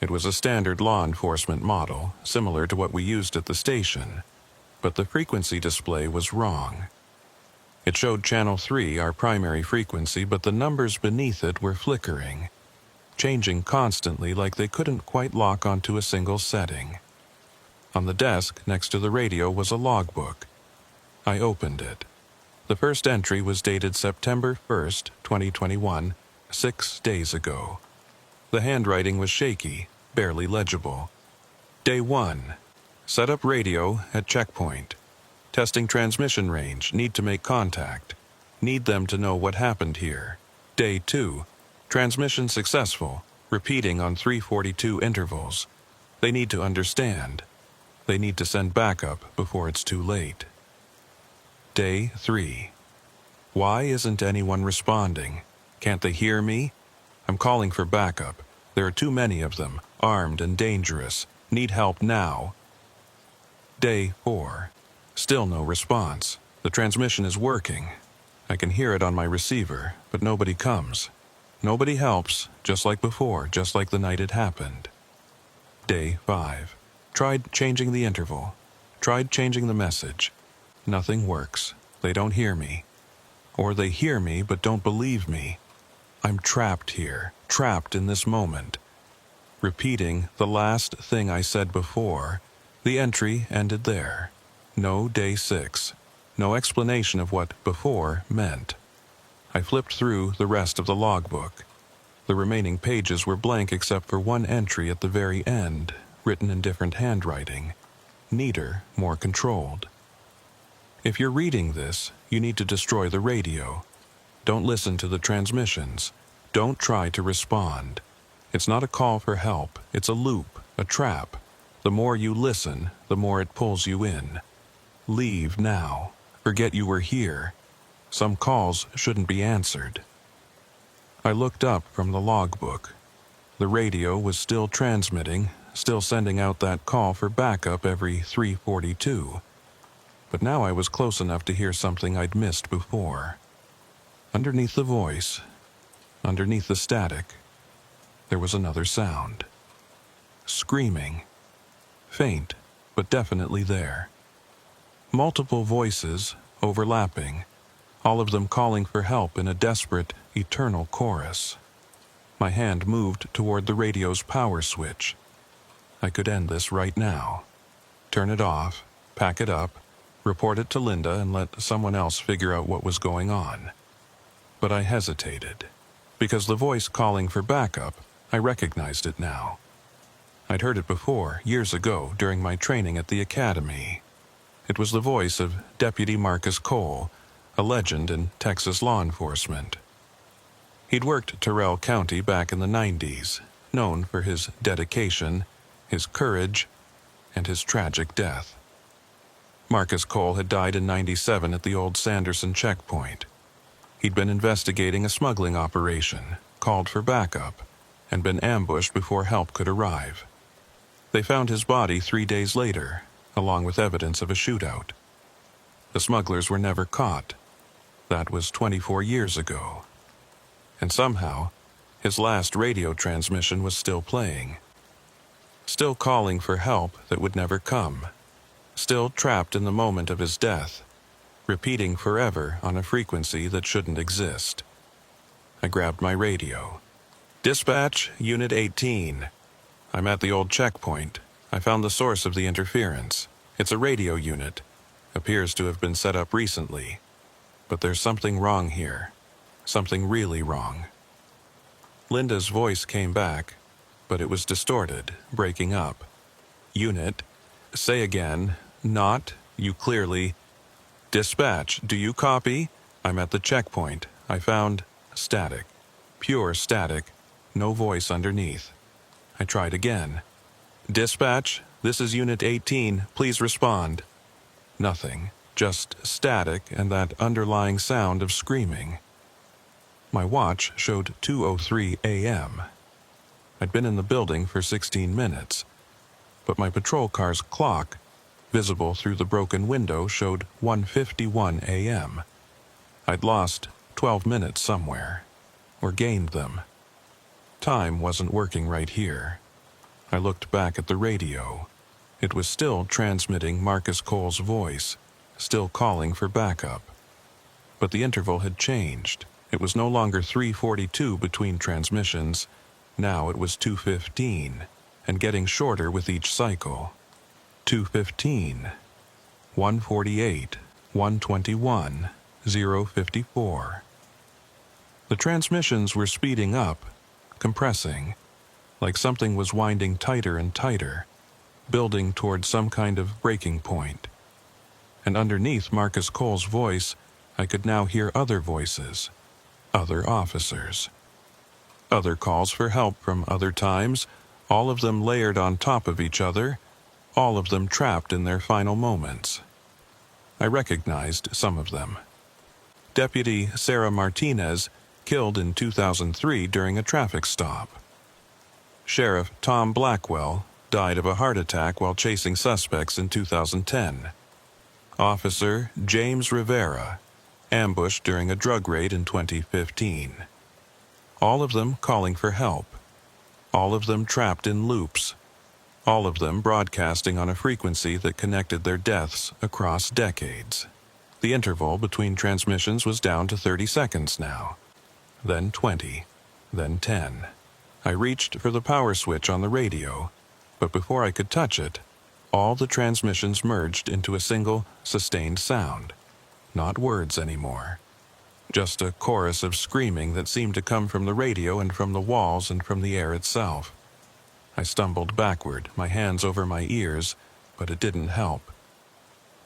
It was a standard law enforcement model, similar to what we used at the station, but the frequency display was wrong. It showed channel 3, our primary frequency, but the numbers beneath it were flickering, changing constantly like they couldn't quite lock onto a single setting. On the desk next to the radio was a logbook. I opened it. The first entry was dated September 1st, 2021, 6 days ago. The handwriting was shaky, barely legible. Day 1. Set up radio at checkpoint. Testing transmission range, need to make contact. Need them to know what happened here. Day 2. Transmission successful, repeating on 3:42 intervals. They need to understand. They need to send backup before it's too late. Day 3. Why isn't anyone responding? Can't they hear me? I'm calling for backup. There are too many of them, armed and dangerous. Need help now. Day 4. Still no response. The transmission is working. I can hear it on my receiver, but nobody comes. Nobody helps, just like before, just like the night it happened. Day 5. Tried changing the interval. Tried changing the message. Nothing works. They don't hear me. Or they hear me but don't believe me. I'm trapped here, trapped in this moment. Repeating the last thing I said before, the entry ended there. No day 6. No explanation of what before meant. I flipped through the rest of the logbook. The remaining pages were blank except for one entry at the very end, written in different handwriting. Neater, more controlled. If you're reading this, you need to destroy the radio. Don't listen to the transmissions. Don't try to respond. It's not a call for help. It's a loop, a trap. The more you listen, the more it pulls you in. Leave now. Forget you were here. Some calls shouldn't be answered. I looked up from the logbook. The radio was still transmitting, still sending out that call for backup every 3:42. But now I was close enough to hear something I'd missed before. Underneath the voice, underneath the static, there was another sound. Screaming. Faint, but definitely there. Multiple voices, overlapping, all of them calling for help in a desperate, eternal chorus. My hand moved toward the radio's power switch. I could end this right now. Turn it off, pack it up, report it to Linda, and let someone else figure out what was going on. But I hesitated, because the voice calling for backup, I recognized it now. I'd heard it before, years ago, during my training at the academy. It was the voice of Deputy Marcus Cole, a legend in Texas law enforcement. He'd worked Terrell County back in the 90s, known for his dedication, his courage, and his tragic death. Marcus Cole had died in '97 at the old Sanderson checkpoint. He'd been investigating a smuggling operation, called for backup, and been ambushed before help could arrive. They found his body 3 days later, along with evidence of a shootout. The smugglers were never caught. That was 24 years ago. And somehow, his last radio transmission was still playing. Still calling for help that would never come. Still trapped in the moment of his death, repeating forever on a frequency that shouldn't exist. I grabbed my radio. "Dispatch, Unit 18. I'm at the old checkpoint. I found the source of the interference. It's a radio unit. Appears to have been set up recently. But there's something wrong here. Something really wrong." Linda's voice came back, but it was distorted, breaking up. "Unit, say again, not, you clearly. Dispatch, do you copy? I'm at the checkpoint. I found static. Pure static. No voice underneath." I tried again. "Dispatch, this is Unit 18. Please respond." Nothing. Just static and that underlying sound of screaming. My watch showed 2:03 a.m. I'd been in the building for 16 minutes, but my patrol car's clock, visible through the broken window, showed 1:51 a.m. I'd lost 12 minutes somewhere, or gained them. Time wasn't working right here. I looked back at the radio. It was still transmitting Marcus Cole's voice, still calling for backup. But the interval had changed. It was no longer 3:42 between transmissions. Now it was 2:15, and getting shorter with each cycle. 2:15, 1:48, 1:21, 0:54. The transmissions were speeding up, compressing, like something was winding tighter and tighter, building toward some kind of breaking point. And underneath Marcus Cole's voice, I could now hear other voices, other officers. Other calls for help from other times, all of them layered on top of each other, all of them trapped in their final moments. I recognized some of them. Deputy Sarah Martinez, killed in 2003 during a traffic stop. Sheriff Tom Blackwell died of a heart attack while chasing suspects in 2010. Officer James Rivera, ambushed during a drug raid in 2015. All of them calling for help. All of them trapped in loops. All of them broadcasting on a frequency that connected their deaths across decades. The interval between transmissions was down to 30 seconds now. Then 20. Then 10. I reached for the power switch on the radio, but before I could touch it, all the transmissions merged into a single, sustained sound. Not words anymore. Just a chorus of screaming that seemed to come from the radio and from the walls and from the air itself. I stumbled backward, my hands over my ears, but it didn't help.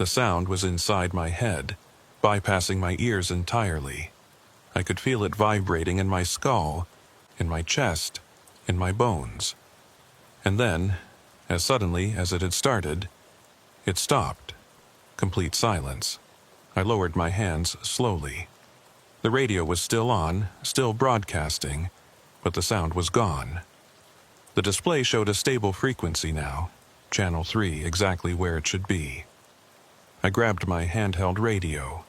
The sound was inside my head, bypassing my ears entirely. I could feel it vibrating in my skull, in my chest, in my bones. And then, as suddenly as it had started, it stopped. Complete silence. I lowered my hands slowly. The radio was still on, still broadcasting, but the sound was gone. The display showed a stable frequency now, channel 3 exactly where it should be. I grabbed my handheld radio.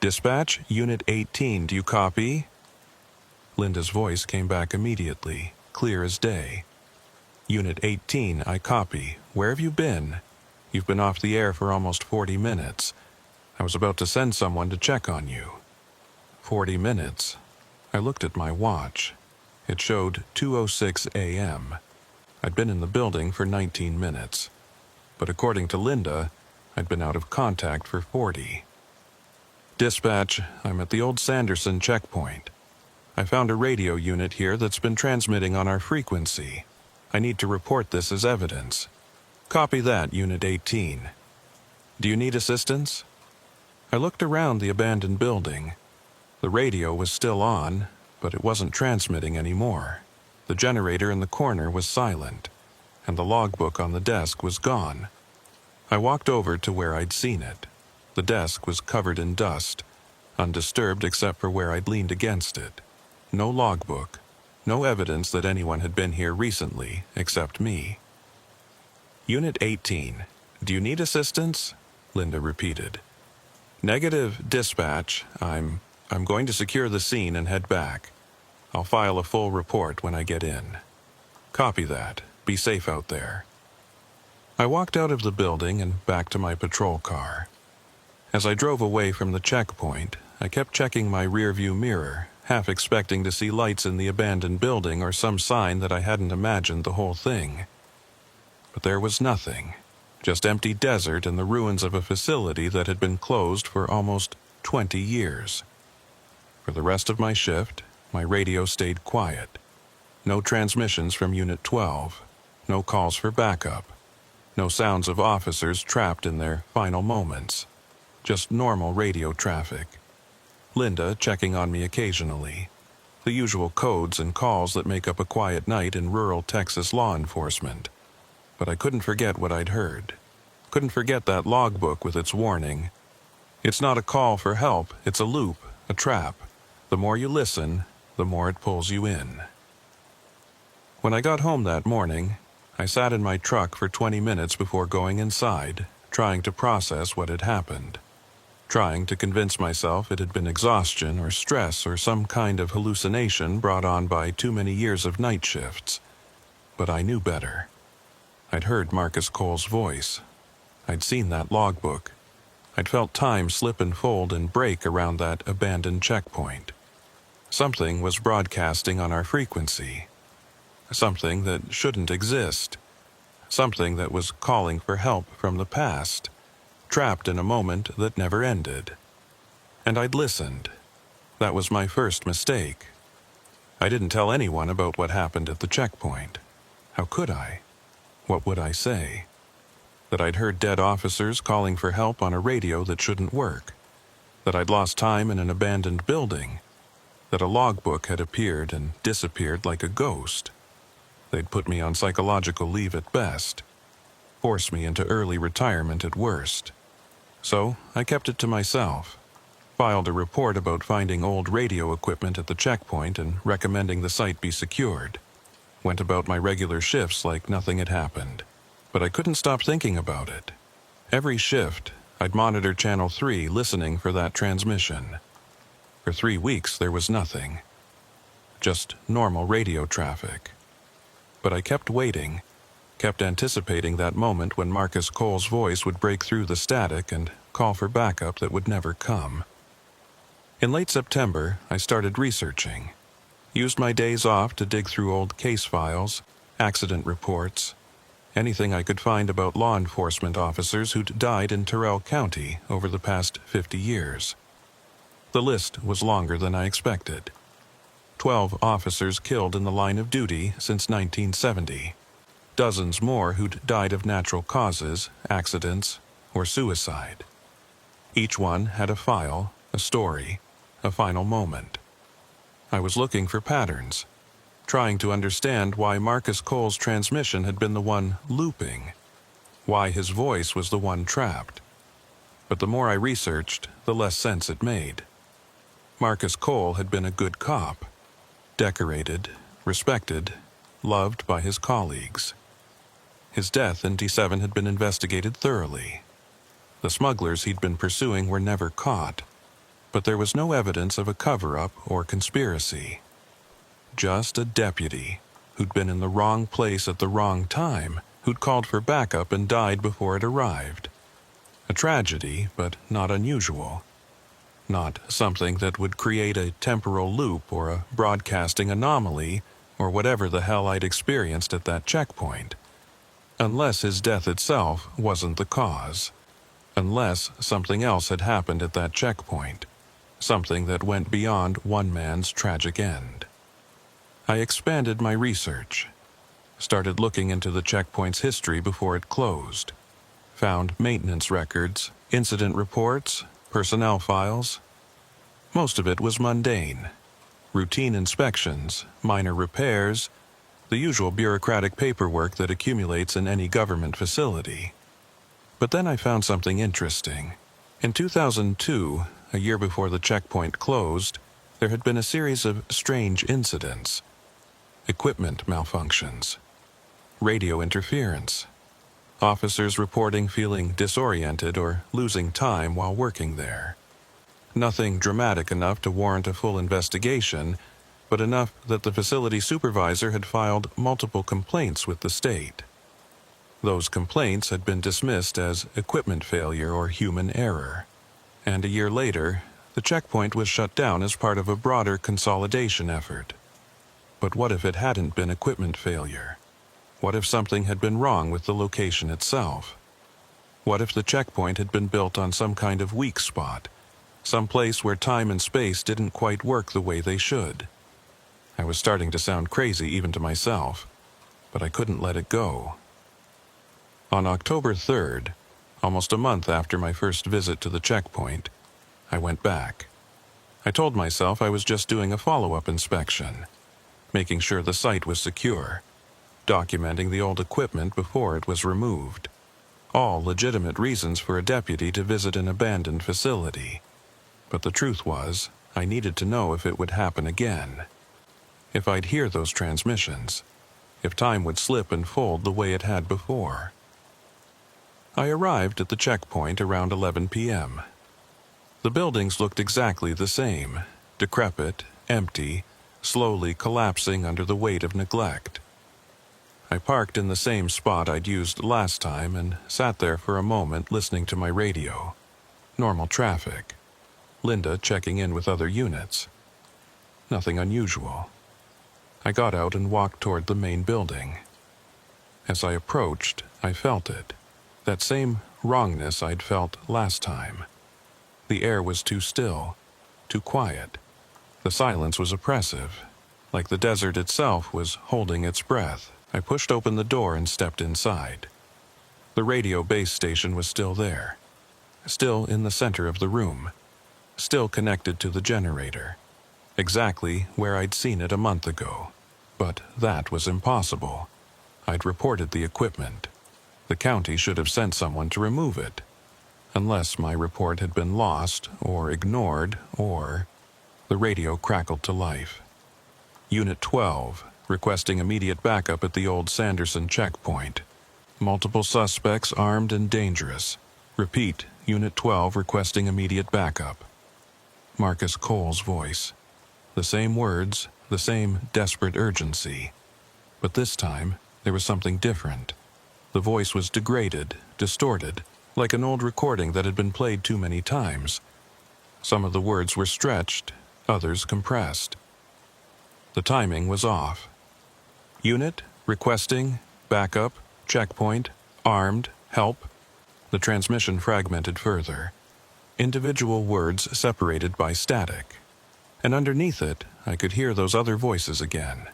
"Dispatch, Unit 18, do you copy?" Linda's voice came back immediately, clear as day. "Unit 18, I copy. Where have you been? You've been off the air for almost 40 minutes. I was about to send someone to check on you." 40 minutes. I looked at my watch. It showed 2:06 a.m. I'd been in the building for 19 minutes. But according to Linda, I'd been out of contact for 40. "Dispatch, I'm at the old Sanderson checkpoint. I found a radio unit here that's been transmitting on our frequency. I need to report this as evidence. Copy that, Unit 18. Do you need assistance?" I looked around the abandoned building. The radio was still on, but it wasn't transmitting anymore. The generator in the corner was silent, and the logbook on the desk was gone. I walked over to where I'd seen it. The desk was covered in dust, undisturbed except for where I'd leaned against it. No logbook, no evidence that anyone had been here recently except me. "Unit 18, do you need assistance?" Linda repeated. "Negative, dispatch. I'm going to secure the scene and head back. I'll file a full report when I get in." "Copy that. Be safe out there." I walked out of the building and back to my patrol car. As I drove away from the checkpoint, I kept checking my rearview mirror, half expecting to see lights in the abandoned building or some sign that I hadn't imagined the whole thing. But there was nothing, just empty desert and the ruins of a facility that had been closed for almost 20 years. For the rest of my shift, my radio stayed quiet. No transmissions from Unit 12, no calls for backup, no sounds of officers trapped in their final moments. Just normal radio traffic. Linda checking on me occasionally. The usual codes and calls that make up a quiet night in rural Texas law enforcement. But I couldn't forget what I'd heard. Couldn't forget that logbook with its warning. It's not a call for help, it's a loop, a trap. The more you listen, the more it pulls you in. When I got home that morning, I sat in my truck for 20 minutes before going inside, trying to process what had happened. Trying to convince myself it had been exhaustion or stress or some kind of hallucination brought on by too many years of night shifts. But I knew better. I'd heard Marcus Cole's voice. I'd seen that logbook. I'd felt time slip and fold and break around that abandoned checkpoint. Something was broadcasting on our frequency. Something that shouldn't exist. Something that was calling for help from the past, trapped in a moment that never ended. And I'd listened. That was my first mistake. I didn't tell anyone about what happened at the checkpoint. How could I? What would I say? That I'd heard dead officers calling for help on a radio that shouldn't work. That I'd lost time in an abandoned building. That a logbook had appeared and disappeared like a ghost. They'd put me on psychological leave at best. Force me into early retirement at worst. So I kept it to myself. Filed a report about finding old radio equipment at the checkpoint and recommending the site be secured. Went about my regular shifts like nothing had happened. But I couldn't stop thinking about it. Every shift, I'd monitor Channel 3 listening for that transmission. For 3 weeks, there was nothing. Just normal radio traffic. But I kept waiting, kept anticipating that moment when Marcus Cole's voice would break through the static and call for backup that would never come. In late September, I started researching. Used my days off to dig through old case files, accident reports, anything I could find about law enforcement officers who'd died in Terrell County over the past 50 years. The list was longer than I expected. 12 officers killed in the line of duty since 1970. Dozens more who'd died of natural causes, accidents, or suicide. Each one had a file, a story, a final moment. I was looking for patterns, trying to understand why Marcus Cole's transmission had been the one looping, why his voice was the one trapped. But the more I researched, the less sense it made. Marcus Cole had been a good cop, decorated, respected, loved by his colleagues. His death in D7 had been investigated thoroughly. The smugglers he'd been pursuing were never caught, but there was no evidence of a cover-up or conspiracy. Just a deputy who'd been in the wrong place at the wrong time, who'd called for backup and died before it arrived. A tragedy, but not unusual. Not something that would create a temporal loop or a broadcasting anomaly or whatever the hell I'd experienced at that checkpoint. Unless his death itself wasn't the cause. Unless something else had happened at that checkpoint. Something that went beyond one man's tragic end. I expanded my research. Started looking into the checkpoint's history before it closed. Found maintenance records, incident reports, personnel files. Most of it was mundane. Routine inspections, minor repairs, the usual bureaucratic paperwork that accumulates in any government facility. But then I found something interesting. In 2002, a year before the checkpoint closed, there had been a series of strange incidents. Equipment malfunctions. Radio interference. Officers reporting feeling disoriented or losing time while working there. Nothing dramatic enough to warrant a full investigation, but enough that the facility supervisor had filed multiple complaints with the state. Those complaints had been dismissed as equipment failure or human error, and a year later, the checkpoint was shut down as part of a broader consolidation effort. But what if it hadn't been equipment failure? What if something had been wrong with the location itself? What if the checkpoint had been built on some kind of weak spot, some place where time and space didn't quite work the way they should? I was starting to sound crazy even to myself, but I couldn't let it go. On October 3rd, almost a month after my first visit to the checkpoint, I went back. I told myself I was just doing a follow-up inspection, making sure the site was secure, documenting the old equipment before it was removed. All legitimate reasons for a deputy to visit an abandoned facility. But the truth was, I needed to know if it would happen again. If I'd hear those transmissions. If time would slip and fold the way it had before. I arrived at the checkpoint around 11 p.m. The buildings looked exactly the same, decrepit, empty, slowly collapsing under the weight of neglect. I parked in the same spot I'd used last time and sat there for a moment listening to my radio. Normal traffic. Linda checking in with other units. Nothing unusual. I got out and walked toward the main building. As I approached, I felt it. That same wrongness I'd felt last time. The air was too still, too quiet. The silence was oppressive, like the desert itself was holding its breath. I pushed open the door and stepped inside. The radio base station was still there, still in the center of the room, still connected to the generator, exactly where I'd seen it a month ago. But that was impossible. I'd reported the equipment. The county should have sent someone to remove it, unless my report had been lost or ignored or... The radio crackled to life. Unit 12, requesting immediate backup at the old Sanderson checkpoint. Multiple suspects armed and dangerous. Repeat, Unit 12 requesting immediate backup. Marcus Cole's voice. The same words, the same desperate urgency. But this time, there was something different. The voice was degraded, distorted, like an old recording that had been played too many times. Some of the words were stretched, others compressed. The timing was off. Unit, requesting, backup, checkpoint, armed, help. The transmission fragmented further. Individual words separated by static. And underneath it, I could hear those other voices again.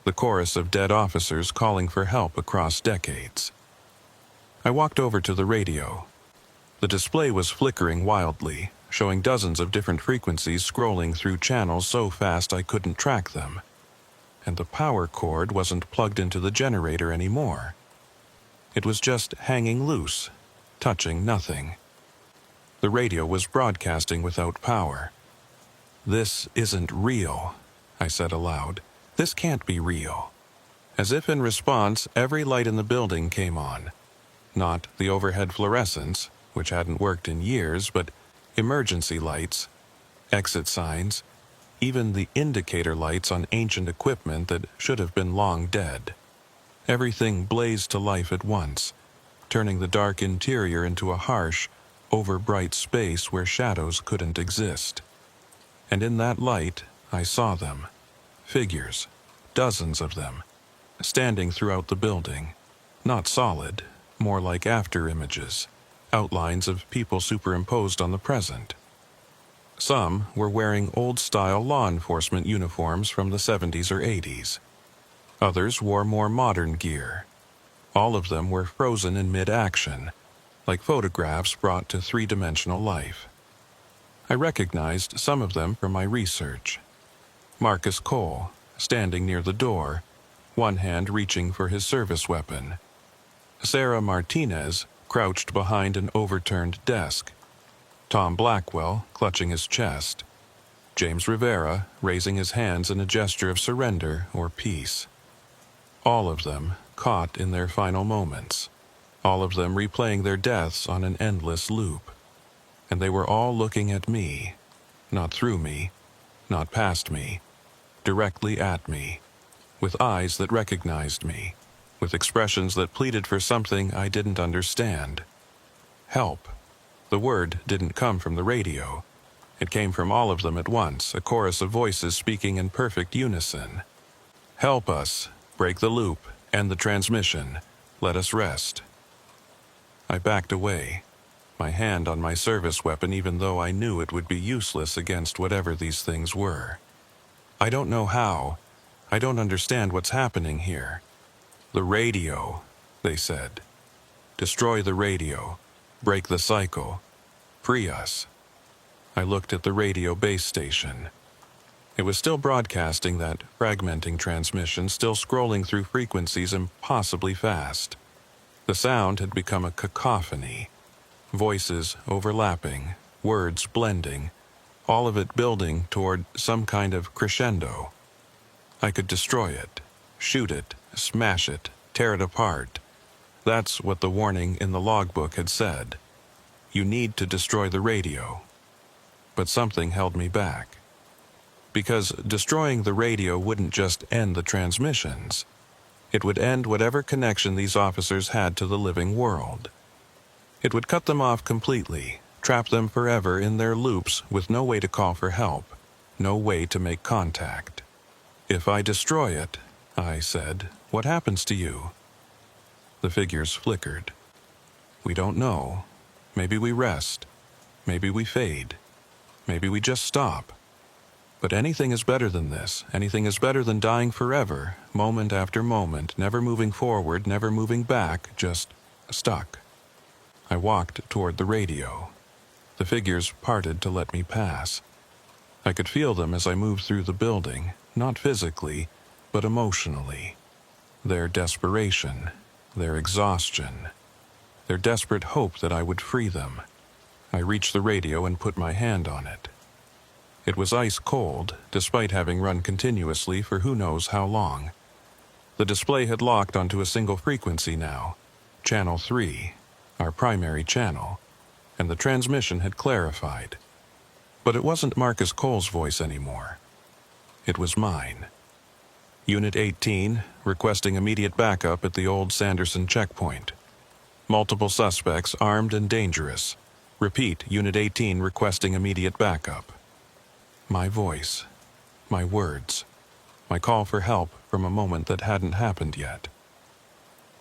The chorus of dead officers calling for help across decades. I walked over to the radio, The display was flickering wildly, showing dozens of different frequencies scrolling through channels so fast I couldn't track them. And the power cord wasn't plugged into the generator anymore. It was just hanging loose, touching nothing. The radio was broadcasting without power. "This isn't real," I said aloud. "This can't be real." As if in response, every light in the building came on. Not the overhead fluorescents, which hadn't worked in years, but emergency lights, exit signs, even the indicator lights on ancient equipment that should have been long dead. Everything blazed to life at once, turning the dark interior into a harsh, overbright space where shadows couldn't exist. And in that light, I saw them. Figures, dozens of them, standing throughout the building. Not solid, more like after-images, outlines of people superimposed on the present. Some were wearing old-style law enforcement uniforms from the 70s or 80s. Others wore more modern gear. All of them were frozen in mid-action, like photographs brought to three-dimensional life. I recognized some of them from my research. Marcus Cole, standing near the door, one hand reaching for his service weapon. Sarah Martinez, crouched behind an overturned desk. Tom Blackwell, clutching his chest. James Rivera, raising his hands in a gesture of surrender or peace. All of them caught in their final moments. All of them replaying their deaths on an endless loop. And they were all looking at me. Not through me, not past me, directly at me, with eyes that recognized me, with expressions that pleaded for something I didn't understand. Help. The word didn't come from the radio. It came from all of them at once, a chorus of voices speaking in perfect unison. "Help us. Break the loop. End the transmission. Let us rest." I backed away, my hand on my service weapon even though I knew it would be useless against whatever these things were. I don't know how. I don't understand what's happening here. "The radio," they said. "Destroy the radio. Break the cycle. Free us." I looked at the radio base station. It was still broadcasting that fragmenting transmission, still scrolling through frequencies impossibly fast. The sound had become a cacophony. Voices overlapping, words blending, all of it building toward some kind of crescendo. I could destroy it, shoot it, smash it, tear it apart. That's what the warning in the logbook had said. You need to destroy the radio. But something held me back. Because destroying the radio wouldn't just end the transmissions. It would end whatever connection these officers had to the living world. It would cut them off completely, trap them forever in their loops with no way to call for help, no way to make contact. "If I destroy it," I said, "what happens to you?" The figures flickered. "We don't know. Maybe we rest. Maybe we fade. Maybe we just stop. But anything is better than this. Anything is better than dying forever, moment after moment, never moving forward, never moving back, just stuck." I walked toward the radio. The figures parted to let me pass. I could feel them as I moved through the building, not physically, but emotionally. Their desperation, their exhaustion, their desperate hope that I would free them. I reached the radio and put my hand on it. It was ice cold, despite having run continuously for who knows how long. The display had locked onto a single frequency now, Channel 3, our primary channel, and the transmission had clarified. But it wasn't Marcus Cole's voice anymore. It was mine. Unit 18, requesting immediate backup at the old Sanderson checkpoint. Multiple suspects armed and dangerous. Repeat, Unit 18 requesting immediate backup. My voice, my words, my call for help from a moment that hadn't happened yet.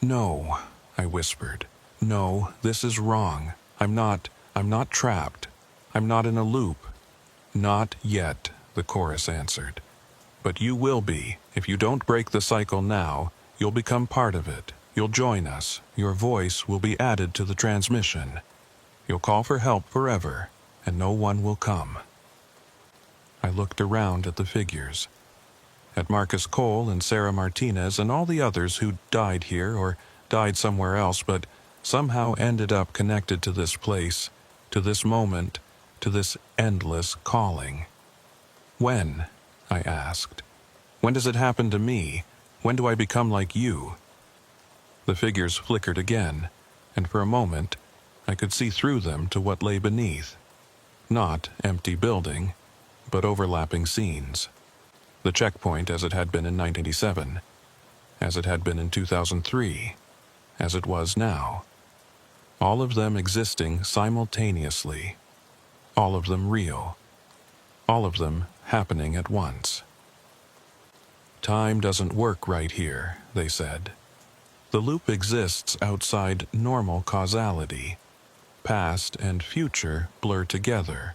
"No," I whispered. "No, this is wrong. I'm not trapped. I'm not in a loop." "Not yet," the chorus answered. "But you will be. If you don't break the cycle now, you'll become part of it. You'll join us. Your voice will be added to the transmission." You'll call for help forever, and no one will come. I looked around at the figures. At Marcus Cole and Sarah Martinez and all the others who died here or died somewhere else but somehow ended up connected to this place, to this moment, to this endless calling. When? I asked. When does it happen to me? When do I become like you? The figures flickered again, and for a moment I could see through them to what lay beneath. Not empty building, but overlapping scenes. The checkpoint as it had been in 1987, as it had been in 2003, as it was now. All of them existing simultaneously. All of them real. All of them happening at once. Time doesn't work right here, they said. The loop exists outside normal causality. Past and future blur together.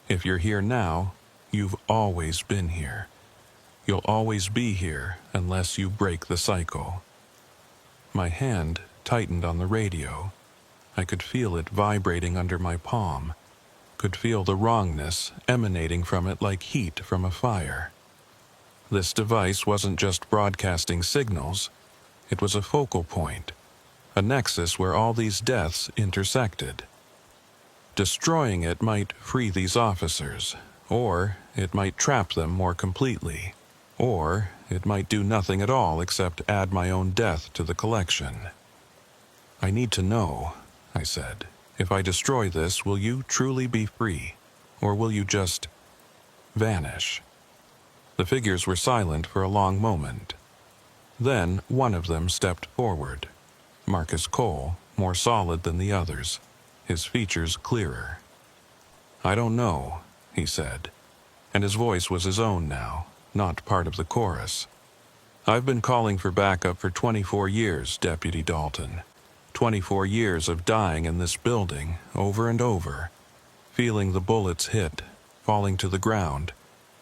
If you're here now, you've always been here. You'll always be here unless you break the cycle. My hand tightened on the radio. I could feel it vibrating under my palm, could feel the wrongness emanating from it like heat from a fire. This device wasn't just broadcasting signals, it was a focal point, a nexus where all these deaths intersected. Destroying it might free these officers, or it might trap them more completely, or it might do nothing at all except add my own death to the collection. I need to know, I said. If I destroy this, will you truly be free, or will you just vanish? The figures were silent for a long moment. Then one of them stepped forward. Marcus Cole, more solid than the others, his features clearer. I don't know, he said, and his voice was his own now, not part of the chorus. I've been calling for backup for 24 years, Deputy Dalton. 24 years of dying in this building, over and over, feeling the bullets hit, falling to the ground,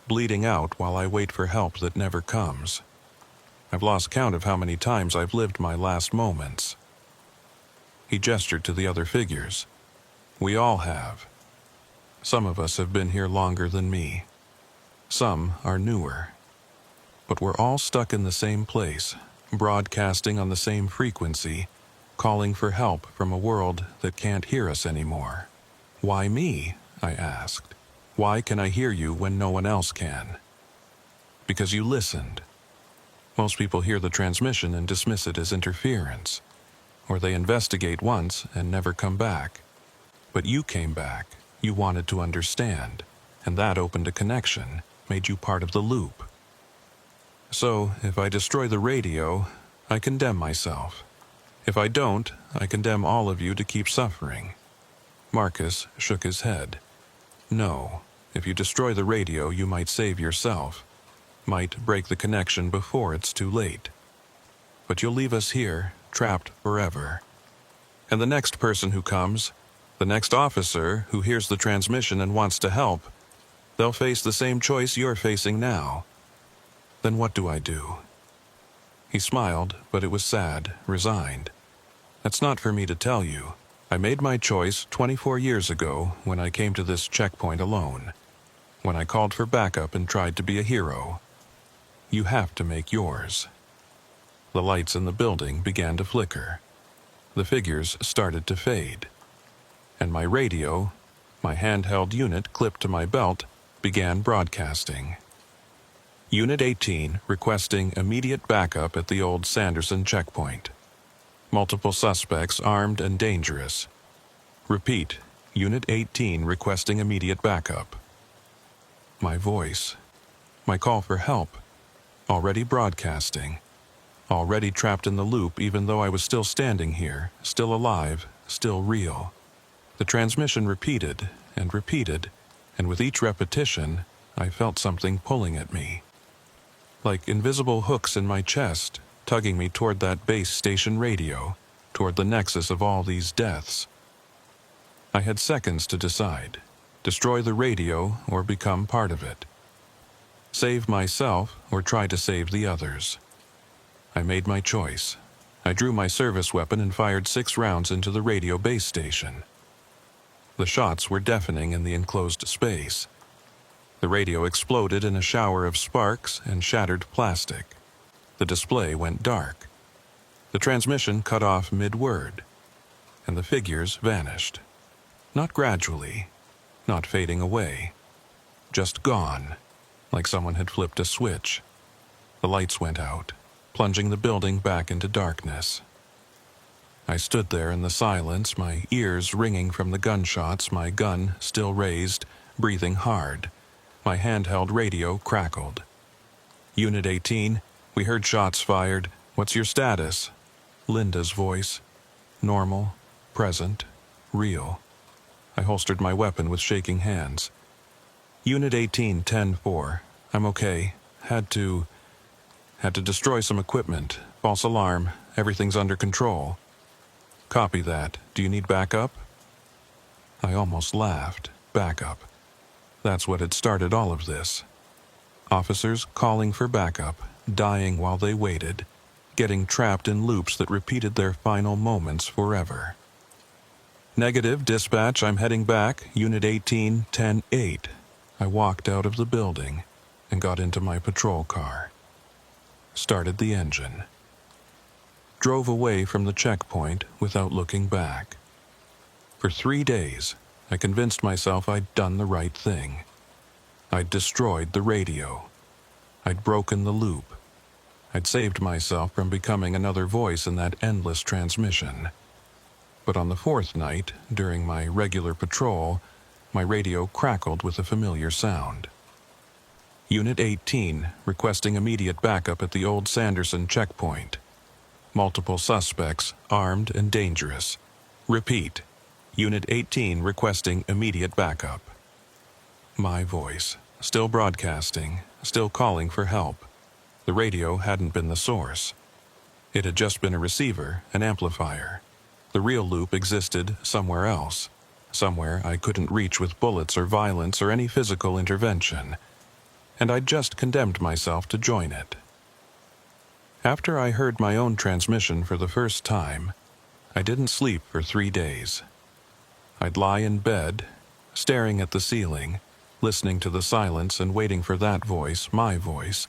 bleeding out while I wait for help that never comes. I've lost count of how many times I've lived my last moments. He gestured to the other figures. We all have. Some of us have been here longer than me. Some are newer. But we're all stuck in the same place, broadcasting on the same frequency, calling for help from a world that can't hear us anymore. Why me? I asked. Why can I hear you when no one else can? Because you listened. Most people hear the transmission and dismiss it as interference, or they investigate once and never come back. But you came back. You wanted to understand, and that opened a connection, made you part of the loop. So, if I destroy the radio, I condemn myself. If I don't, I condemn all of you to keep suffering. Marcus shook his head. No, if you destroy the radio, you might save yourself, might break the connection before it's too late. But you'll leave us here, trapped forever. And the next person who comes, the next officer who hears the transmission and wants to help, they'll face the same choice you're facing now. Then what do I do? He smiled, but it was sad, resigned. That's not for me to tell you. I made my choice 24 years ago when I came to this checkpoint alone, when I called for backup and tried to be a hero. You have to make yours. The lights in the building began to flicker. The figures started to fade. And my radio, my handheld unit clipped to my belt, began broadcasting. Unit 18 requesting immediate backup at the old Sanderson checkpoint. Multiple suspects armed and dangerous. Repeat, Unit 18 requesting immediate backup. My voice, my call for help, already broadcasting, already trapped in the loop even though I was still standing here, still alive, still real. The transmission repeated, and with each repetition, I felt something pulling at me. Like invisible hooks in my chest, tugging me toward that base station radio, toward the nexus of all these deaths. I had seconds to decide. Destroy the radio or become part of it. Save myself or try to save the others. I made my choice. I drew my service weapon and fired 6 rounds into the radio base station. The shots were deafening in the enclosed space. The radio exploded in a shower of sparks and shattered plastic. The display went dark. The transmission cut off mid-word, and the figures vanished. Not gradually, not fading away, just gone, like someone had flipped a switch. The lights went out, plunging the building back into darkness. I stood there in the silence, my ears ringing from the gunshots, my gun still raised, breathing hard. My handheld radio crackled. Unit 18, we heard shots fired. What's your status? Linda's voice. Normal, present, real. I holstered my weapon with shaking hands. Unit 18, 10-4. I'm okay. Had to destroy some equipment. False alarm. Everything's under control. Copy that. Do you need backup? I almost laughed. Backup. That's what had started all of this. Officers calling for backup, dying while they waited, getting trapped in loops that repeated their final moments forever. Negative, dispatch, I'm heading back. Unit 18, 10-8. I walked out of the building and got into my patrol car. Started the engine. Drove away from the checkpoint without looking back. For 3 days, I convinced myself I'd done the right thing. I'd destroyed the radio. I'd broken the loop. I'd saved myself from becoming another voice in that endless transmission. But on the 4th night, during my regular patrol, my radio crackled with a familiar sound. Unit 18, requesting immediate backup at the old Sanderson checkpoint. Multiple suspects, armed and dangerous. Repeat. Unit 18 requesting immediate backup. My voice, still broadcasting, still calling for help. The radio hadn't been the source. It had just been a receiver, an amplifier. The real loop existed somewhere else, somewhere I couldn't reach with bullets or violence or any physical intervention, and I'd just condemned myself to join it. After I heard my own transmission for the first time, I didn't sleep for 3 days. I'd lie in bed, staring at the ceiling, listening to the silence and waiting for that voice, my voice,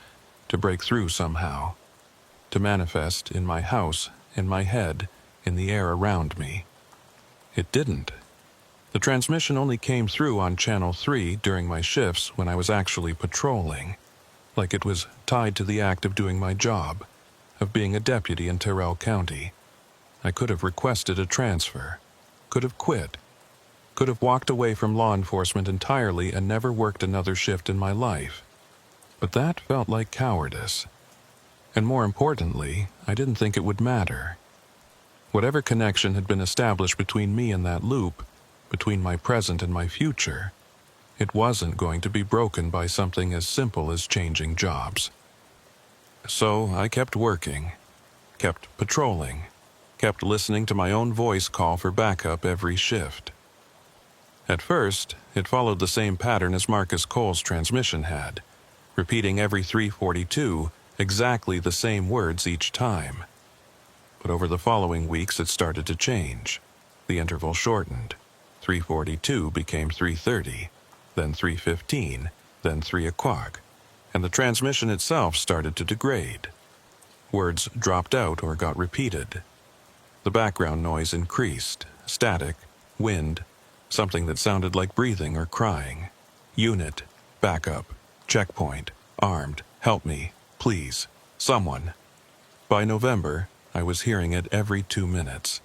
to break through somehow, to manifest in my house, in my head, in the air around me. It didn't. The transmission only came through on Channel 3 during my shifts when I was actually patrolling, like it was tied to the act of doing my job, of being a deputy in Tyrrell County. I could have requested a transfer, could have quit, could have walked away from law enforcement entirely and never worked another shift in my life. But that felt like cowardice. And more importantly, I didn't think it would matter. Whatever connection had been established between me and that loop, between my present and my future, it wasn't going to be broken by something as simple as changing jobs. So I kept working, kept patrolling, kept listening to my own voice call for backup every shift. At first, it followed the same pattern as Marcus Cole's transmission had, repeating every 342 exactly the same words each time. But over the following weeks it started to change. The interval shortened. 342 became 330, then 315, then 3 o'clock, and the transmission itself started to degrade. Words dropped out or got repeated. The background noise increased, static, wind, something that sounded like breathing or crying. Unit, backup, checkpoint, armed, help me, please, someone. By November, I was hearing it every 2 minutes.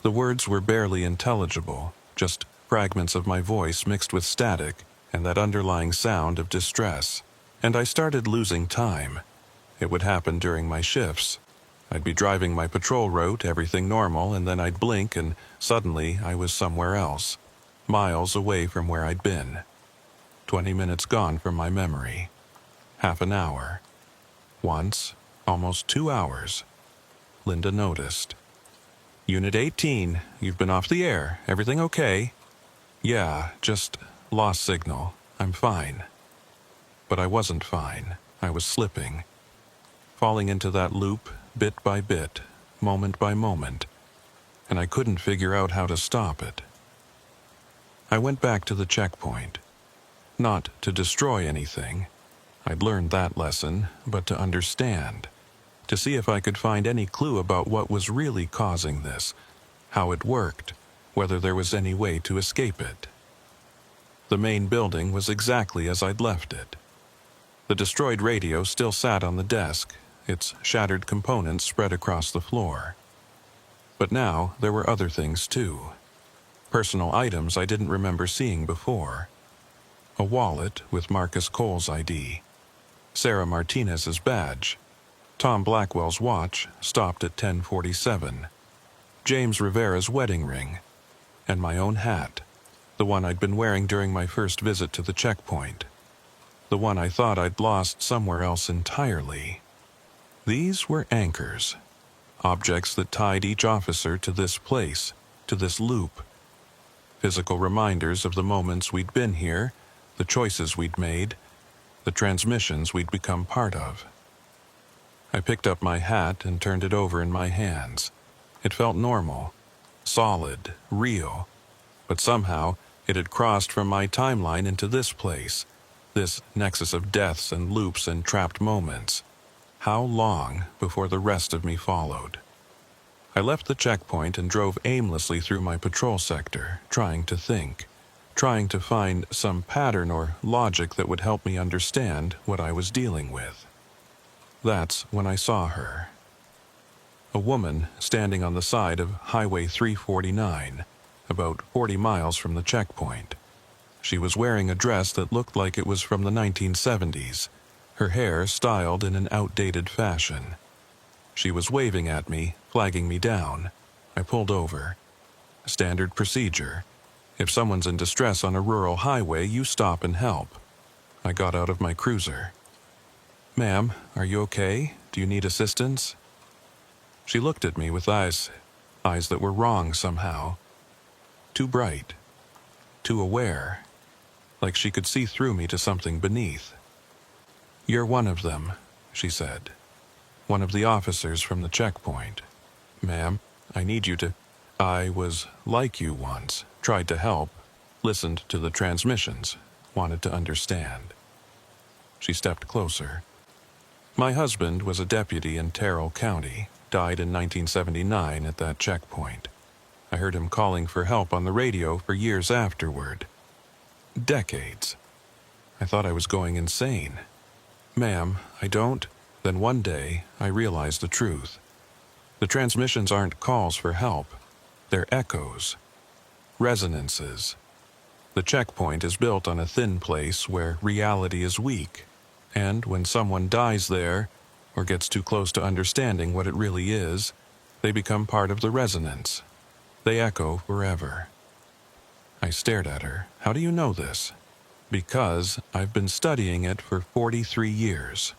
The words were barely intelligible, just fragments of my voice mixed with static and that underlying sound of distress. And I started losing time. It would happen during my shifts. I'd be driving my patrol route, everything normal, and then I'd blink and suddenly I was somewhere else, miles away from where I'd been. 20 minutes gone from my memory. Half an hour. Once, almost 2 hours. Linda noticed. Unit 18, you've been off the air. Everything okay? Yeah, just lost signal. I'm fine. But I wasn't fine. I was slipping. Falling into that loop, bit by bit, moment by moment, and I couldn't figure out how to stop it. I went back to the checkpoint. Not to destroy anything. I'd learned that lesson, but to understand. To see if I could find any clue about what was really causing this, how it worked, whether there was any way to escape it. The main building was exactly as I'd left it. The destroyed radio still sat on the desk, its shattered components spread across the floor. But now there were other things too. Personal items I didn't remember seeing before. A wallet with Marcus Cole's ID. Sarah Martinez's badge. Tom Blackwell's watch, stopped at 10:47. James Rivera's wedding ring. And my own hat. The one I'd been wearing during my first visit to the checkpoint. The one I thought I'd lost somewhere else entirely. These were anchors. Objects that tied each officer to this place, to this loop. Physical reminders of the moments we'd been here, the choices we'd made, the transmissions we'd become part of. I picked up my hat and turned it over in my hands. It felt normal, solid, real, but somehow it had crossed from my timeline into this place, this nexus of deaths and loops and trapped moments. How long before the rest of me followed? I left the checkpoint and drove aimlessly through my patrol sector, trying to think, trying to find some pattern or logic that would help me understand what I was dealing with. That's when I saw her. A woman standing on the side of Highway 349, about 40 miles from the checkpoint. She was wearing a dress that looked like it was from the 1970s, her hair styled in an outdated fashion. She was waving at me, flagging me down. I pulled over. Standard procedure. If someone's in distress on a rural highway, you stop and help. I got out of my cruiser. "Ma'am, are you okay? Do you need assistance?" She looked at me with eyes that were wrong somehow. Too bright. Too aware. Like she could see through me to something beneath. "You're one of them," she said. "One of the officers from the checkpoint. Ma'am, I need you to..." I was like you once, tried to help, listened to the transmissions, wanted to understand. She stepped closer. My husband was a deputy in Terrell County, died in 1979 at that checkpoint. I heard him calling for help on the radio for years afterward. Decades. I thought I was going insane. "Ma'am, I don't..." Then one day, I realized the truth. The transmissions aren't calls for help. They're echoes. Resonances. The checkpoint is built on a thin place where reality is weak, and when someone dies there, or gets too close to understanding what it really is, they become part of the resonance. They echo forever. I stared at her. "How do you know this?" "Because I've been studying it for 43 years.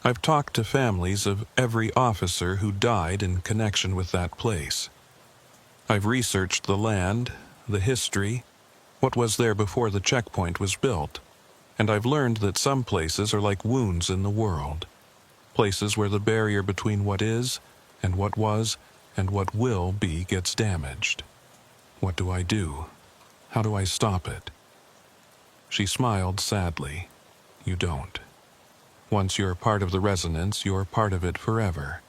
I've talked to families of every officer who died in connection with that place. I've researched the land, the history, what was there before the checkpoint was built, and I've learned that some places are like wounds in the world, places where the barrier between what is and what was and what will be gets damaged. What do I do? How do I stop it?" She smiled sadly. "You don't. Once you're part of the resonance, you're part of it forever.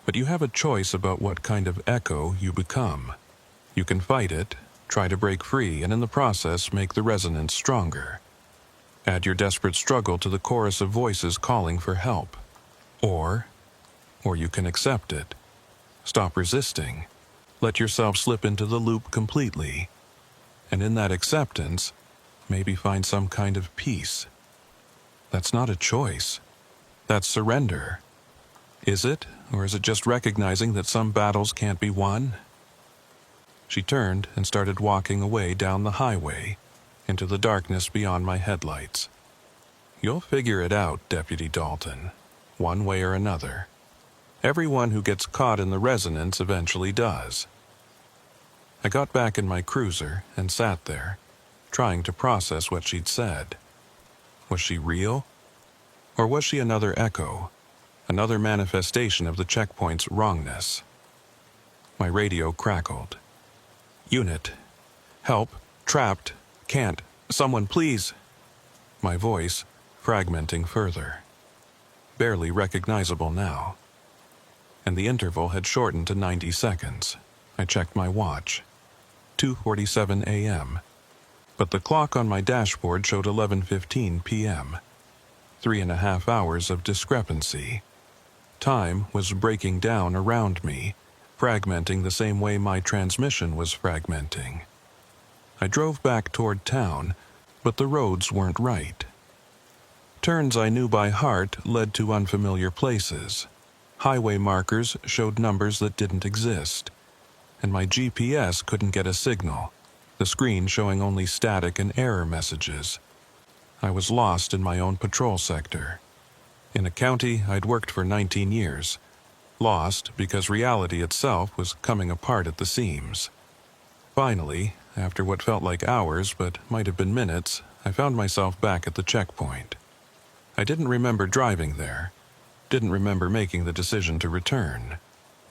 But you have a choice about what kind of echo you become. You can fight it, try to break free, and in the process make the resonance stronger. Add your desperate struggle to the chorus of voices calling for help. Or you can accept it. Stop resisting. Let yourself slip into the loop completely. And in that acceptance, maybe find some kind of peace. That's not a choice. That's surrender. Is it, or is it just recognizing that some battles can't be won?" She turned and started walking away down the highway, into the darkness beyond my headlights. "You'll figure it out, Deputy Dalton, one way or another. Everyone who gets caught in the resonance eventually does." I got back in my cruiser and sat there, trying to process what she'd said. Was she real? Or was she another echo, another manifestation of the checkpoint's wrongness? My radio crackled. "Unit, help, Trapped. Can't. Someone please. My voice fragmenting further. Barely recognizable now. And the interval had shortened to 90 seconds. I checked my watch. 2:47 a.m. But the clock on my dashboard showed 11:15 p.m. 3.5 hours of discrepancy. Time was breaking down around me, fragmenting the same way my transmission was fragmenting. I drove back toward town, but the roads weren't right. Turns I knew by heart led to unfamiliar places. Highway markers showed numbers that didn't exist, and my GPS couldn't get a signal, the screen showing only static and error messages. I was lost in my own patrol sector. In a county I'd worked for 19 years. Lost because reality itself was coming apart at the seams. Finally, after what felt like hours but might have been minutes, I found myself back at the checkpoint. I didn't remember driving there. Didn't remember making the decision to return.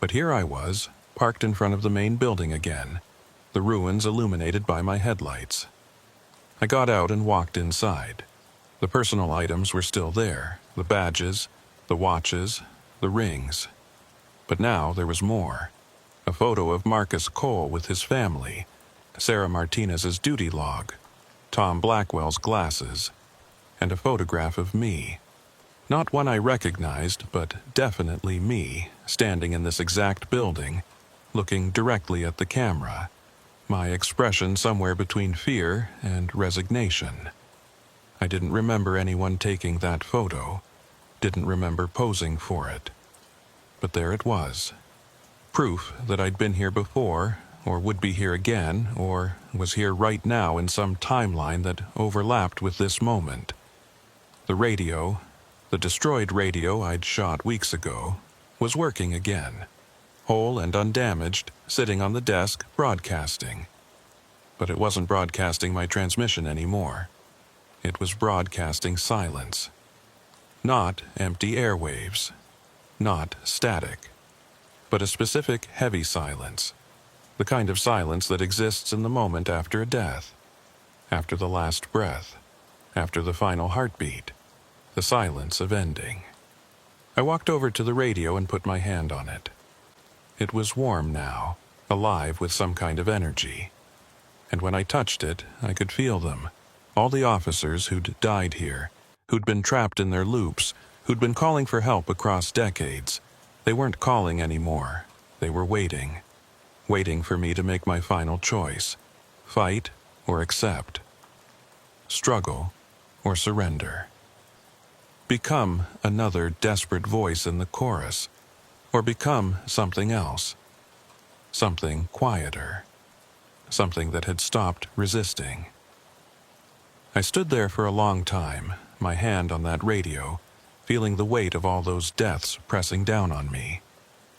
But here I was, parked in front of the main building again, the ruins illuminated by my headlights. I got out and walked inside. The personal items were still there, the badges, the watches, the rings. But now there was more. A photo of Marcus Cole with his family, Sarah Martinez's duty log, Tom Blackwell's glasses, and a photograph of me. Not one I recognized, but definitely me, standing in this exact building, looking directly at the camera, my expression somewhere between fear and resignation. I didn't remember anyone taking that photo, didn't remember posing for it. But there it was. Proof that I'd been here before, or would be here again, or was here right now in some timeline that overlapped with this moment. The radio, the destroyed radio I'd shot weeks ago, was working again, whole and undamaged, sitting on the desk, broadcasting. But it wasn't broadcasting my transmission anymore. It was broadcasting silence. Not empty airwaves. Not static. But a specific heavy silence. The kind of silence that exists in the moment after a death. After the last breath. After the final heartbeat. The silence of ending. I walked over to the radio and put my hand on it. It was warm now, alive with some kind of energy. And when I touched it, I could feel them. All the officers who'd died here, who'd been trapped in their loops, who'd been calling for help across decades. They weren't calling anymore. They were waiting. Waiting for me to make my final choice. Fight or accept. Struggle or surrender. Become another desperate voice in the chorus, or become something else. Something quieter. Something that had stopped resisting. I stood there for a long time, my hand on that radio, feeling the weight of all those deaths pressing down on me,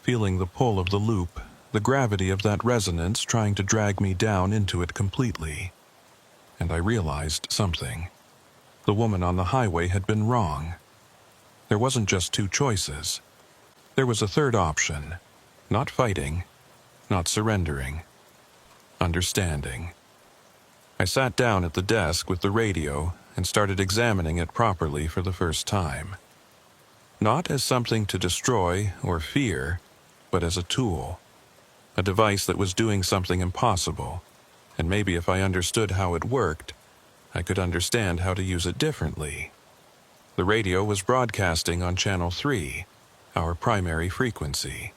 feeling the pull of the loop, the gravity of that resonance trying to drag me down into it completely. And I realized something. The woman on the highway had been wrong. There wasn't just two choices. There was a third option. Not fighting, not surrendering. Understanding. I sat down at the desk with the radio and started examining it properly for the first time. Not as something to destroy or fear, but as a tool. A device that was doing something impossible, and maybe if I understood how it worked, I could understand how to use it differently. The radio was broadcasting on channel 3, our primary frequency.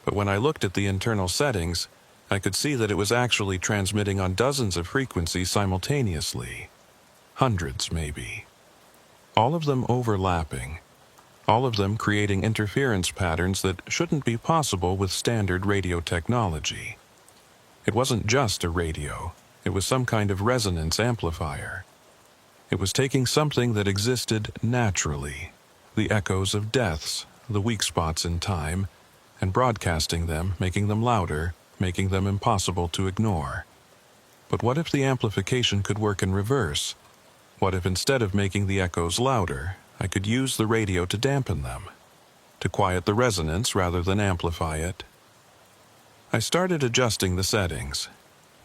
But when I looked at the internal settings, I could see that it was actually transmitting on dozens of frequencies simultaneously. Hundreds, maybe. All of them overlapping. All of them creating interference patterns that shouldn't be possible with standard radio technology. It wasn't just a radio. It was some kind of resonance amplifier. It was taking something that existed naturally, the echoes of deaths, the weak spots in time, and broadcasting them, making them louder, making them impossible to ignore. But what if the amplification could work in reverse? What if instead of making the echoes louder, I could use the radio to dampen them, to quiet the resonance rather than amplify it? I started adjusting the settings.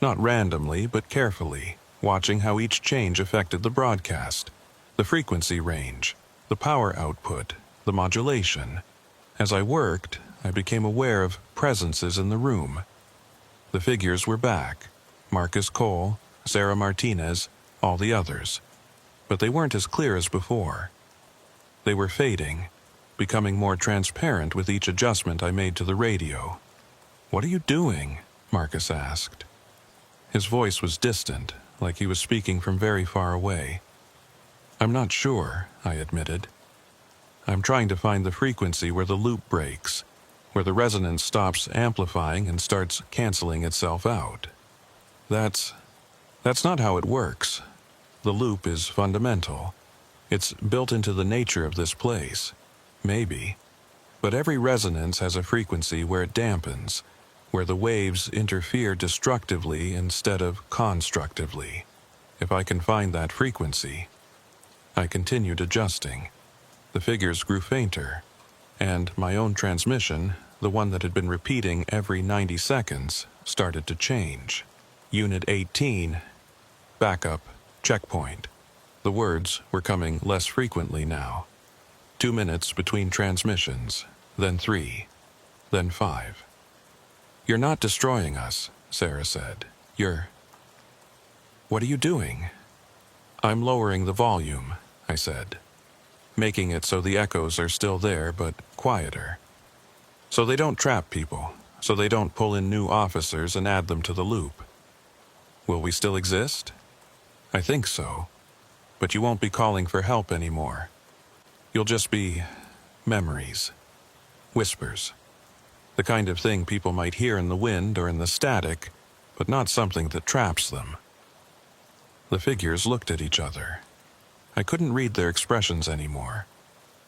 Not randomly, but carefully, watching how each change affected the broadcast, the frequency range, the power output, the modulation. As I worked, I became aware of presences in the room. The figures were back: Marcus Cole, Sarah Martinez, all the others. But they weren't as clear as before. They were fading, becoming more transparent with each adjustment I made to the radio. "What are you doing?" Marcus asked. His voice was distant, like he was speaking from very far away. "I'm not sure," I admitted. "I'm trying to find the frequency where the loop breaks, where the resonance stops amplifying and starts canceling itself out. That's not how it works. The loop is fundamental. It's built into the nature of this place. Maybe. But every resonance has a frequency where it dampens, where the waves interfere destructively instead of constructively. If I can find that frequency." I continued adjusting. The figures grew fainter, and my own transmission, the one that had been repeating every 90 seconds, started to change. "Unit 18, backup, checkpoint." The words were coming less frequently now. 2 minutes between transmissions, then 3, then 5. "You're not destroying us," Sarah said. What are you doing?" "I'm lowering the volume," I said, "making it so the echoes are still there but quieter. So they don't trap people, so they don't pull in new officers and add them to the loop." "Will we still exist?" "I think so. But you won't be calling for help anymore. You'll just be memories, whispers, the kind of thing people might hear in the wind or in the static, but not something that traps them." The figures looked at each other. I couldn't read their expressions anymore.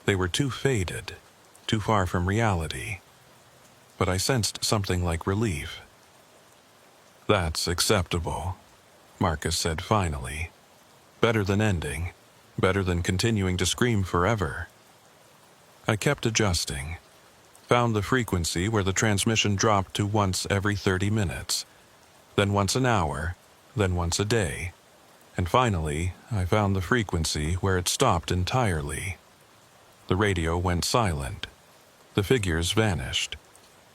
They were too faded, too far from reality. But I sensed something like relief. "That's acceptable," Marcus said finally. "Better than ending. Better than continuing to scream forever." I kept adjusting. Found the frequency where the transmission dropped to once every 30 minutes. Then once an hour. Then once a day. And finally, I found the frequency where it stopped entirely. The radio went silent. The figures vanished.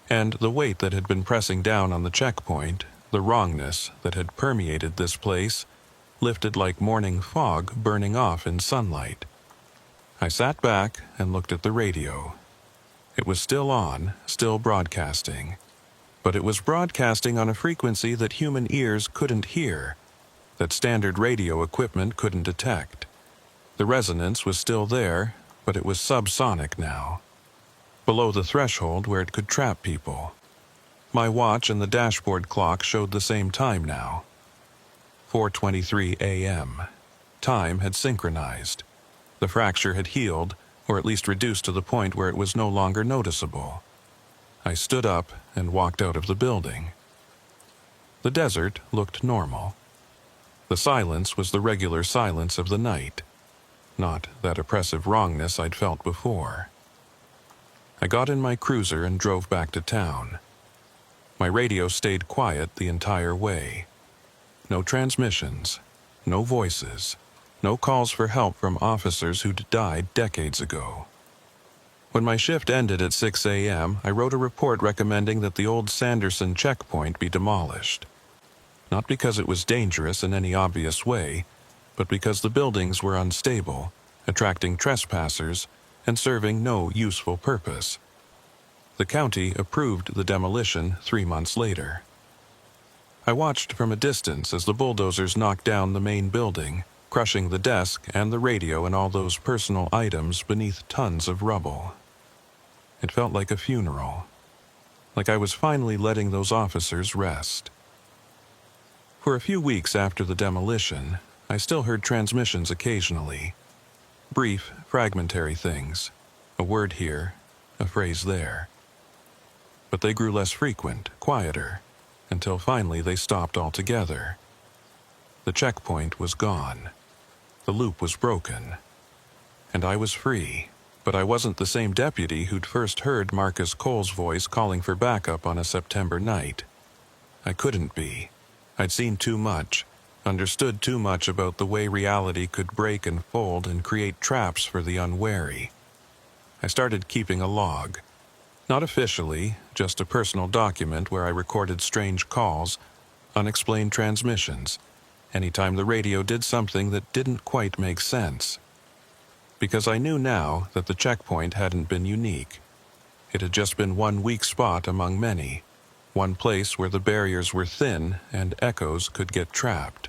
And the weight that had been pressing down on the checkpoint, the wrongness that had permeated this place, lifted like morning fog burning off in sunlight. I sat back and looked at the radio. It was still on, still broadcasting. But it was broadcasting on a frequency that human ears couldn't hear, that standard radio equipment couldn't detect. The resonance was still there, but it was subsonic now, below the threshold where it could trap people. My watch and the dashboard clock showed the same time now. 4:23 a.m. Time had synchronized. The fracture had healed, or at least reduced to the point where it was no longer noticeable. I stood up and walked out of the building. The desert looked normal. The silence was the regular silence of the night, not that oppressive wrongness I'd felt before. I got in my cruiser and drove back to town. My radio stayed quiet the entire way. No transmissions, no voices, no calls for help from officers who'd died decades ago. When my shift ended at 6 a.m., I wrote a report recommending that the old Sanderson checkpoint be demolished. Not because it was dangerous in any obvious way, but because the buildings were unstable, attracting trespassers, and serving no useful purpose. The county approved the demolition 3 months later. I watched from a distance as the bulldozers knocked down the main building, crushing the desk and the radio and all those personal items beneath tons of rubble. It felt like a funeral, like I was finally letting those officers rest. For a few weeks after the demolition, I still heard transmissions occasionally. Brief, fragmentary things, a word here, a phrase there. But they grew less frequent, quieter, until finally they stopped altogether. The checkpoint was gone. The loop was broken. And I was free, but I wasn't the same deputy who'd first heard Marcus Cole's voice calling for backup on a September night. I couldn't be. I'd seen too much, understood too much about the way reality could break and fold and create traps for the unwary. I started keeping a log. Not officially, just a personal document where I recorded strange calls, unexplained transmissions, anytime the radio did something that didn't quite make sense. Because I knew now that the checkpoint hadn't been unique. It had just been one weak spot among many, one place where the barriers were thin and echoes could get trapped.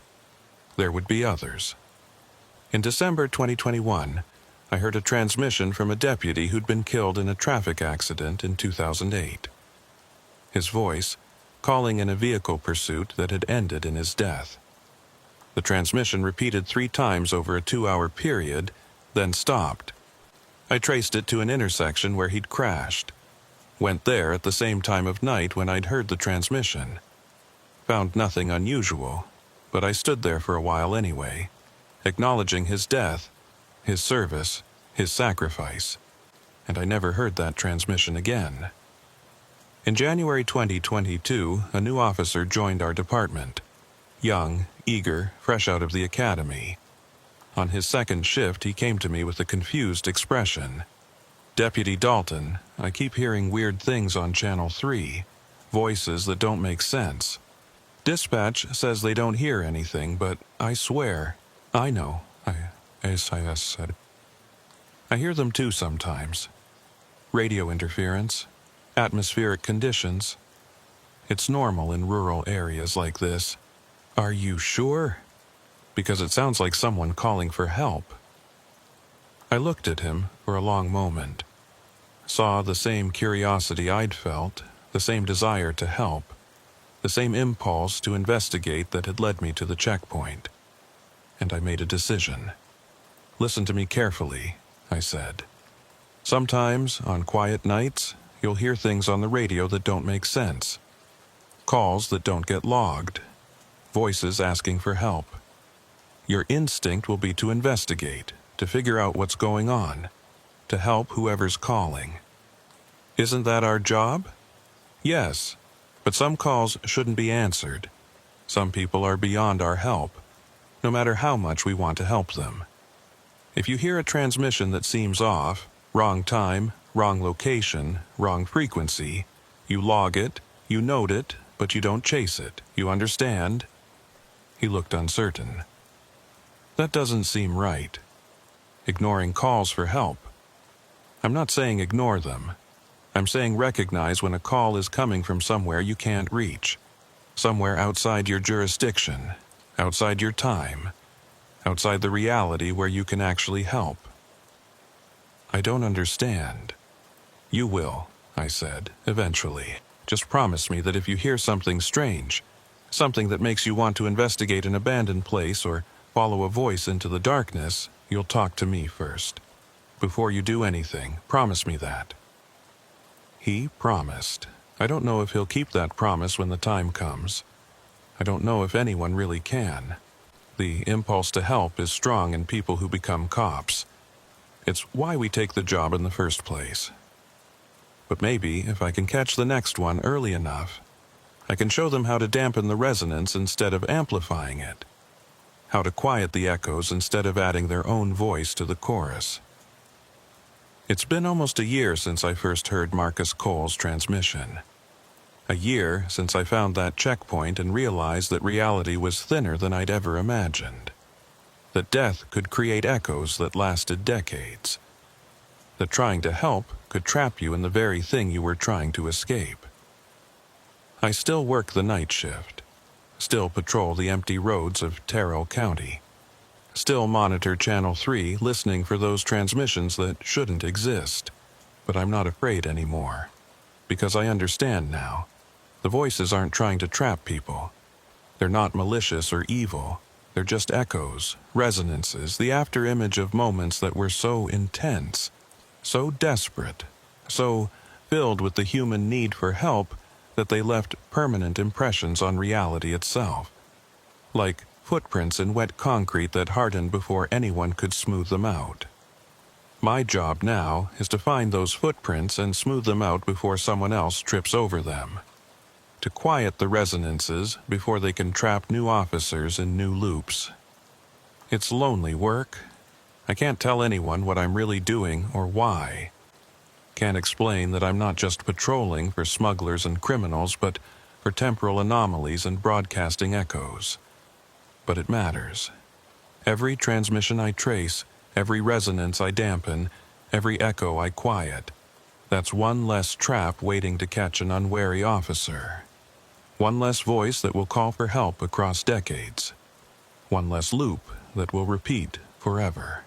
There would be others. In December 2021, I heard a transmission from a deputy who'd been killed in a traffic accident in 2008. His voice, calling in a vehicle pursuit that had ended in his death. The transmission repeated 3 times over a 2-hour period, then stopped. I traced it to an intersection where he'd crashed. Went there at the same time of night when I'd heard the transmission. Found nothing unusual, but I stood there for a while anyway, acknowledging his death, his service, his sacrifice, and I never heard that transmission again. In January 2022, a new officer joined our department. Young, eager, fresh out of the academy. On his second shift, he came to me with a confused expression. "Deputy Dalton, I keep hearing weird things on Channel 3, voices that don't make sense. Dispatch says they don't hear anything, but I swear, I know, I said. I hear them too sometimes. Radio interference, atmospheric conditions. It's normal in rural areas like this. Are you sure? Because it sounds like someone calling for help." I looked at him for a long moment. Saw the same curiosity I'd felt, the same desire to help, the same impulse to investigate that had led me to the checkpoint. And I made a decision. "Listen to me carefully," I said. "Sometimes, on quiet nights, you'll hear things on the radio that don't make sense. Calls that don't get logged. Voices asking for help. Your instinct will be to investigate, to figure out what's going on, to help whoever's calling. Isn't that our job? Yes, but some calls shouldn't be answered. Some people are beyond our help, no matter how much we want to help them. If you hear a transmission that seems off, wrong time, wrong location, wrong frequency, you log it, you note it, but you don't chase it. You understand?" He looked uncertain. "That doesn't seem right. Ignoring calls for help. I'm not saying ignore them. I'm saying recognize when a call is coming from somewhere you can't reach, somewhere outside your jurisdiction, outside your time, outside the reality where you can actually help." "I don't understand." "You will," I said, "eventually. Just promise me that if you hear something strange, something that makes you want to investigate an abandoned place or follow a voice into the darkness, you'll talk to me first. Before you do anything, promise me that." He promised. I don't know if he'll keep that promise when the time comes. I don't know if anyone really can. The impulse to help is strong in people who become cops. It's why we take the job in the first place. But maybe if I can catch the next one early enough, I can show them how to dampen the resonance instead of amplifying it, how to quiet the echoes instead of adding their own voice to the chorus. It's been almost a year since I first heard Marcus Cole's transmission. A year since I found that checkpoint and realized that reality was thinner than I'd ever imagined. That death could create echoes that lasted decades. That trying to help could trap you in the very thing you were trying to escape. I still work the night shift. Still patrol the empty roads of Terrell County. Still monitor Channel 3, listening for those transmissions that shouldn't exist. But I'm not afraid anymore. Because I understand now. The voices aren't trying to trap people. They're not malicious or evil. They're just echoes, resonances, the afterimage of moments that were so intense, so desperate, so filled with the human need for help that they left permanent impressions on reality itself. Like footprints in wet concrete that hardened before anyone could smooth them out. My job now is to find those footprints and smooth them out before someone else trips over them. to quiet the resonances before they can trap new officers in new loops. It's lonely work. I can't tell anyone what I'm really doing or why. Can't explain that I'm not just patrolling for smugglers and criminals, but for temporal anomalies and broadcasting echoes. But it matters. Every transmission I trace, every resonance I dampen, every echo I quiet, that's one less trap waiting to catch an unwary officer. One less voice that will call for help across decades. One less loop that will repeat forever.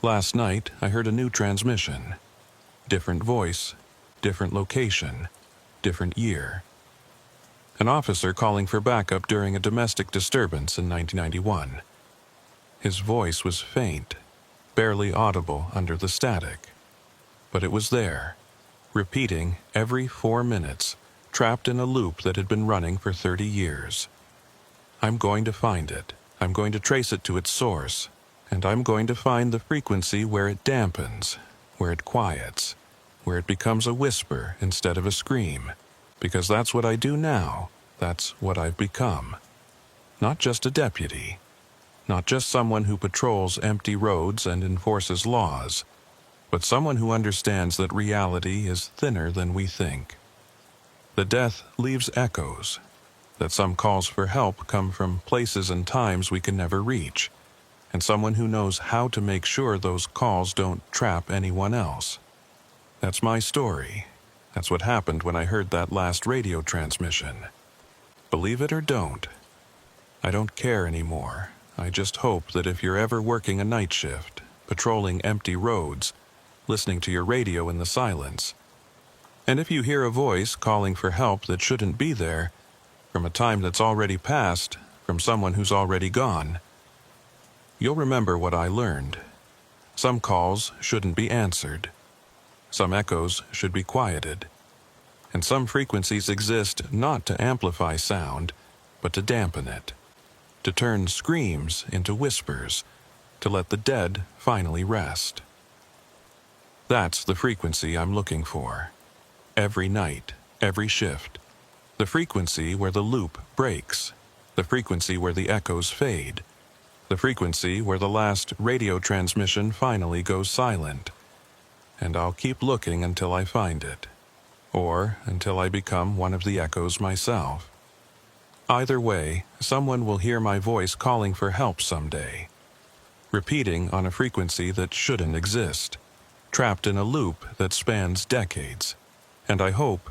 Last night, I heard a new transmission. Different voice, different location, different year. An officer calling for backup during a domestic disturbance in 1991. His voice was faint, barely audible under the static. But it was there, repeating every 4 minutes, trapped in a loop that had been running for 30 years. I'm going to find it. I'm going to trace it to its source. And I'm going to find the frequency where it dampens, where it quiets, where it becomes a whisper instead of a scream. Because that's what I do now. That's what I've become. Not just a deputy. Not just someone who patrols empty roads and enforces laws. But someone who understands that reality is thinner than we think. That death leaves echoes. That some calls for help come from places and times we can never reach. And someone who knows how to make sure those calls don't trap anyone else. That's my story. That's what happened when I heard that last radio transmission. Believe it or don't, I don't care anymore. I just hope that if you're ever working a night shift, patrolling empty roads, listening to your radio in the silence, and if you hear a voice calling for help that shouldn't be there, from a time that's already passed, from someone who's already gone, you'll remember what I learned. Some calls shouldn't be answered. Some echoes should be quieted. And some frequencies exist not to amplify sound, but to dampen it. To turn screams into whispers. To let the dead finally rest. That's the frequency I'm looking for. Every night, every shift. The frequency where the loop breaks. The frequency where the echoes fade. The frequency where the last radio transmission finally goes silent. And I'll keep looking until I find it. Or until I become one of the echoes myself. Either way, someone will hear my voice calling for help someday. Repeating on a frequency that shouldn't exist. Trapped in a loop that spans decades. And I hope,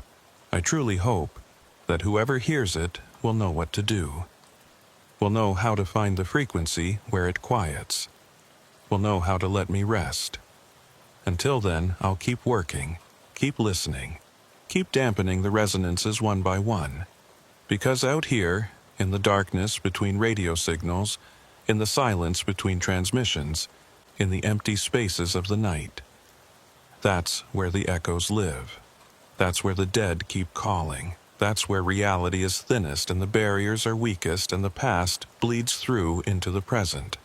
I truly hope, that whoever hears it will know what to do. Will know how to find the frequency where it quiets. Will know how to let me rest. Until then, I'll keep working, keep listening, keep dampening the resonances one by one. Because out here, in the darkness between radio signals, in the silence between transmissions, in the empty spaces of the night, that's where the echoes live. That's where the dead keep calling. That's where reality is thinnest and the barriers are weakest and the past bleeds through into the present.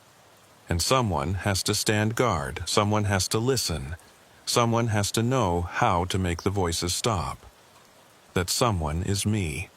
And someone has to stand guard, someone has to listen, someone has to know how to make the voices stop. That someone is me.